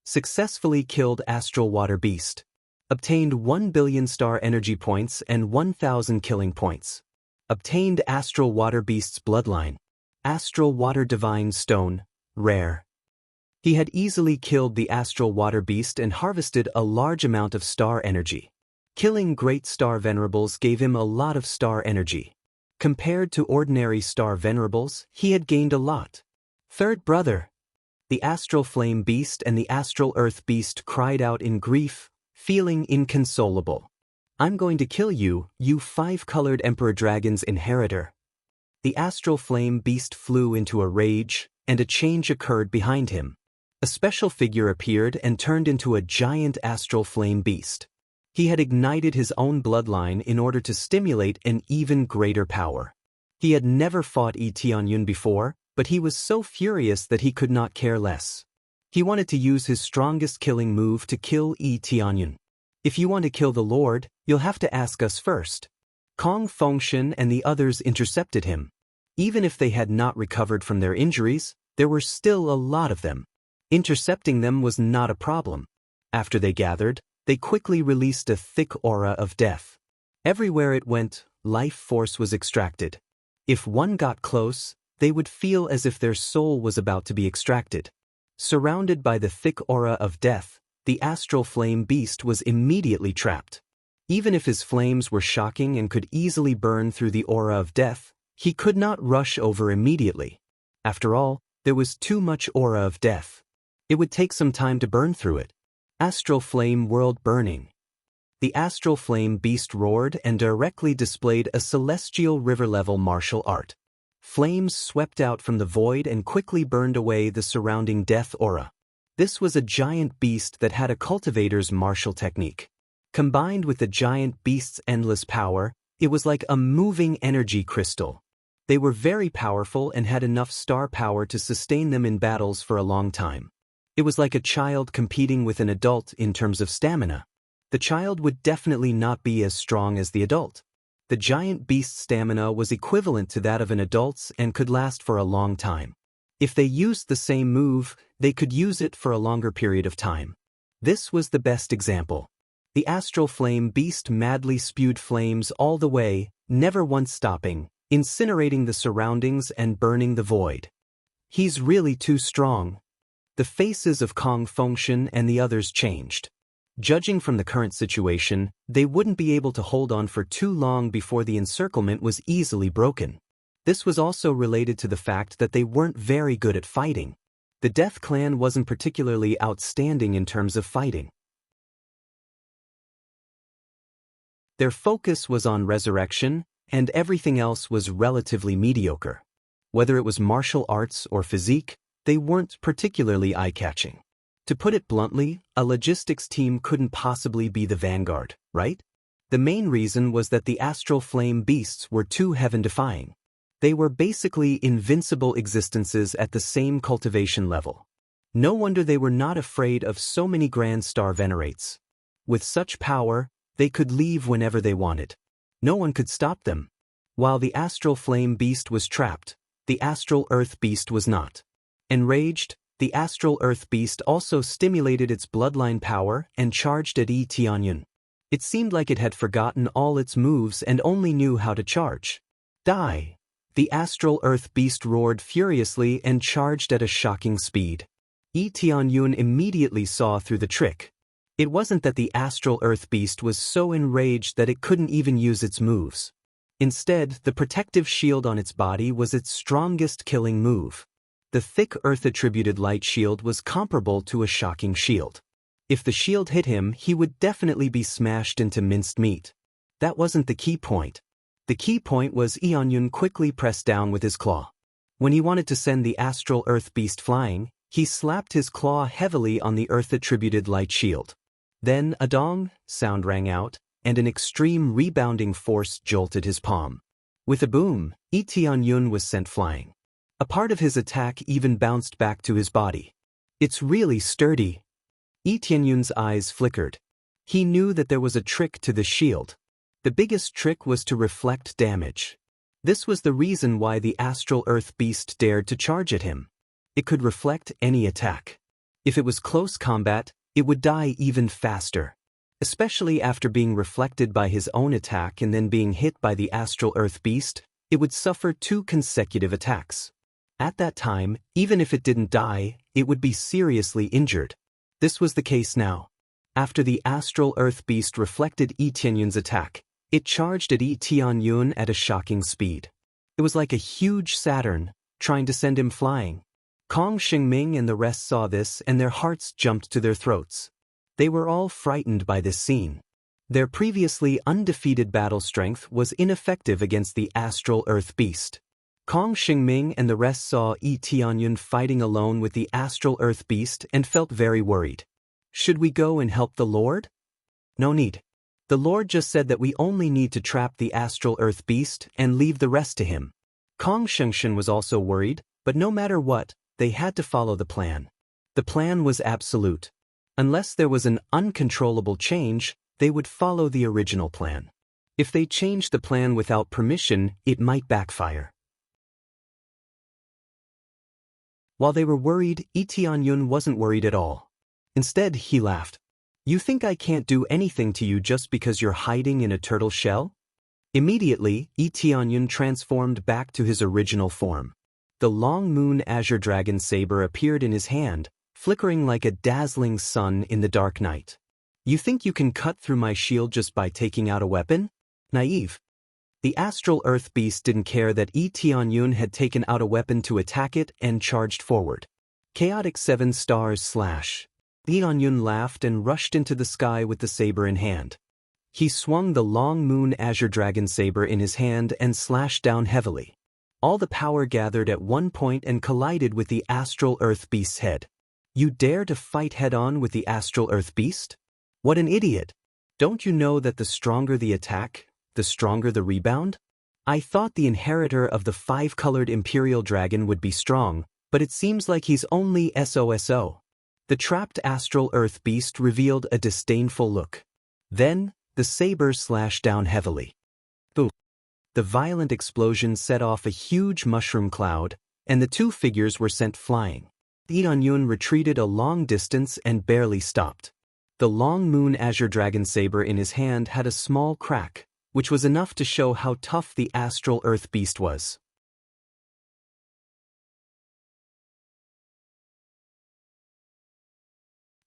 Successfully killed Astral Water Beast. Obtained 1 billion star energy points and 1,000 killing points. Obtained Astral Water Beast's bloodline. Astral Water Divine Stone, rare. He had easily killed the Astral Water Beast and harvested a large amount of star energy. Killing Great Star Venerables gave him a lot of star energy. Compared to ordinary Star Venerables, he had gained a lot. Third brother. The Astral Flame Beast and the Astral Earth Beast cried out in grief, feeling inconsolable. I'm going to kill you, you 5-colored Emperor Dragon's inheritor. The Astral Flame Beast flew into a rage, and a change occurred behind him. A special figure appeared and turned into a giant Astral Flame Beast. He had ignited his own bloodline in order to stimulate an even greater power. He had never fought Yi Tianyun before, but he was so furious that he could not care less. He wanted to use his strongest killing move to kill Yi Tianyun. If you want to kill the Lord, you'll have to ask us first. Kong Fengshen and the others intercepted him. Even if they had not recovered from their injuries, there were still a lot of them. Intercepting them was not a problem. After they gathered, they quickly released a thick aura of death. Everywhere it went, life force was extracted. If one got close, they would feel as if their soul was about to be extracted. Surrounded by the thick aura of death, the Astral Flame Beast was immediately trapped. Even if his flames were shocking and could easily burn through the aura of death, he could not rush over immediately. After all, There was too much aura of death. It would take some time to burn through it. Astral flame world burning. The astral flame beast roared and directly displayed a celestial river-level martial art. Flames swept out from the void and quickly burned away the surrounding death aura. This was a giant beast that had a cultivator's martial technique. Combined with the giant beast's endless power, it was like a moving energy crystal. They were very powerful and had enough star power to sustain them in battles for a long time. It was like a child competing with an adult in terms of stamina. The child would definitely not be as strong as the adult. The giant beast's stamina was equivalent to that of an adult's and could last for a long time. If they used the same move, they could use it for a longer period of time. This was the best example. The astral flame beast madly spewed flames all the way, never once stopping, incinerating the surroundings and burning the void. He's really too strong. The faces of Kong Fengshen and the others changed. Judging from the current situation, they wouldn't be able to hold on for too long before the encirclement was easily broken. This was also related to the fact that they weren't very good at fighting. The Death Clan wasn't particularly outstanding in terms of fighting. Their focus was on resurrection, and everything else was relatively mediocre. Whether it was martial arts or physique, they weren't particularly eye-catching. To put it bluntly, a logistics team couldn't possibly be the vanguard, right? The main reason was that the astral flame beasts were too heaven-defying. They were basically invincible existences at the same cultivation level. No wonder they were not afraid of so many Grand Star Venerates. With such power, they could leave whenever they wanted. No one could stop them. While the astral flame beast was trapped, the astral earth beast was not. Enraged, the astral earth beast also stimulated its bloodline power and charged at Yi Tianyun. It seemed like it had forgotten all its moves and only knew how to charge. Die! The astral earth beast roared furiously and charged at a shocking speed. Yi Tianyun immediately saw through the trick. It wasn't that the astral earth beast was so enraged that it couldn't even use its moves. Instead, the protective shield on its body was its strongest killing move. The thick earth-attributed light shield was comparable to a shocking shield. If the shield hit him, he would definitely be smashed into minced meat. That wasn't the key point. The key point was Eonyun quickly pressed down with his claw. When he wanted to send the astral earth beast flying, he slapped his claw heavily on the earth-attributed light shield. Then a dong sound rang out, and an extreme rebounding force jolted his palm. With a boom, Yi Tianyun was sent flying. A part of his attack even bounced back to his body. It's really sturdy. Yi Tianyun's eyes flickered. He knew that there was a trick to the shield. The biggest trick was to reflect damage. This was the reason why the astral earth beast dared to charge at him. It could reflect any attack. If it was close combat, it would die even faster. Especially after being reflected by his own attack and then being hit by the astral earth beast, it would suffer 2 consecutive attacks. At that time, even if it didn't die, it would be seriously injured. This was the case now. After the astral earth beast reflected Yi Tianyun's attack, it charged at Yi Tianyun at a shocking speed. It was like a huge Saturn, trying to send him flying. Kong Xingming and the rest saw this and their hearts jumped to their throats. They were all frightened by this scene. Their previously undefeated battle strength was ineffective against the astral earth beast. Kong Xingming and the rest saw Yi Tianyun fighting alone with the astral earth beast and felt very worried. Should we go and help the Lord? No need. The Lord just said that we only need to trap the astral earth beast and leave the rest to him. Kong Fengshen was also worried, but no matter what, they had to follow the plan. The plan was absolute. Unless there was an uncontrollable change, they would follow the original plan. If they changed the plan without permission, it might backfire. While they were worried, Yi Tianyun wasn't worried at all. Instead, he laughed. You think I can't do anything to you just because you're hiding in a turtle shell? Immediately, Yi Tianyun transformed back to his original form. The long moon azure dragon saber appeared in his hand, flickering like a dazzling sun in the dark night. You think you can cut through my shield just by taking out a weapon? Naive. The astral earth beast didn't care that Yi Tianyun had taken out a weapon to attack it and charged forward. Chaotic 7 stars slash. Tianyun laughed and rushed into the sky with the saber in hand. He swung the long moon azure dragon saber in his hand and slashed down heavily. All the power gathered at one point and collided with the astral earth beast's head. You dare to fight head-on with the astral earth beast? What an idiot! Don't you know that the stronger the attack, the stronger the rebound? I thought the inheritor of the 5-colored imperial dragon would be strong, but it seems like he's only SOSO. The trapped astral earth beast revealed a disdainful look. Then, the saber slashed down heavily. Boom! The violent explosion set off a huge mushroom cloud, and the two figures were sent flying. Tianyun retreated a long distance and barely stopped. The long moon azure dragon saber in his hand had a small crack, which was enough to show how tough the astral earth beast was.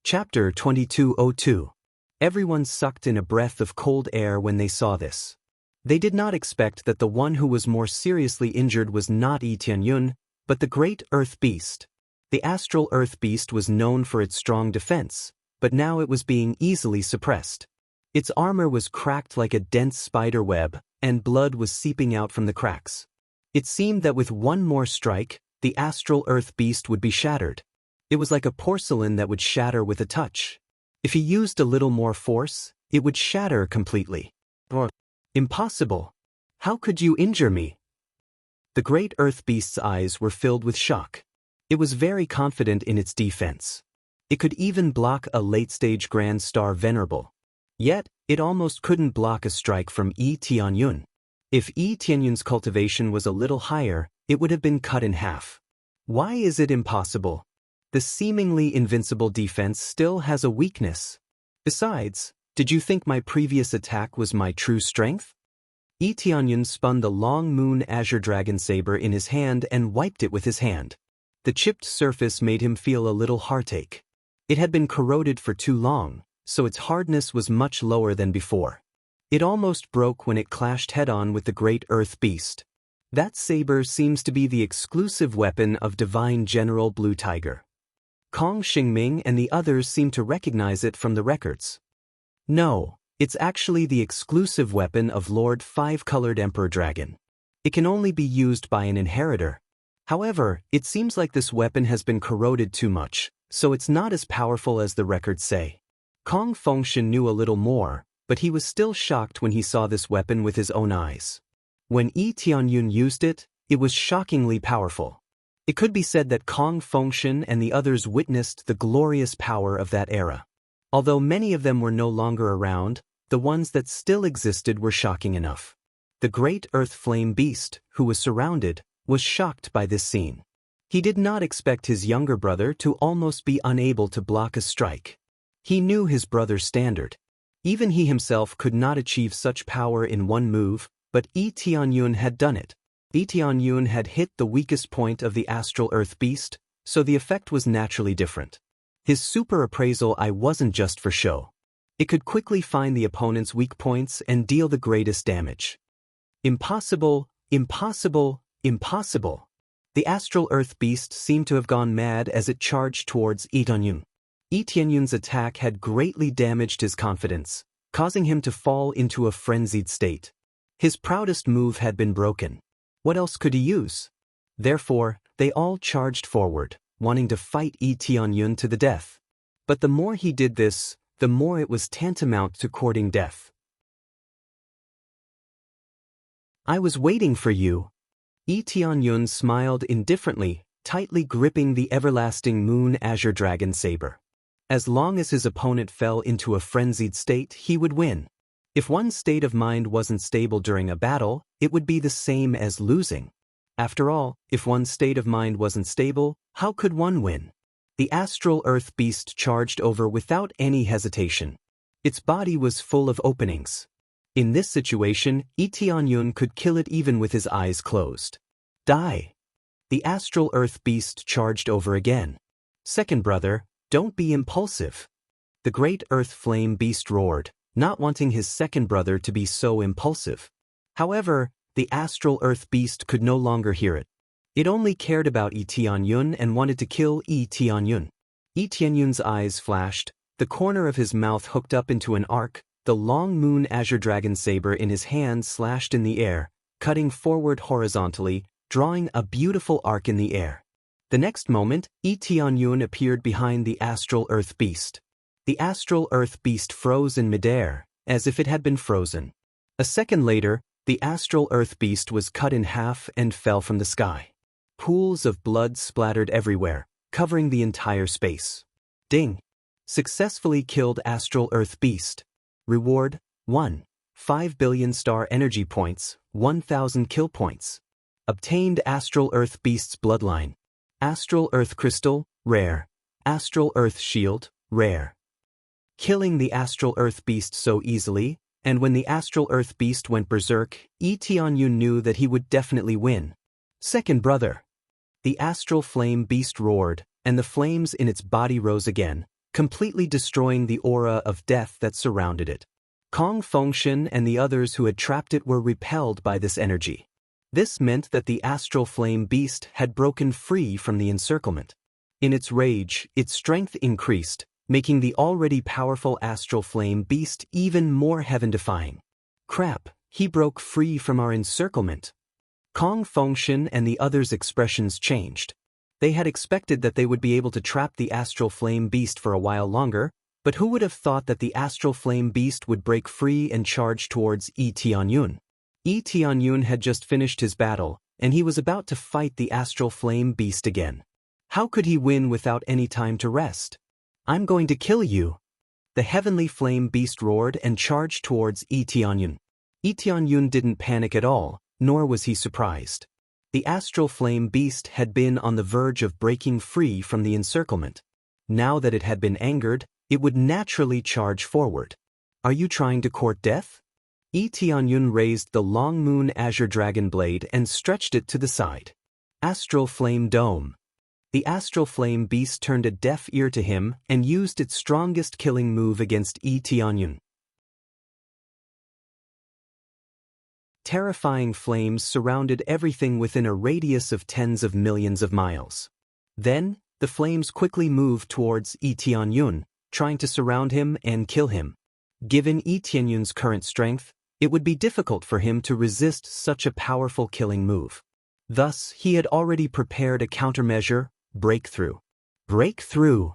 Chapter 2202. Everyone sucked in a breath of cold air when they saw this. They did not expect that the one who was more seriously injured was not Yi Tianyun, but the great earth beast. The astral earth beast was known for its strong defense, but now it was being easily suppressed. Its armor was cracked like a dense spider web, and blood was seeping out from the cracks. It seemed that with one more strike, the astral earth beast would be shattered. It was like a porcelain that would shatter with a touch. If he used a little more force, it would shatter completely. Impossible! How could you injure me? The great earth beast's eyes were filled with shock. It was very confident in its defense. It could even block a late-stage Grand Star Venerable. Yet, it almost couldn't block a strike from Yi Tianyun. If Yi Tianyun's cultivation was a little higher, it would have been cut in half. Why is it impossible? The seemingly invincible defense still has a weakness. Besides, did you think my previous attack was my true strength? Yi Tianyun spun the long moon azure dragon saber in his hand and wiped it with his hand. The chipped surface made him feel a little heartache. It had been corroded for too long, so its hardness was much lower than before. It almost broke when it clashed head-on with the great earth beast. That saber seems to be the exclusive weapon of Divine General Blue Tiger. Kong Xingming and the others seem to recognize it from the records. No, it's actually the exclusive weapon of Lord 5-colored Emperor Dragon. It can only be used by an inheritor. However, it seems like this weapon has been corroded too much, so it's not as powerful as the records say. Kong Fengshen knew a little more, but he was still shocked when he saw this weapon with his own eyes. When Yi Tianyun used it, it was shockingly powerful. It could be said that Kong Fengshen and the others witnessed the glorious power of that era. Although many of them were no longer around, the ones that still existed were shocking enough. The great earth flame beast, who was surrounded, was shocked by this scene. He did not expect his younger brother to almost be unable to block a strike. He knew his brother's standard. Even he himself could not achieve such power in one move, but Yi Tianyun had done it. Yi Tianyun had hit the weakest point of the astral earth beast, so the effect was naturally different. His super appraisal eye wasn't just for show. It could quickly find the opponent's weak points and deal the greatest damage. Impossible, impossible, impossible. The astral earth beast seemed to have gone mad as it charged towards Yi Tianyun. Yi Tianyun's attack had greatly damaged his confidence, causing him to fall into a frenzied state. His proudest move had been broken. What else could he use? Therefore, they all charged forward, wanting to fight Yi Tianyun to the death. But the more he did this, the more it was tantamount to courting death. I was waiting for you. Yi Tianyun smiled indifferently, tightly gripping the everlasting moon azure dragon saber. As long as his opponent fell into a frenzied state, he would win. If one's state of mind wasn't stable during a battle, it would be the same as losing. After all, if one's state of mind wasn't stable, how could one win? The astral earth beast charged over without any hesitation. Its body was full of openings. In this situation, Yi Tianyun could kill it even with his eyes closed. Die! The astral earth beast charged over again. Second brother, don't be impulsive. The great earth flame beast roared, not wanting his second brother to be so impulsive. However, the astral earth beast could no longer hear it. It only cared about Yi Tianyun and wanted to kill Yi Tianyun. Yi Tianyun's eyes flashed, the corner of his mouth hooked up into an arc, the long moon azure dragon saber in his hand slashed in the air, cutting forward horizontally, drawing a beautiful arc in the air. The next moment, Yi Tianyun appeared behind the astral earth beast. The astral earth beast froze in midair, as if it had been frozen. A second later, the astral earth beast was cut in half and fell from the sky. Pools of blood splattered everywhere, covering the entire space. Ding! Successfully killed astral earth beast. Reward, 1. 5 billion star energy points, 1,000 kill points. Obtained astral earth beast's bloodline. Astral earth crystal, rare. Astral earth shield, rare. Killing the astral earth beast so easily, and when the astral earth beast went berserk, Yi Tianyun knew that he would definitely win. Second brother. The astral flame beast roared, and the flames in its body rose again, completely destroying the aura of death that surrounded it. Kong Fengshen and the others who had trapped it were repelled by this energy. This meant that the astral flame beast had broken free from the encirclement. In its rage, its strength increased, making the already powerful astral flame beast even more heaven-defying. Crap, he broke free from our encirclement. Kong Fengshen and the others' expressions changed. They had expected that they would be able to trap the astral flame beast for a while longer, but who would have thought that the astral flame beast would break free and charge towards Yi Tianyun? Yi Tianyun had just finished his battle, and he was about to fight the astral flame beast again. How could he win without any time to rest? I'm going to kill you! The heavenly flame beast roared and charged towards Yi Tianyun. Yi Tianyun didn't panic at all, nor was he surprised. The astral flame beast had been on the verge of breaking free from the encirclement. Now that it had been angered, it would naturally charge forward. Are you trying to court death? Yi Tianyun raised the long moon azure dragon blade and stretched it to the side. Astral flame dome. The astral flame beast turned a deaf ear to him and used its strongest killing move against Yi Tianyun. Terrifying flames surrounded everything within a radius of tens of millions of miles. Then, the flames quickly moved towards Yi Tianyun, trying to surround him and kill him. Given Yi Tianyun's current strength, it would be difficult for him to resist such a powerful killing move. Thus, he had already prepared a countermeasure, breakthrough. Breakthrough!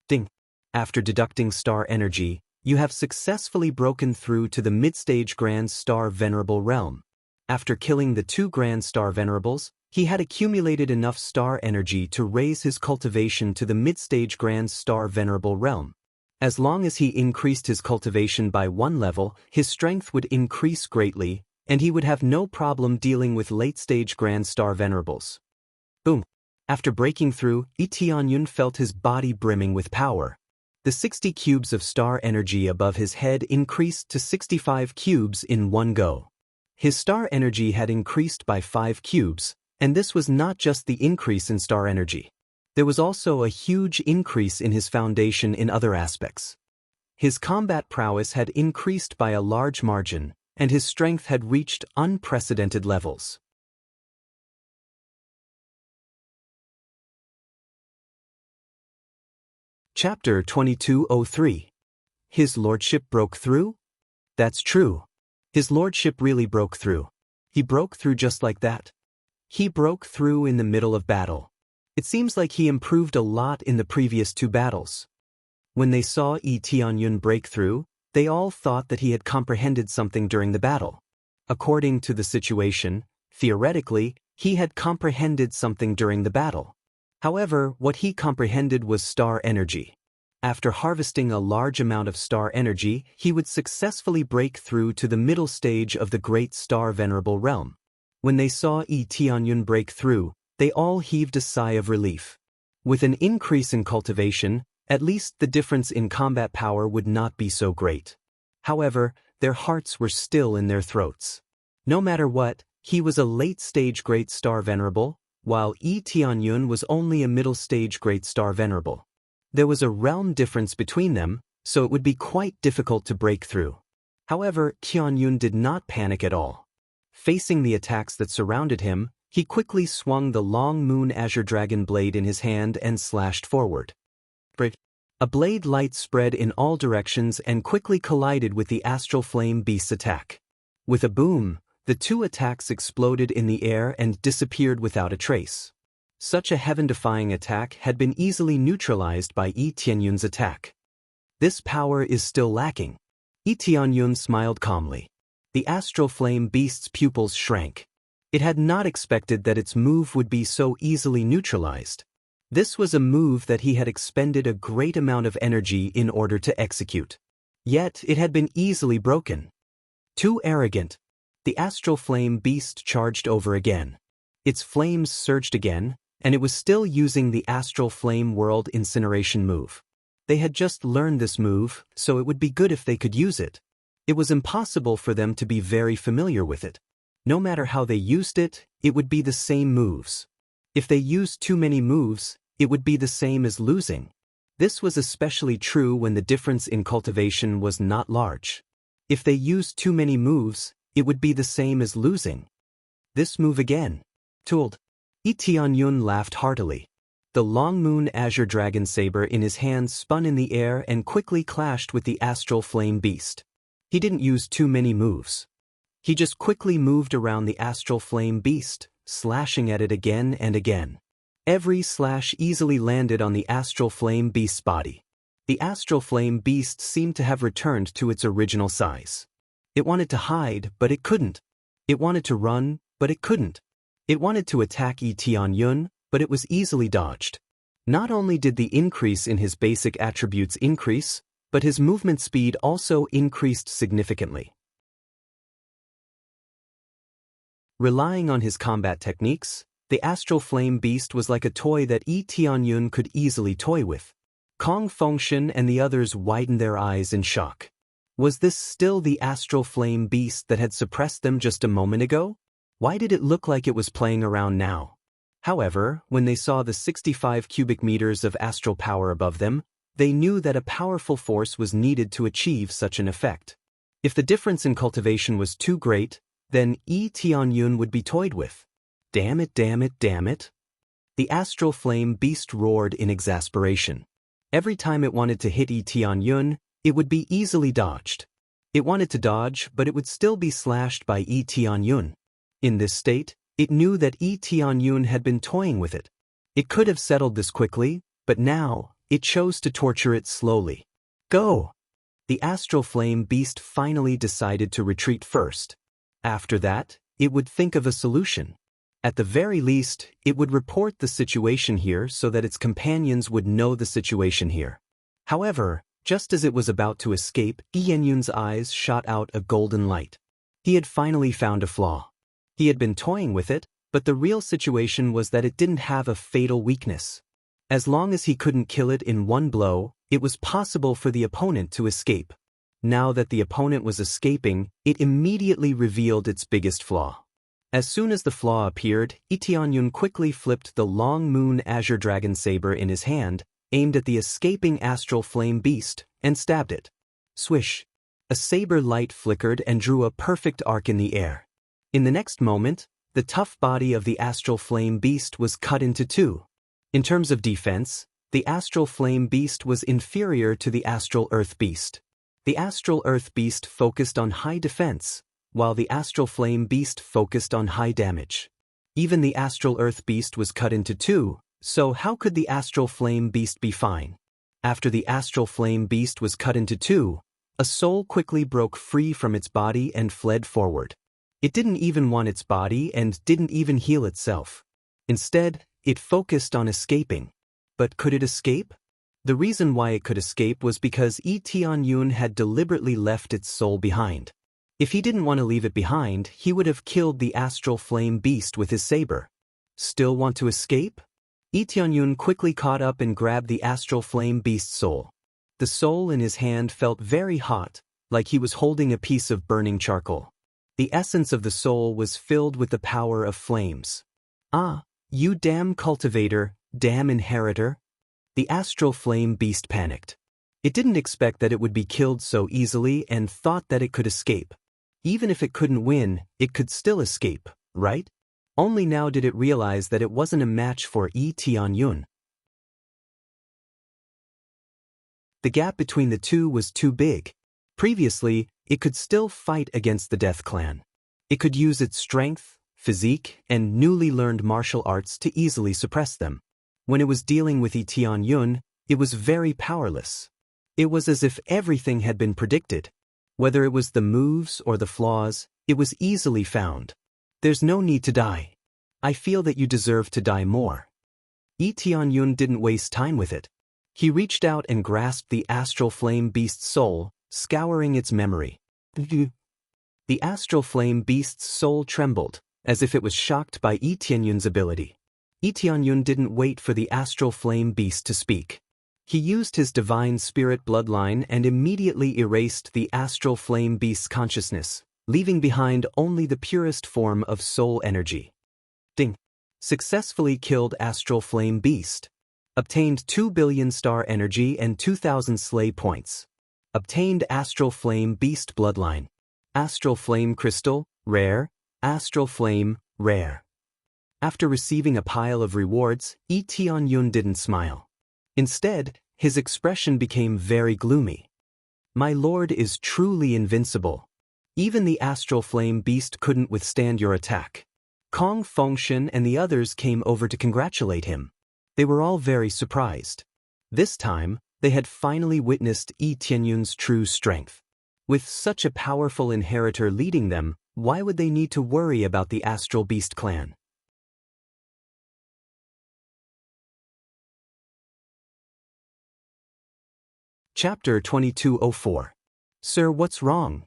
Ding! After deducting star energy, you have successfully broken through to the mid-stage Grand Star Venerable Realm. After killing the 2 Grand Star Venerables, he had accumulated enough star energy to raise his cultivation to the mid-stage Grand Star Venerable Realm. As long as he increased his cultivation by 1 level, his strength would increase greatly, and he would have no problem dealing with late-stage Grand Star Venerables. Boom! After breaking through, Yi Tianyun felt his body brimming with power. The 60 cubes of star energy above his head increased to 65 cubes in one go. His star energy had increased by 5 cubes, and this was not just the increase in star energy. There was also a huge increase in his foundation in other aspects. His combat prowess had increased by a large margin, and his strength had reached unprecedented levels. Chapter 2203. His Lordship broke through? That's true. His Lordship really broke through. He broke through just like that. He broke through in the middle of battle. It seems like he improved a lot in the previous 2 battles. When they saw Yi Tianyun break through, they all thought that he had comprehended something during the battle. According to the situation, theoretically, he had comprehended something during the battle. However, what he comprehended was star energy. After harvesting a large amount of star energy, he would successfully break through to the middle stage of the Great Star Venerable Realm. When they saw Yi Tianyun break through, they all heaved a sigh of relief. With an increase in cultivation, at least the difference in combat power would not be so great. However, their hearts were still in their throats. No matter what, he was a late-stage Great Star Venerable, while Yi Tianyun was only a middle-stage Great Star Venerable. There was a realm difference between them, so it would be quite difficult to break through. However, Tianyun did not panic at all. Facing the attacks that surrounded him, he quickly swung the long moon azure dragon blade in his hand and slashed forward. A blade light spread in all directions and quickly collided with the astral flame beast's attack. With a boom, the two attacks exploded in the air and disappeared without a trace. Such a heaven-defying attack had been easily neutralized by Yi Tianyun's attack. This power is still lacking. Yi Tianyun smiled calmly. The astral flame beast's pupils shrank. It had not expected that its move would be so easily neutralized. This was a move that he had expended a great amount of energy in order to execute. Yet it had been easily broken. Too arrogant. The astral flame beast charged over again. Its flames surged again, and it was still using the astral flame world incineration move. They had just learned this move, so it would be good if they could use it. It was impossible for them to be very familiar with it. No matter how they used it, it would be the same moves. If they used too many moves, it would be the same as losing. This was especially true when the difference in cultivation was not large. If they used too many moves, it would be the same as losing. This move again. Tooled. Yi Tianyun laughed heartily. The long moon azure dragon saber in his hand spun in the air and quickly clashed with the astral flame beast. He didn't use too many moves. He just quickly moved around the astral flame beast, slashing at it again and again. Every slash easily landed on the astral flame beast's body. The astral flame beast seemed to have returned to its original size. It wanted to hide, but it couldn't. It wanted to run, but it couldn't. It wanted to attack Yi Tianyun, but it was easily dodged. Not only did the increase in his basic attributes increase, but his movement speed also increased significantly. Relying on his combat techniques, the astral flame beast was like a toy that Yi Tianyun could easily toy with. Kong Fengshen and the others widened their eyes in shock. Was this still the astral flame beast that had suppressed them just a moment ago? Why did it look like it was playing around now? However, when they saw the 65 cubic meters of astral power above them, they knew that a powerful force was needed to achieve such an effect. If the difference in cultivation was too great, then Yi Tianyun would be toyed with. Damn it, damn it, damn it. The astral flame beast roared in exasperation. Every time it wanted to hit Yi Tianyun, it would be easily dodged. It wanted to dodge, but it would still be slashed by Yi Tianyun. In this state, it knew that Yi Tianyun had been toying with it. It could have settled this quickly, but now, it chose to torture it slowly. Go! The astral flame beast finally decided to retreat first. After that, it would think of a solution. At the very least, it would report the situation here so that its companions would know the situation here. However, just as it was about to escape, Yi Tianyun's eyes shot out a golden light. He had finally found a flaw. He had been toying with it, but the real situation was that it didn't have a fatal weakness. As long as he couldn't kill it in one blow, it was possible for the opponent to escape. Now that the opponent was escaping, it immediately revealed its biggest flaw. As soon as the flaw appeared, Yi Tianyun quickly flipped the long moon azure dragon saber in his hand, aimed at the escaping astral flame beast, and stabbed it. Swish! A saber light flickered and drew a perfect arc in the air. In the next moment, the tough body of the astral flame beast was cut into two. In terms of defense, the astral flame beast was inferior to the astral earth beast. The astral earth beast focused on high defense, while the astral flame beast focused on high damage. Even the astral earth beast was cut into two, so how could the astral flame beast be fine? After the astral flame beast was cut into two, a soul quickly broke free from its body and fled forward. It didn't even want its body and didn't even heal itself. Instead, it focused on escaping. But could it escape? The reason why it could escape was because Yi Tianyun had deliberately left its soul behind. If he didn't want to leave it behind, he would have killed the astral flame beast with his saber. Still want to escape? Yi Tianyun quickly caught up and grabbed the astral flame beast's soul. The soul in his hand felt very hot, like he was holding a piece of burning charcoal. The essence of the soul was filled with the power of flames. Ah, you damn cultivator, damn inheritor. The astral flame beast panicked. It didn't expect that it would be killed so easily and thought that it could escape. Even if it couldn't win, it could still escape, right? Only now did it realize that it wasn't a match for Tianyun. The gap between the two was too big. Previously, it could still fight against the Death Clan. It could use its strength, physique, and newly learned martial arts to easily suppress them. When it was dealing with Tianyun, it was very powerless. It was as if everything had been predicted. Whether it was the moves or the flaws, it was easily found. There's no need to die. I feel that you deserve to die more. Tianyun didn't waste time with it. He reached out and grasped the astral flame beast's soul, scouring its memory. The astral flame beast's soul trembled, as if it was shocked by Tianyun's ability. Tianyun didn't wait for the astral flame beast to speak. He used his divine spirit bloodline and immediately erased the astral flame beast's consciousness, leaving behind only the purest form of soul energy. Ding! Successfully killed astral flame beast. Obtained 2 billion star energy and 2,000 slay points. Obtained astral flame beast bloodline. Astral flame crystal, rare. Astral flame, rare. After receiving a pile of rewards, Tianyun didn't smile. Instead, his expression became very gloomy. My lord is truly invincible. Even the astral flame beast couldn't withstand your attack. Kong Fengshen and the others came over to congratulate him. They were all very surprised. This time, they had finally witnessed Tianyun's true strength. With such a powerful inheritor leading them, why would they need to worry about the Astral Beast clan? Chapter 2204. Sir, what's wrong?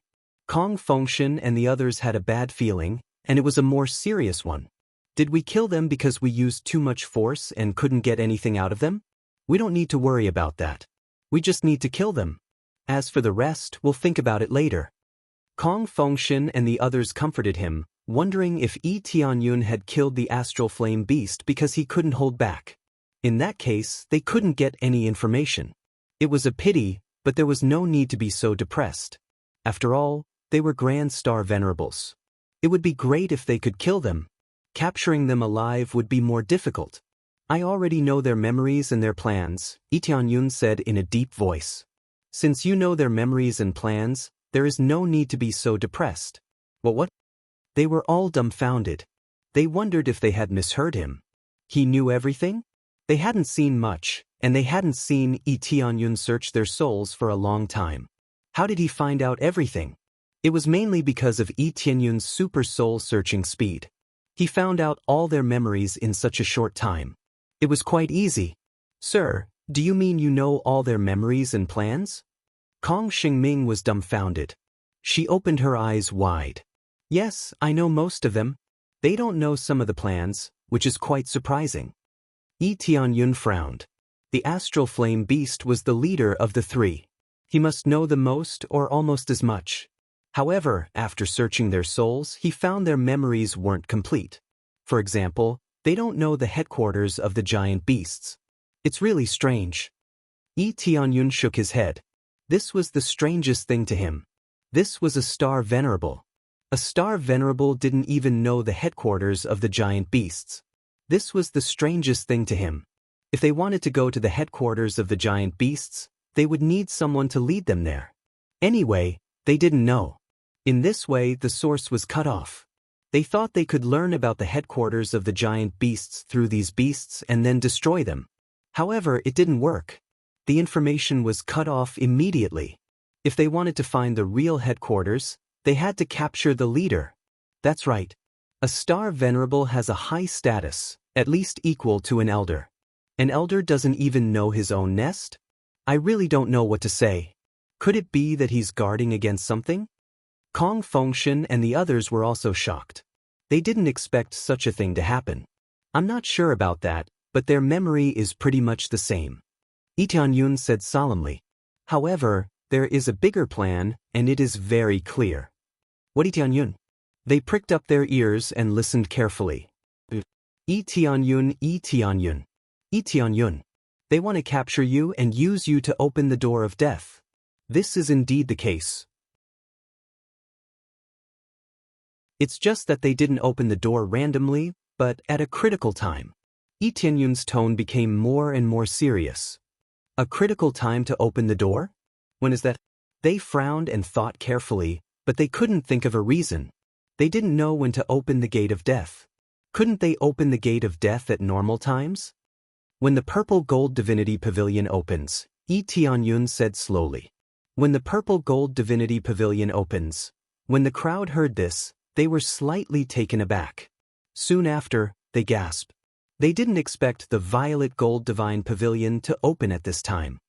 Kong Fengshen and the others had a bad feeling, and it was a more serious one. Did we kill them because we used too much force and couldn't get anything out of them? We don't need to worry about that. We just need to kill them. As for the rest, we'll think about it later. Kong Fengshen and the others comforted him, wondering if Tianyun had killed the astral flame beast because he couldn't hold back. In that case, they couldn't get any information. It was a pity, but there was no need to be so depressed. After all, they were Grand Star Venerables. It would be great if they could kill them. Capturing them alive would be more difficult. I already know their memories and their plans, Tianyun said in a deep voice. Since you know their memories and plans, there is no need to be so depressed. What? They were all dumbfounded. They wondered if they had misheard him. He knew everything? They hadn't seen much, and they hadn't seen Tianyun search their souls for a long time. How did he find out everything? It was mainly because of Tianyun's super soul searching speed. He found out all their memories in such a short time. It was quite easy. Sir, do you mean you know all their memories and plans? Kong Xingming was dumbfounded. She opened her eyes wide. Yes, I know most of them. They don't know some of the plans, which is quite surprising. Tianyun frowned. The astral flame beast was the leader of the three. He must know the most or almost as much. However, after searching their souls, he found their memories weren't complete. For example, they don't know the headquarters of the giant beasts. It's really strange. Tianyun shook his head. This was the strangest thing to him. This was a star venerable. A star venerable didn't even know the headquarters of the giant beasts. This was the strangest thing to him. If they wanted to go to the headquarters of the giant beasts, they would need someone to lead them there. Anyway, they didn't know. In this way, the source was cut off. They thought they could learn about the headquarters of the giant beasts through these beasts and then destroy them. However, it didn't work. The information was cut off immediately. If they wanted to find the real headquarters, they had to capture the leader. That's right. A star venerable has a high status, at least equal to an elder. An elder doesn't even know his own nest? I really don't know what to say. Could it be that he's guarding against something? Kong Fengshen and the others were also shocked. They didn't expect such a thing to happen. I'm not sure about that, but their memory is pretty much the same. Tianyun said solemnly. However, there is a bigger plan, and it is very clear. What, Tianyun? They pricked up their ears and listened carefully. Tianyun, Tianyun. Tianyun. They want to capture you and use you to open the door of death. This is indeed the case. It's just that they didn't open the door randomly, but at a critical time. Lee Tianyun's tone became more and more serious. A critical time to open the door? When is that? They frowned and thought carefully, but they couldn't think of a reason. They didn't know when to open the gate of death. Couldn't they open the gate of death at normal times? When the purple gold divinity pavilion opens, Lee Tianyun said slowly. When the purple gold divinity pavilion opens. When the crowd heard this, they were slightly taken aback. Soon after, they gasped. They didn't expect the violet gold divine pavilion to open at this time.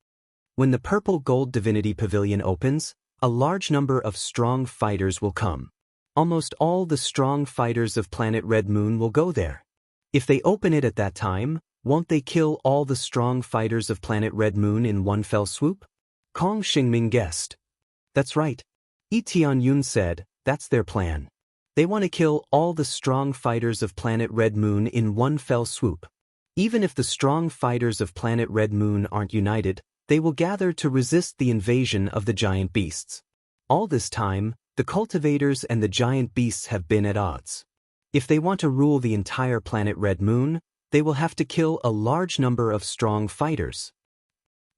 When the purple gold divinity pavilion opens, a large number of strong fighters will come. Almost all the strong fighters of planet Red Moon will go there. If they open it at that time, won't they kill all the strong fighters of planet Red Moon in one fell swoop? Kong Xingming guessed. That's right. Lee Tianyun said, that's their plan. They want to kill all the strong fighters of planet Red Moon in one fell swoop. Even if the strong fighters of planet Red Moon aren't united, they will gather to resist the invasion of the giant beasts. All this time, the cultivators and the giant beasts have been at odds. If they want to rule the entire planet Red Moon, they will have to kill a large number of strong fighters.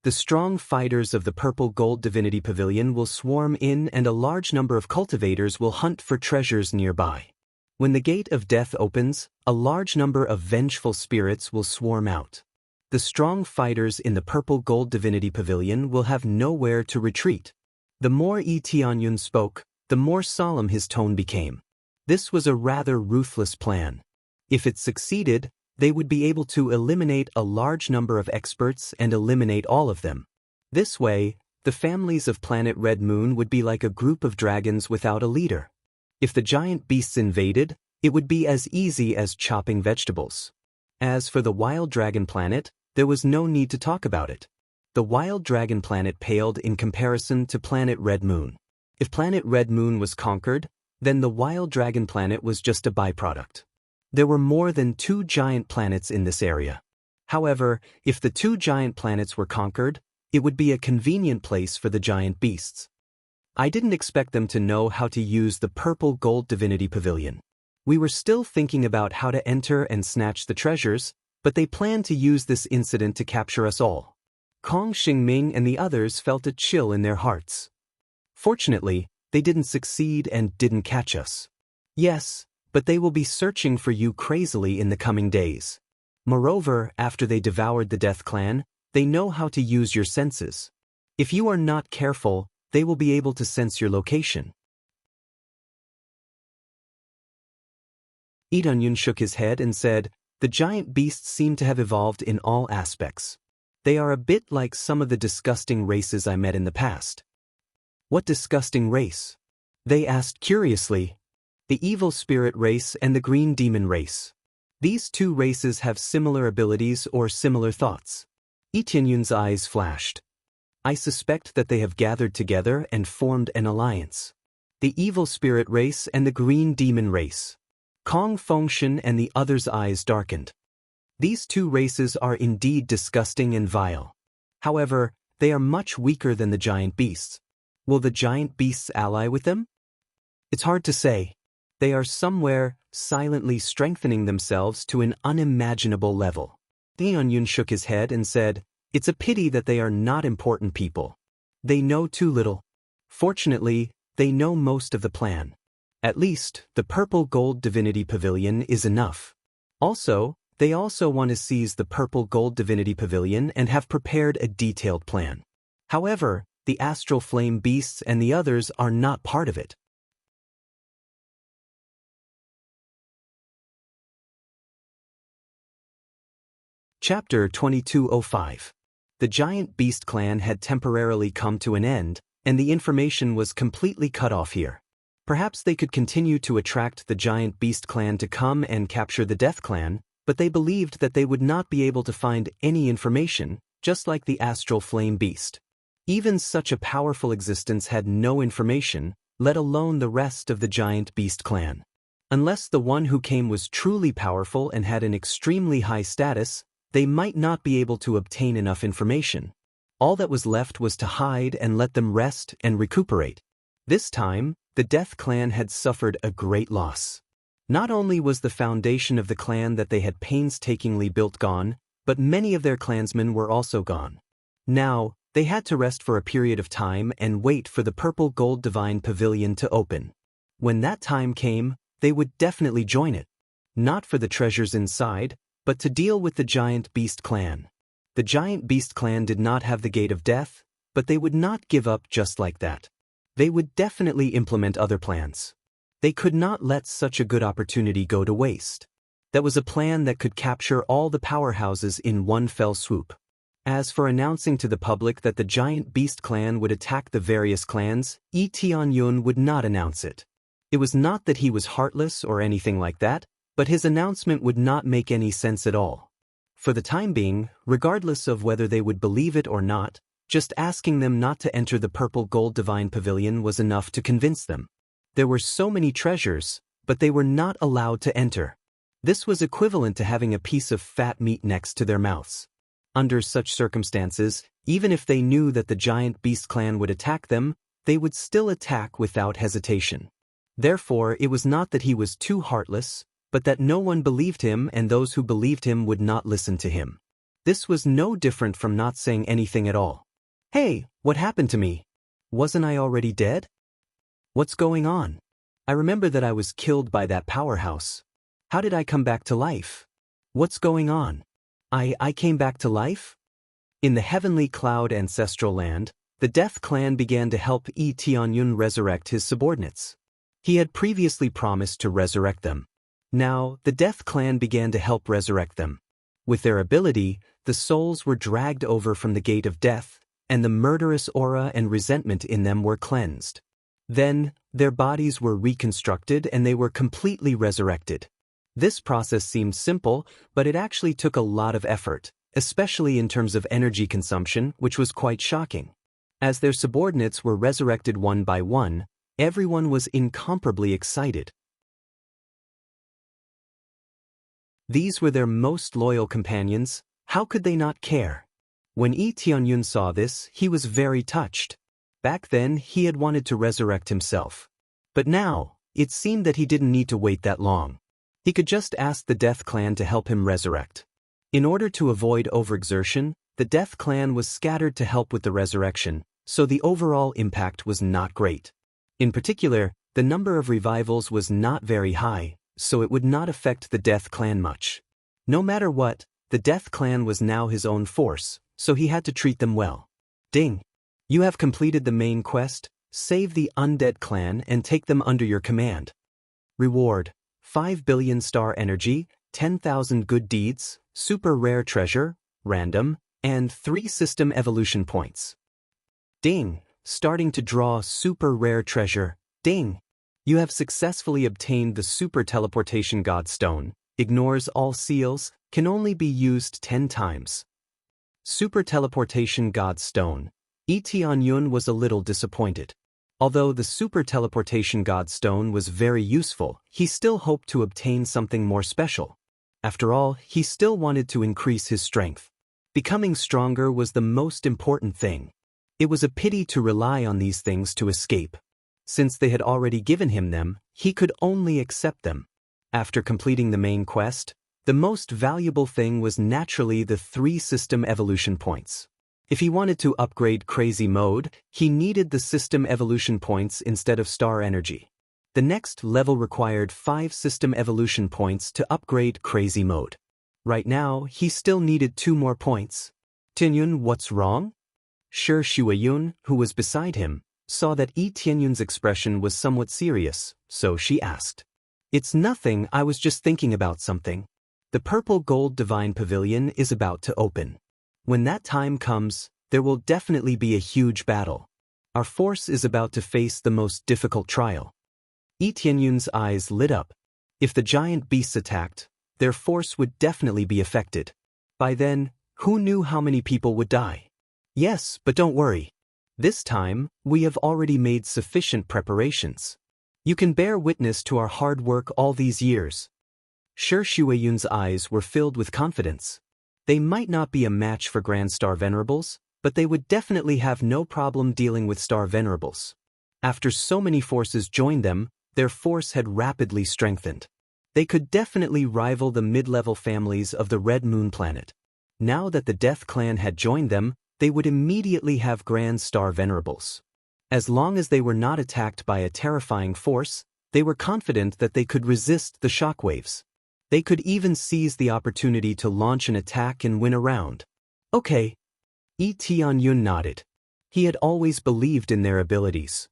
The strong fighters of the purple gold divinity pavilion will swarm in, and a large number of cultivators will hunt for treasures nearby. When the gate of death opens, a large number of vengeful spirits will swarm out. The strong fighters in the purple gold divinity pavilion will have nowhere to retreat. The more Lee Tianyun spoke, the more solemn his tone became. This was a rather ruthless plan. If it succeeded, they would be able to eliminate a large number of experts and eliminate all of them. This way, the families of planet Red Moon would be like a group of dragons without a leader. If the giant beasts invaded, it would be as easy as chopping vegetables. As for the wild dragon planet, there was no need to talk about it. The wild dragon planet paled in comparison to planet Red Moon. If planet Red Moon was conquered, then the wild dragon planet was just a byproduct. There were more than 2 giant planets in this area. However, if the 2 giant planets were conquered, it would be a convenient place for the giant beasts. I didn't expect them to know how to use the purple gold divinity pavilion. We were still thinking about how to enter and snatch the treasures, but they planned to use this incident to capture us all. Kong Xingming and the others felt a chill in their hearts. Fortunately, they didn't succeed and didn't catch us. Yes, but they will be searching for you crazily in the coming days. Moreover, after they devoured the Death Clan, they know how to use your senses. If you are not careful, they will be able to sense your location. Lee Tianyun shook his head and said, the giant beasts seem to have evolved in all aspects. They are a bit like some of the disgusting races I met in the past. What disgusting race? They asked curiously. The evil spirit race and the green demon race. These 2 races have similar abilities or similar thoughts. Lee Tianyun's eyes flashed. I suspect that they have gathered together and formed an alliance. The evil spirit race and the green demon race. Kong Fengshen and the others' eyes darkened. These 2 races are indeed disgusting and vile. However, they are much weaker than the giant beasts. Will the giant beasts ally with them? It's hard to say. They are somewhere, silently strengthening themselves to an unimaginable level. Lee Tianyun shook his head and said, it's a pity that they are not important people. They know too little. Fortunately, they know most of the plan. At least, the purple gold divinity pavilion is enough. Also, they also want to seize the purple gold divinity pavilion and have prepared a detailed plan. However, the astral flame beasts and the others are not part of it. Chapter 2205. The giant beast clan had temporarily come to an end, and the information was completely cut off here. Perhaps they could continue to attract the giant beast clan to come and capture the Death Clan, but they believed that they would not be able to find any information, just like the astral flame beast. Even such a powerful existence had no information, let alone the rest of the giant beast clan. Unless the one who came was truly powerful and had an extremely high status, they might not be able to obtain enough information. All that was left was to hide and let them rest and recuperate. This time, the Death Clan had suffered a great loss. Not only was the foundation of the clan that they had painstakingly built gone, but many of their clansmen were also gone. Now, they had to rest for a period of time and wait for the Purple Gold Divine Pavilion to open. When that time came, they would definitely join it. Not for the treasures inside, but to deal with the Giant Beast Clan. The Giant Beast Clan did not have the Gate of Death, but they would not give up just like that. They would definitely implement other plans. They could not let such a good opportunity go to waste. That was a plan that could capture all the powerhouses in one fell swoop. As for announcing to the public that the Giant Beast Clan would attack the various clans, Tianyun would not announce it. It was not that he was heartless or anything like that, but his announcement would not make any sense at all. For the time being, regardless of whether they would believe it or not, just asking them not to enter the Purple Gold Divine Pavilion was enough to convince them. There were so many treasures, but they were not allowed to enter. This was equivalent to having a piece of fat meat next to their mouths. Under such circumstances, even if they knew that the Giant Beast Clan would attack them, they would still attack without hesitation. Therefore, it was not that he was too heartless, but that no one believed him, and those who believed him would not listen to him. This was no different from not saying anything at all. Hey, what happened to me? Wasn't I already dead? What's going on? I remember that I was killed by that powerhouse. How did I come back to life? What's going on? I came back to life? In the Heavenly Cloud Ancestral Land, the Death Clan began to help Tianyun resurrect his subordinates. He had previously promised to resurrect them. Now, the Death Clan began to help resurrect them. With their ability, the souls were dragged over from the Gate of Death, and the murderous aura and resentment in them were cleansed. Then, their bodies were reconstructed and they were completely resurrected. This process seemed simple, but it actually took a lot of effort, especially in terms of energy consumption, which was quite shocking. As their subordinates were resurrected one by one, everyone was incomparably excited. These were their most loyal companions. How could they not care? When Tianyun saw this, he was very touched. Back then, he had wanted to resurrect himself. But now, it seemed that he didn't need to wait that long. He could just ask the Death Clan to help him resurrect. In order to avoid overexertion, the Death Clan was scattered to help with the resurrection, so the overall impact was not great. In particular, the number of revivals was not very high, so it would not affect the Death Clan much. No matter what, the Death Clan was now his own force, so he had to treat them well. Ding! You have completed the main quest. Save the Undead Clan and take them under your command. Reward: 5 billion star energy, 10,000 good deeds, super rare treasure, random, and 3 system evolution points. Ding! Starting to draw super rare treasure. Ding! You have successfully obtained the Super Teleportation God Stone. Ignores all seals, can only be used 10 times. Super Teleportation God Stone. Tianyun was a little disappointed. Although the Super Teleportation God Stone was very useful, he still hoped to obtain something more special. After all, he still wanted to increase his strength. Becoming stronger was the most important thing. It was a pity to rely on these things to escape. Since they had already given him them, he could only accept them. After completing the main quest, the most valuable thing was naturally the 3 system evolution points. If he wanted to upgrade Crazy Mode, he needed the system evolution points instead of star energy. The next level required 5 system evolution points to upgrade Crazy Mode. Right now, he still needed 2 more points. Tianyun, what's wrong? Shi Shuayun, who was beside him, saw that Tianyun's expression was somewhat serious, so she asked. It's nothing, I was just thinking about something. The Purple Gold Divine Pavilion is about to open. When that time comes, there will definitely be a huge battle. Our force is about to face the most difficult trial. Tianyun's eyes lit up. If the giant beasts attacked, their force would definitely be affected. By then, who knew how many people would die? Yes, but don't worry. This time, we have already made sufficient preparations. You can bear witness to our hard work all these years. Shi Shuayun's eyes were filled with confidence. They might not be a match for Grand Star Venerables, but they would definitely have no problem dealing with Star Venerables. After so many forces joined them, their force had rapidly strengthened. They could definitely rival the mid-level families of the Red Moon planet. Now that the Death Clan had joined them, they would immediately have Grand Star Venerables. As long as they were not attacked by a terrifying force, they were confident that they could resist the shockwaves. They could even seize the opportunity to launch an attack and win a round. Okay. Yi Tianyun nodded. He had always believed in their abilities.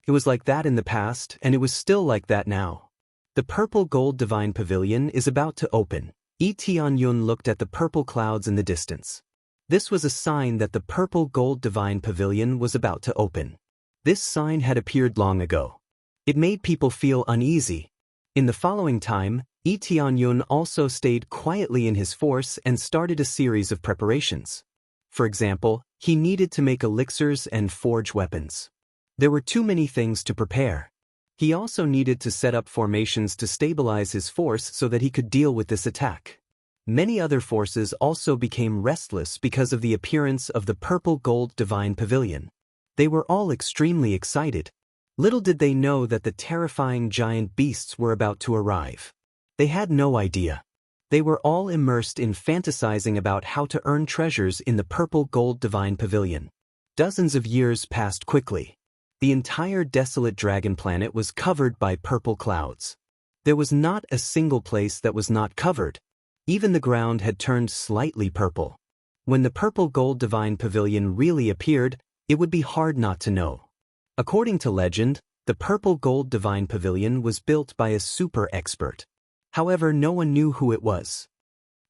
It was like that in the past, and it was still like that now. The Purple Gold Divine Pavilion is about to open. Yi Tianyun looked at the purple clouds in the distance. This was a sign that the Purple Gold Divine Pavilion was about to open. This sign had appeared long ago. It made people feel uneasy. In the following time, Yi Tianyun also stayed quietly in his force and started a series of preparations. For example, he needed to make elixirs and forge weapons. There were too many things to prepare. He also needed to set up formations to stabilize his force so that he could deal with this attack. Many other forces also became restless because of the appearance of the Purple Gold Divine Pavilion. They were all extremely excited. Little did they know that the terrifying giant beasts were about to arrive. They had no idea. They were all immersed in fantasizing about how to earn treasures in the Purple Gold Divine Pavilion. Dozens of years passed quickly. The entire desolate dragon planet was covered by purple clouds. There was not a single place that was not covered. Even the ground had turned slightly purple. When the Purple Gold Divine Pavilion really appeared, it would be hard not to know. According to legend, the Purple Gold Divine Pavilion was built by a super expert. However, no one knew who it was.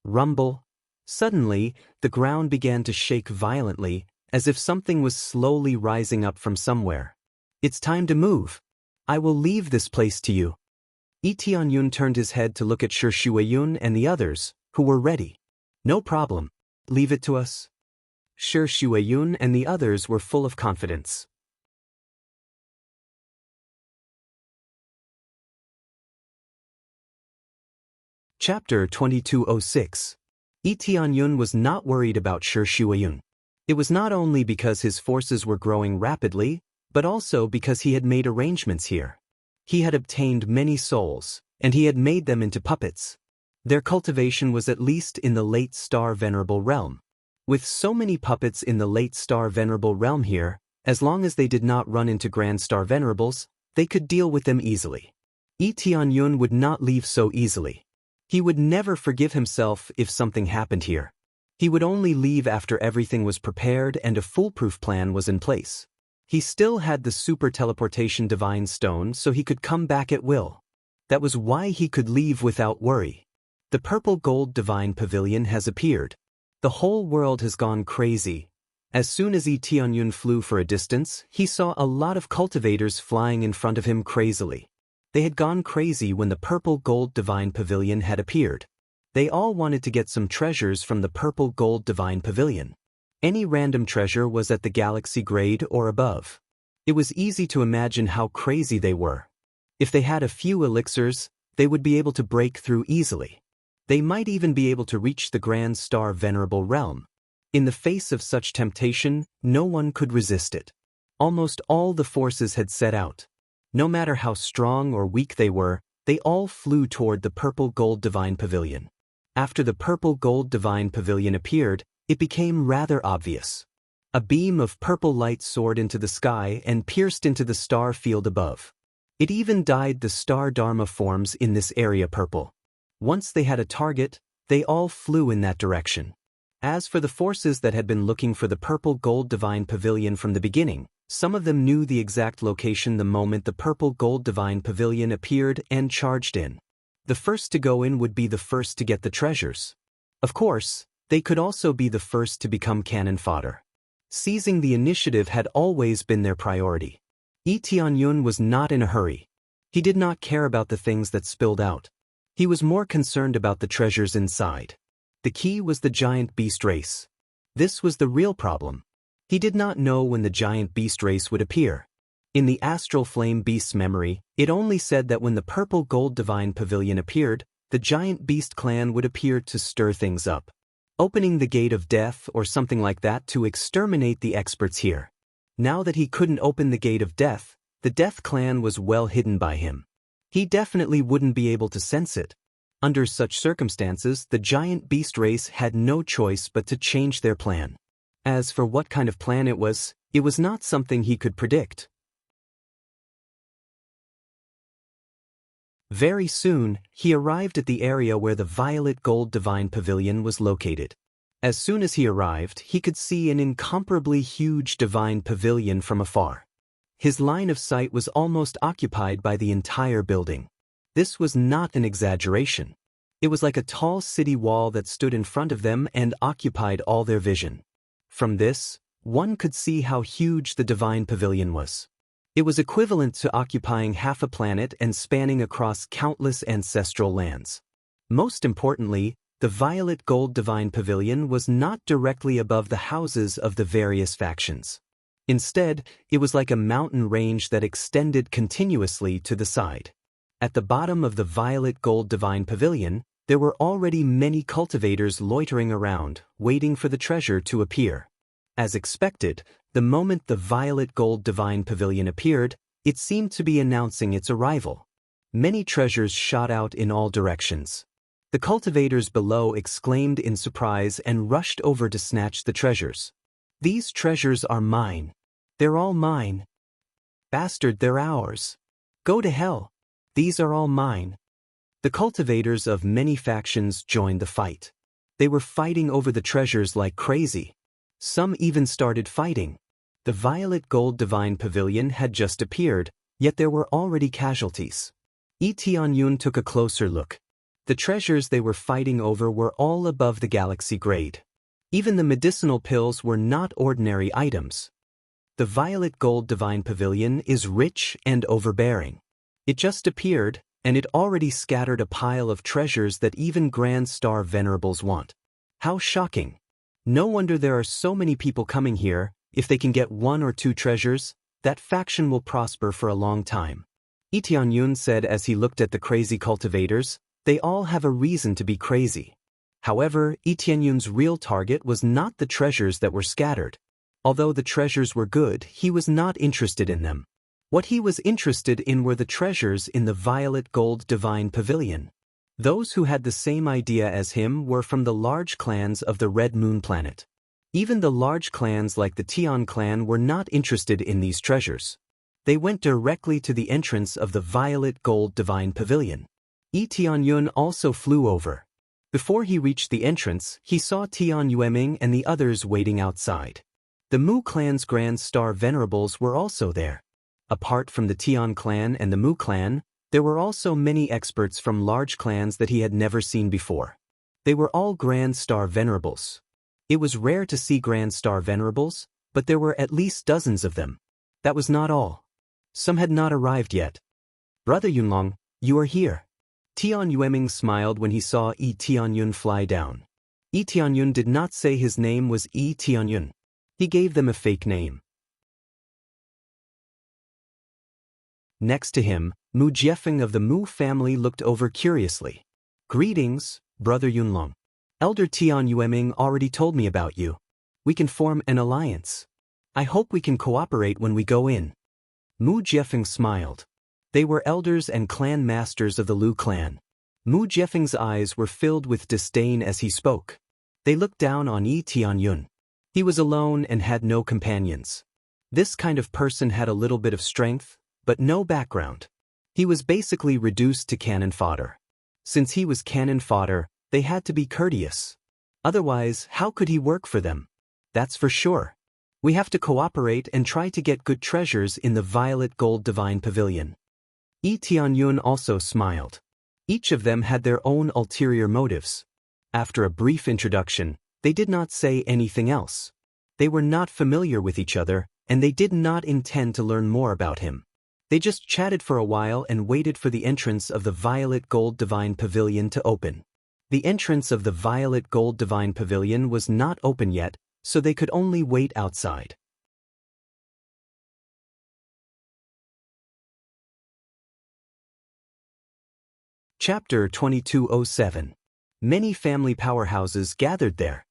Rumble. Suddenly, the ground began to shake violently, as if something was slowly rising up from somewhere. It's time to move. I will leave this place to you. Yi Tianyun turned his head to look at Shi Shuiyun and the others, who were ready. No problem. Leave it to us. Shi Shuiyun and the others were full of confidence. Chapter 2206. Yi Tianyun was not worried about Shi Shuiyun. It was not only because his forces were growing rapidly, but also because he had made arrangements here. He had obtained many souls, and he had made them into puppets. Their cultivation was at least in the Late Star Venerable realm. With so many puppets in the Late Star Venerable realm here, as long as they did not run into Grand Star Venerables, they could deal with them easily. Yi Tianyun would not leave so easily. He would never forgive himself if something happened here. He would only leave after everything was prepared and a foolproof plan was in place. He still had the super teleportation divine stone so he could come back at will. That was why he could leave without worry. The Purple Gold Divine Pavilion has appeared. The whole world has gone crazy. As soon as Yi Tianyun flew for a distance, he saw a lot of cultivators flying in front of him crazily. They had gone crazy when the Purple Gold Divine Pavilion had appeared. They all wanted to get some treasures from the Purple Gold Divine Pavilion. Any random treasure was at the galaxy grade or above. It was easy to imagine how crazy they were. If they had a few elixirs, they would be able to break through easily. They might even be able to reach the Grand Star Venerable realm. In the face of such temptation, no one could resist it. Almost all the forces had set out. No matter how strong or weak they were, they all flew toward the Purple Gold Divine Pavilion. After the Purple Gold Divine Pavilion appeared, it became rather obvious. A beam of purple light soared into the sky and pierced into the star field above. It even dyed the star Dharma forms in this area purple. Once they had a target, they all flew in that direction. As for the forces that had been looking for the Purple Gold Divine Pavilion from the beginning, some of them knew the exact location the moment the Purple Gold Divine Pavilion appeared and charged in. The first to go in would be the first to get the treasures. Of course, they could also be the first to become cannon fodder. Seizing the initiative had always been their priority. Yi Tianyun was not in a hurry. He did not care about the things that spilled out. He was more concerned about the treasures inside. The key was the giant beast race. This was the real problem. He did not know when the giant beast race would appear. In the Astral Flame Beast's memory, it only said that when the Purple Gold Divine Pavilion appeared, the giant beast clan would appear to stir things up. opening the gate of death or something like that to exterminate the experts here. Now that he couldn't open the gate of death, the Death Clan was well hidden by him. He definitely wouldn't be able to sense it. Under such circumstances, the giant beast race had no choice but to change their plan. As for what kind of plan it was not something he could predict. Very soon, he arrived at the area where the violet gold divine pavilion was located. As soon as he arrived, he could see an incomparably huge divine pavilion from afar. His line of sight was almost occupied by the entire building. This was not an exaggeration. It was like a tall city wall that stood in front of them and occupied all their vision. From this, one could see how huge the divine pavilion was. It was equivalent to occupying half a planet and spanning across countless ancestral lands. Most importantly, the violet gold divine pavilion was not directly above the houses of the various factions. Instead, it was like a mountain range that extended continuously to the side. At the bottom of the violet gold divine pavilion, there were already many cultivators loitering around, waiting for the treasure to appear. As expected, the moment the violet gold divine pavilion appeared, it seemed to be announcing its arrival. Many treasures shot out in all directions. The cultivators below exclaimed in surprise and rushed over to snatch the treasures. "These treasures are mine. They're all mine. Bastard, they're ours. Go to hell. These are all mine." The cultivators of many factions joined the fight. They were fighting over the treasures like crazy. Some even started fighting. The violet gold divine pavilion had just appeared, yet there were already casualties. Tianyun took a closer look. The treasures they were fighting over were all above the galaxy grade. Even the medicinal pills were not ordinary items. The violet gold divine pavilion is rich and overbearing. It just appeared, and it already scattered a pile of treasures that even Grand Star Venerables want. How shocking. No wonder there are so many people coming here. If they can get 1 or 2 treasures, that faction will prosper for a long time. Tianyun said as he looked at the crazy cultivators. They all have a reason to be crazy. However, Tianyun's real target was not the treasures that were scattered. Although the treasures were good, he was not interested in them. What he was interested in were the treasures in the violet gold divine pavilion. Those who had the same idea as him were from the large clans of the Red Moon planet. Even the large clans like the Tian clan were not interested in these treasures. They went directly to the entrance of the violet gold divine pavilion. Tianyun also flew over. Before he reached the entrance, he saw Tian Yueming and the others waiting outside. The Mu clan's Grand Star Venerables were also there. Apart from the Tian clan and the Mu clan, there were also many experts from large clans that he had never seen before. They were all Grand Star Venerables. It was rare to see Grand Star Venerables, but there were at least dozens of them. That was not all. Some had not arrived yet. "Brother Yunlong, you are here." Tian Yueming smiled when he saw Tianyun fly down. Tianyun did not say his name was Tianyun. He gave them a fake name. Next to him, Mu Jiefeng of the Mu family looked over curiously. "Greetings, Brother Yunlong. Elder Tian Yueming already told me about you. We can form an alliance. I hope we can cooperate when we go in." Mu Jiefeng smiled. They were elders and clan masters of the Lu clan. Mu Jiefeng's eyes were filled with disdain as he spoke. They looked down on Tianyun. He was alone and had no companions. This kind of person had a little bit of strength, but no background. He was basically reduced to cannon fodder. Since he was cannon fodder, they had to be courteous. Otherwise, how could he work for them? That's for sure. We have to cooperate and try to get good treasures in the violet gold divine pavilion. Tianyun also smiled. Each of them had their own ulterior motives. After a brief introduction, they did not say anything else. They were not familiar with each other, and they did not intend to learn more about him. They just chatted for a while and waited for the entrance of the violet gold divine pavilion to open. The entrance of the violet gold divine pavilion was not open yet, so they could only wait outside. Chapter 2207. Many family powerhouses gathered there.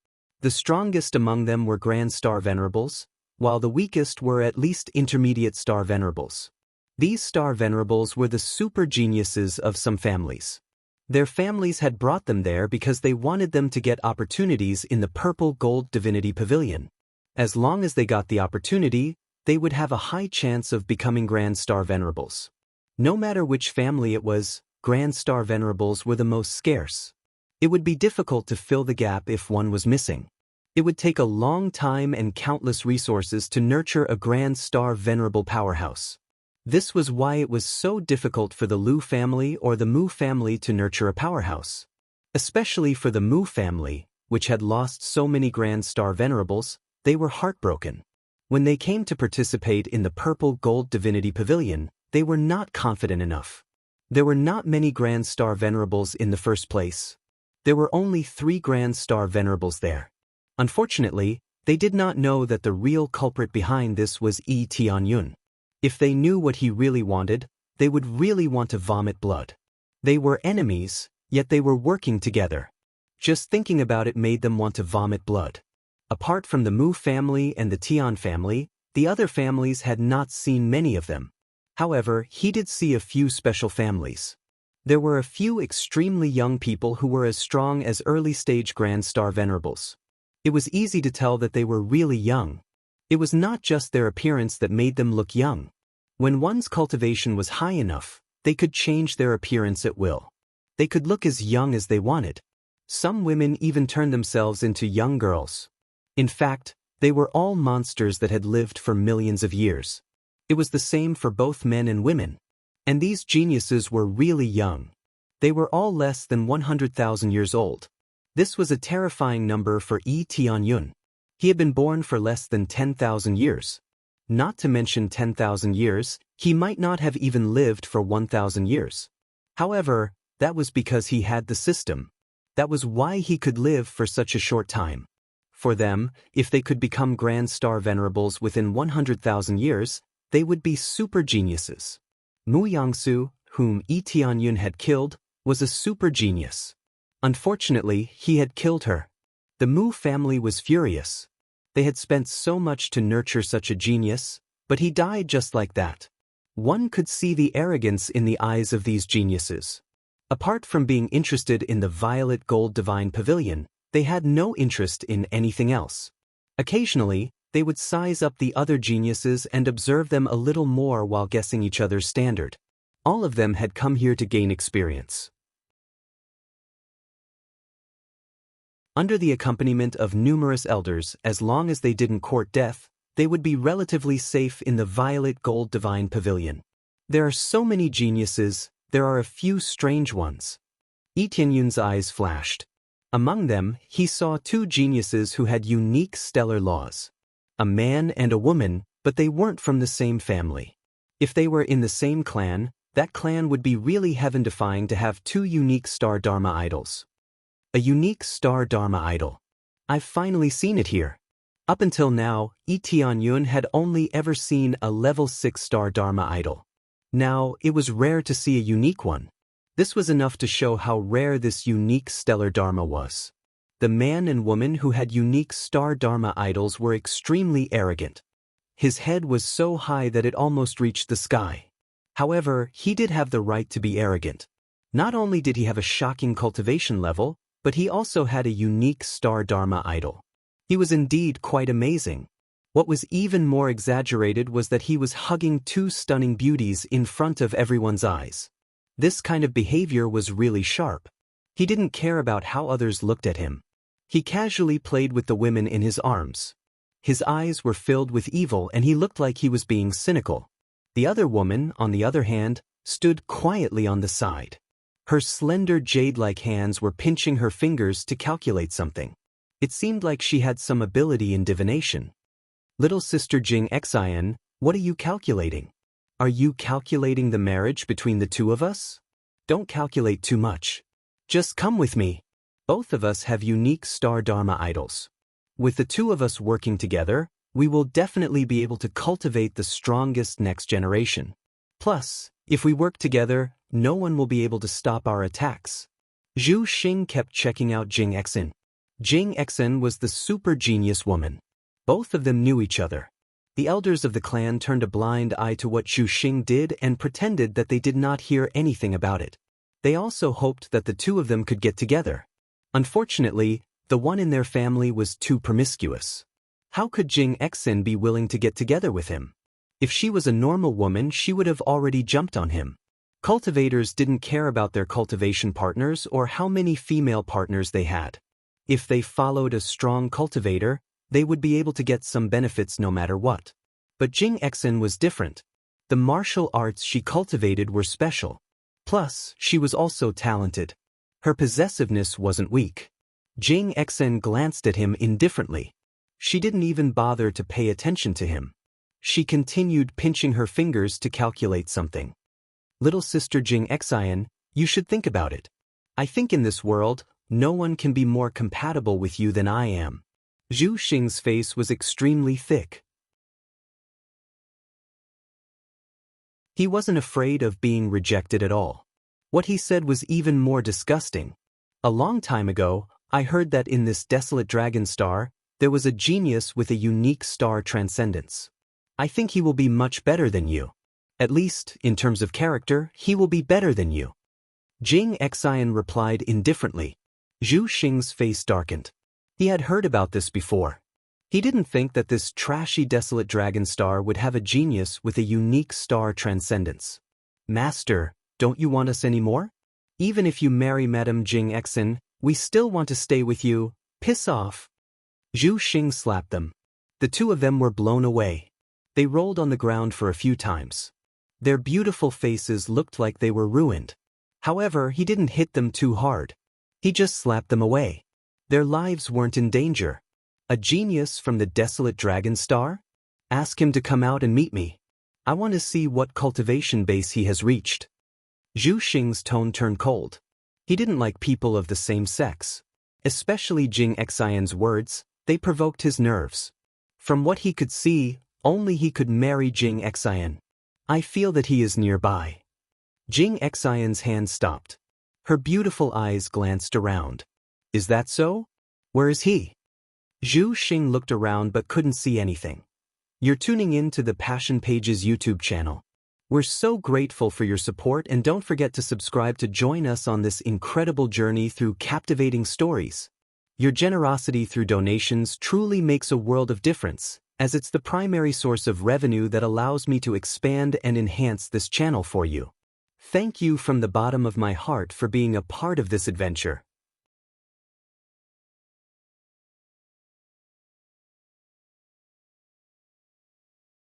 The strongest among them were Grand Star Venerables, while the weakest were at least intermediate Star Venerables. These Star Venerables were the super geniuses of some families. Their families had brought them there because they wanted them to get opportunities in the Purple Gold Divinity Pavilion. As long as they got the opportunity, they would have a high chance of becoming Grand Star Venerables. No matter which family it was, Grand Star Venerables were the most scarce. It would be difficult to fill the gap if one was missing. It would take a long time and countless resources to nurture a Grand Star Venerable powerhouse. This was why it was so difficult for the Lu family or the Mu family to nurture a powerhouse. Especially for the Mu family, which had lost so many Grand Star Venerables, they were heartbroken. When they came to participate in the Purple Gold Divinity Pavilion, they were not confident enough. There were not many Grand Star Venerables in the first place. There were only 3 Grand Star Venerables there. Unfortunately, they did not know that the real culprit behind this was Yi Tianyun. If they knew what he really wanted, they would really want to vomit blood. They were enemies, yet they were working together. Just thinking about it made them want to vomit blood. Apart from the Mu family and the Tian family, the other families had not seen many of them. However, he did see a few special families. There were a few extremely young people who were as strong as early-stage Grand Star Venerables. It was easy to tell that they were really young. It was not just their appearance that made them look young. When one's cultivation was high enough, they could change their appearance at will. They could look as young as they wanted. Some women even turned themselves into young girls. In fact, they were all monsters that had lived for millions of years. It was the same for both men and women. And these geniuses were really young. They were all less than 100,000 years old. This was a terrifying number for Yi Tianyun. He had been born for less than 10,000 years. Not to mention 10,000 years, he might not have even lived for 1,000 years. However, that was because he had the system. That was why he could live for such a short time. For them, if they could become Grand Star Venerables within 100,000 years, they would be super geniuses. Mu Yangsu, whom Yi Tianyun had killed, was a super genius. Unfortunately, he had killed her. The Mu family was furious. They had spent so much to nurture such a genius, but he died just like that. One could see the arrogance in the eyes of these geniuses. Apart from being interested in the Violet Gold Divine Pavilion, they had no interest in anything else. Occasionally, they would size up the other geniuses and observe them a little more while guessing each other's standard. All of them had come here to gain experience. Under the accompaniment of numerous elders, as long as they didn't court death, they would be relatively safe in the Violet Gold Divine Pavilion. There are so many geniuses, there are a few strange ones. Yi Tianyun's eyes flashed. Among them, he saw 2 geniuses who had unique stellar laws. A man and a woman, but they weren't from the same family. If they were in the same clan, that clan would be really heaven-defying to have 2 unique Star Dharma idols. A unique Star Dharma idol. I've finally seen it here. Up until now, Yi Tianyun had only ever seen a level 6 Star Dharma idol. Now, it was rare to see a unique one. This was enough to show how rare this unique stellar Dharma was. The man and woman who had unique Star Dharma idols were extremely arrogant. His head was so high that it almost reached the sky. However, he did have the right to be arrogant. Not only did he have a shocking cultivation level, but he also had a unique Star Dharma idol. He was indeed quite amazing. What was even more exaggerated was that he was hugging 2 stunning beauties in front of everyone's eyes. This kind of behavior was really sharp. He didn't care about how others looked at him. He casually played with the women in his arms. His eyes were filled with evil and he looked like he was being cynical. The other woman, on the other hand, stood quietly on the side. Her slender jade-like hands were pinching her fingers to calculate something. It seemed like she had some ability in divination. Little sister Jing Xian, what are you calculating? Are you calculating the marriage between the 2 of us? Don't calculate too much. Just come with me. Both of us have unique Star Dharma idols. With the 2 of us working together, we will definitely be able to cultivate the strongest next generation. Plus, if we work together, no one will be able to stop our attacks. Zhu Xing kept checking out Jing Xian. Jing Exen was the super genius woman. Both of them knew each other. The elders of the clan turned a blind eye to what Zhu Xing did and pretended that they did not hear anything about it. They also hoped that the two of them could get together. Unfortunately, the one in their family was too promiscuous. How could Jing Exen be willing to get together with him? If she was a normal woman, she would have already jumped on him. Cultivators didn't care about their cultivation partners or how many female partners they had. If they followed a strong cultivator, they would be able to get some benefits no matter what. But Jing Exen was different. The martial arts she cultivated were special. Plus, she was also talented. Her possessiveness wasn't weak. Jing Exen glanced at him indifferently. She didn't even bother to pay attention to him. She continued pinching her fingers to calculate something. Little sister Jing Exen, you should think about it. I think in this world, no one can be more compatible with you than I am. Zhu Xing's face was extremely thick. He wasn't afraid of being rejected at all. What he said was even more disgusting. A long time ago, I heard that in this desolate dragon star, there was a genius with a unique star transcendence. I think he will be much better than you. At least, in terms of character, he will be better than you. Jing Exen replied indifferently. Zhu Xing's face darkened. He had heard about this before. He didn't think that this trashy desolate dragon star would have a genius with a unique star transcendence. Master, don't you want us anymore? Even if you marry Madame Jing Exen, we still want to stay with you. Piss off. Zhu Xing slapped them. The two of them were blown away. They rolled on the ground for a few times. Their beautiful faces looked like they were ruined. However, he didn't hit them too hard. He just slapped them away. Their lives weren't in danger. A genius from the desolate dragon star? Ask him to come out and meet me. I want to see what cultivation base he has reached. Zhu Xing's tone turned cold. He didn't like people of the same sex. Especially Jing Exen's words, they provoked his nerves. From what he could see, only he could marry Jing Exen. I feel that he is nearby. Jing Exen's hand stopped. Her beautiful eyes glanced around. Is that so? Where is he? Zhu Xing looked around but couldn't see anything. You're tuning in to the Passion Pages YouTube channel. We're so grateful for your support, and don't forget to subscribe to join us on this incredible journey through captivating stories. Your generosity through donations truly makes a world of difference, as it's the primary source of revenue that allows me to expand and enhance this channel for you. Thank you from the bottom of my heart for being a part of this adventure.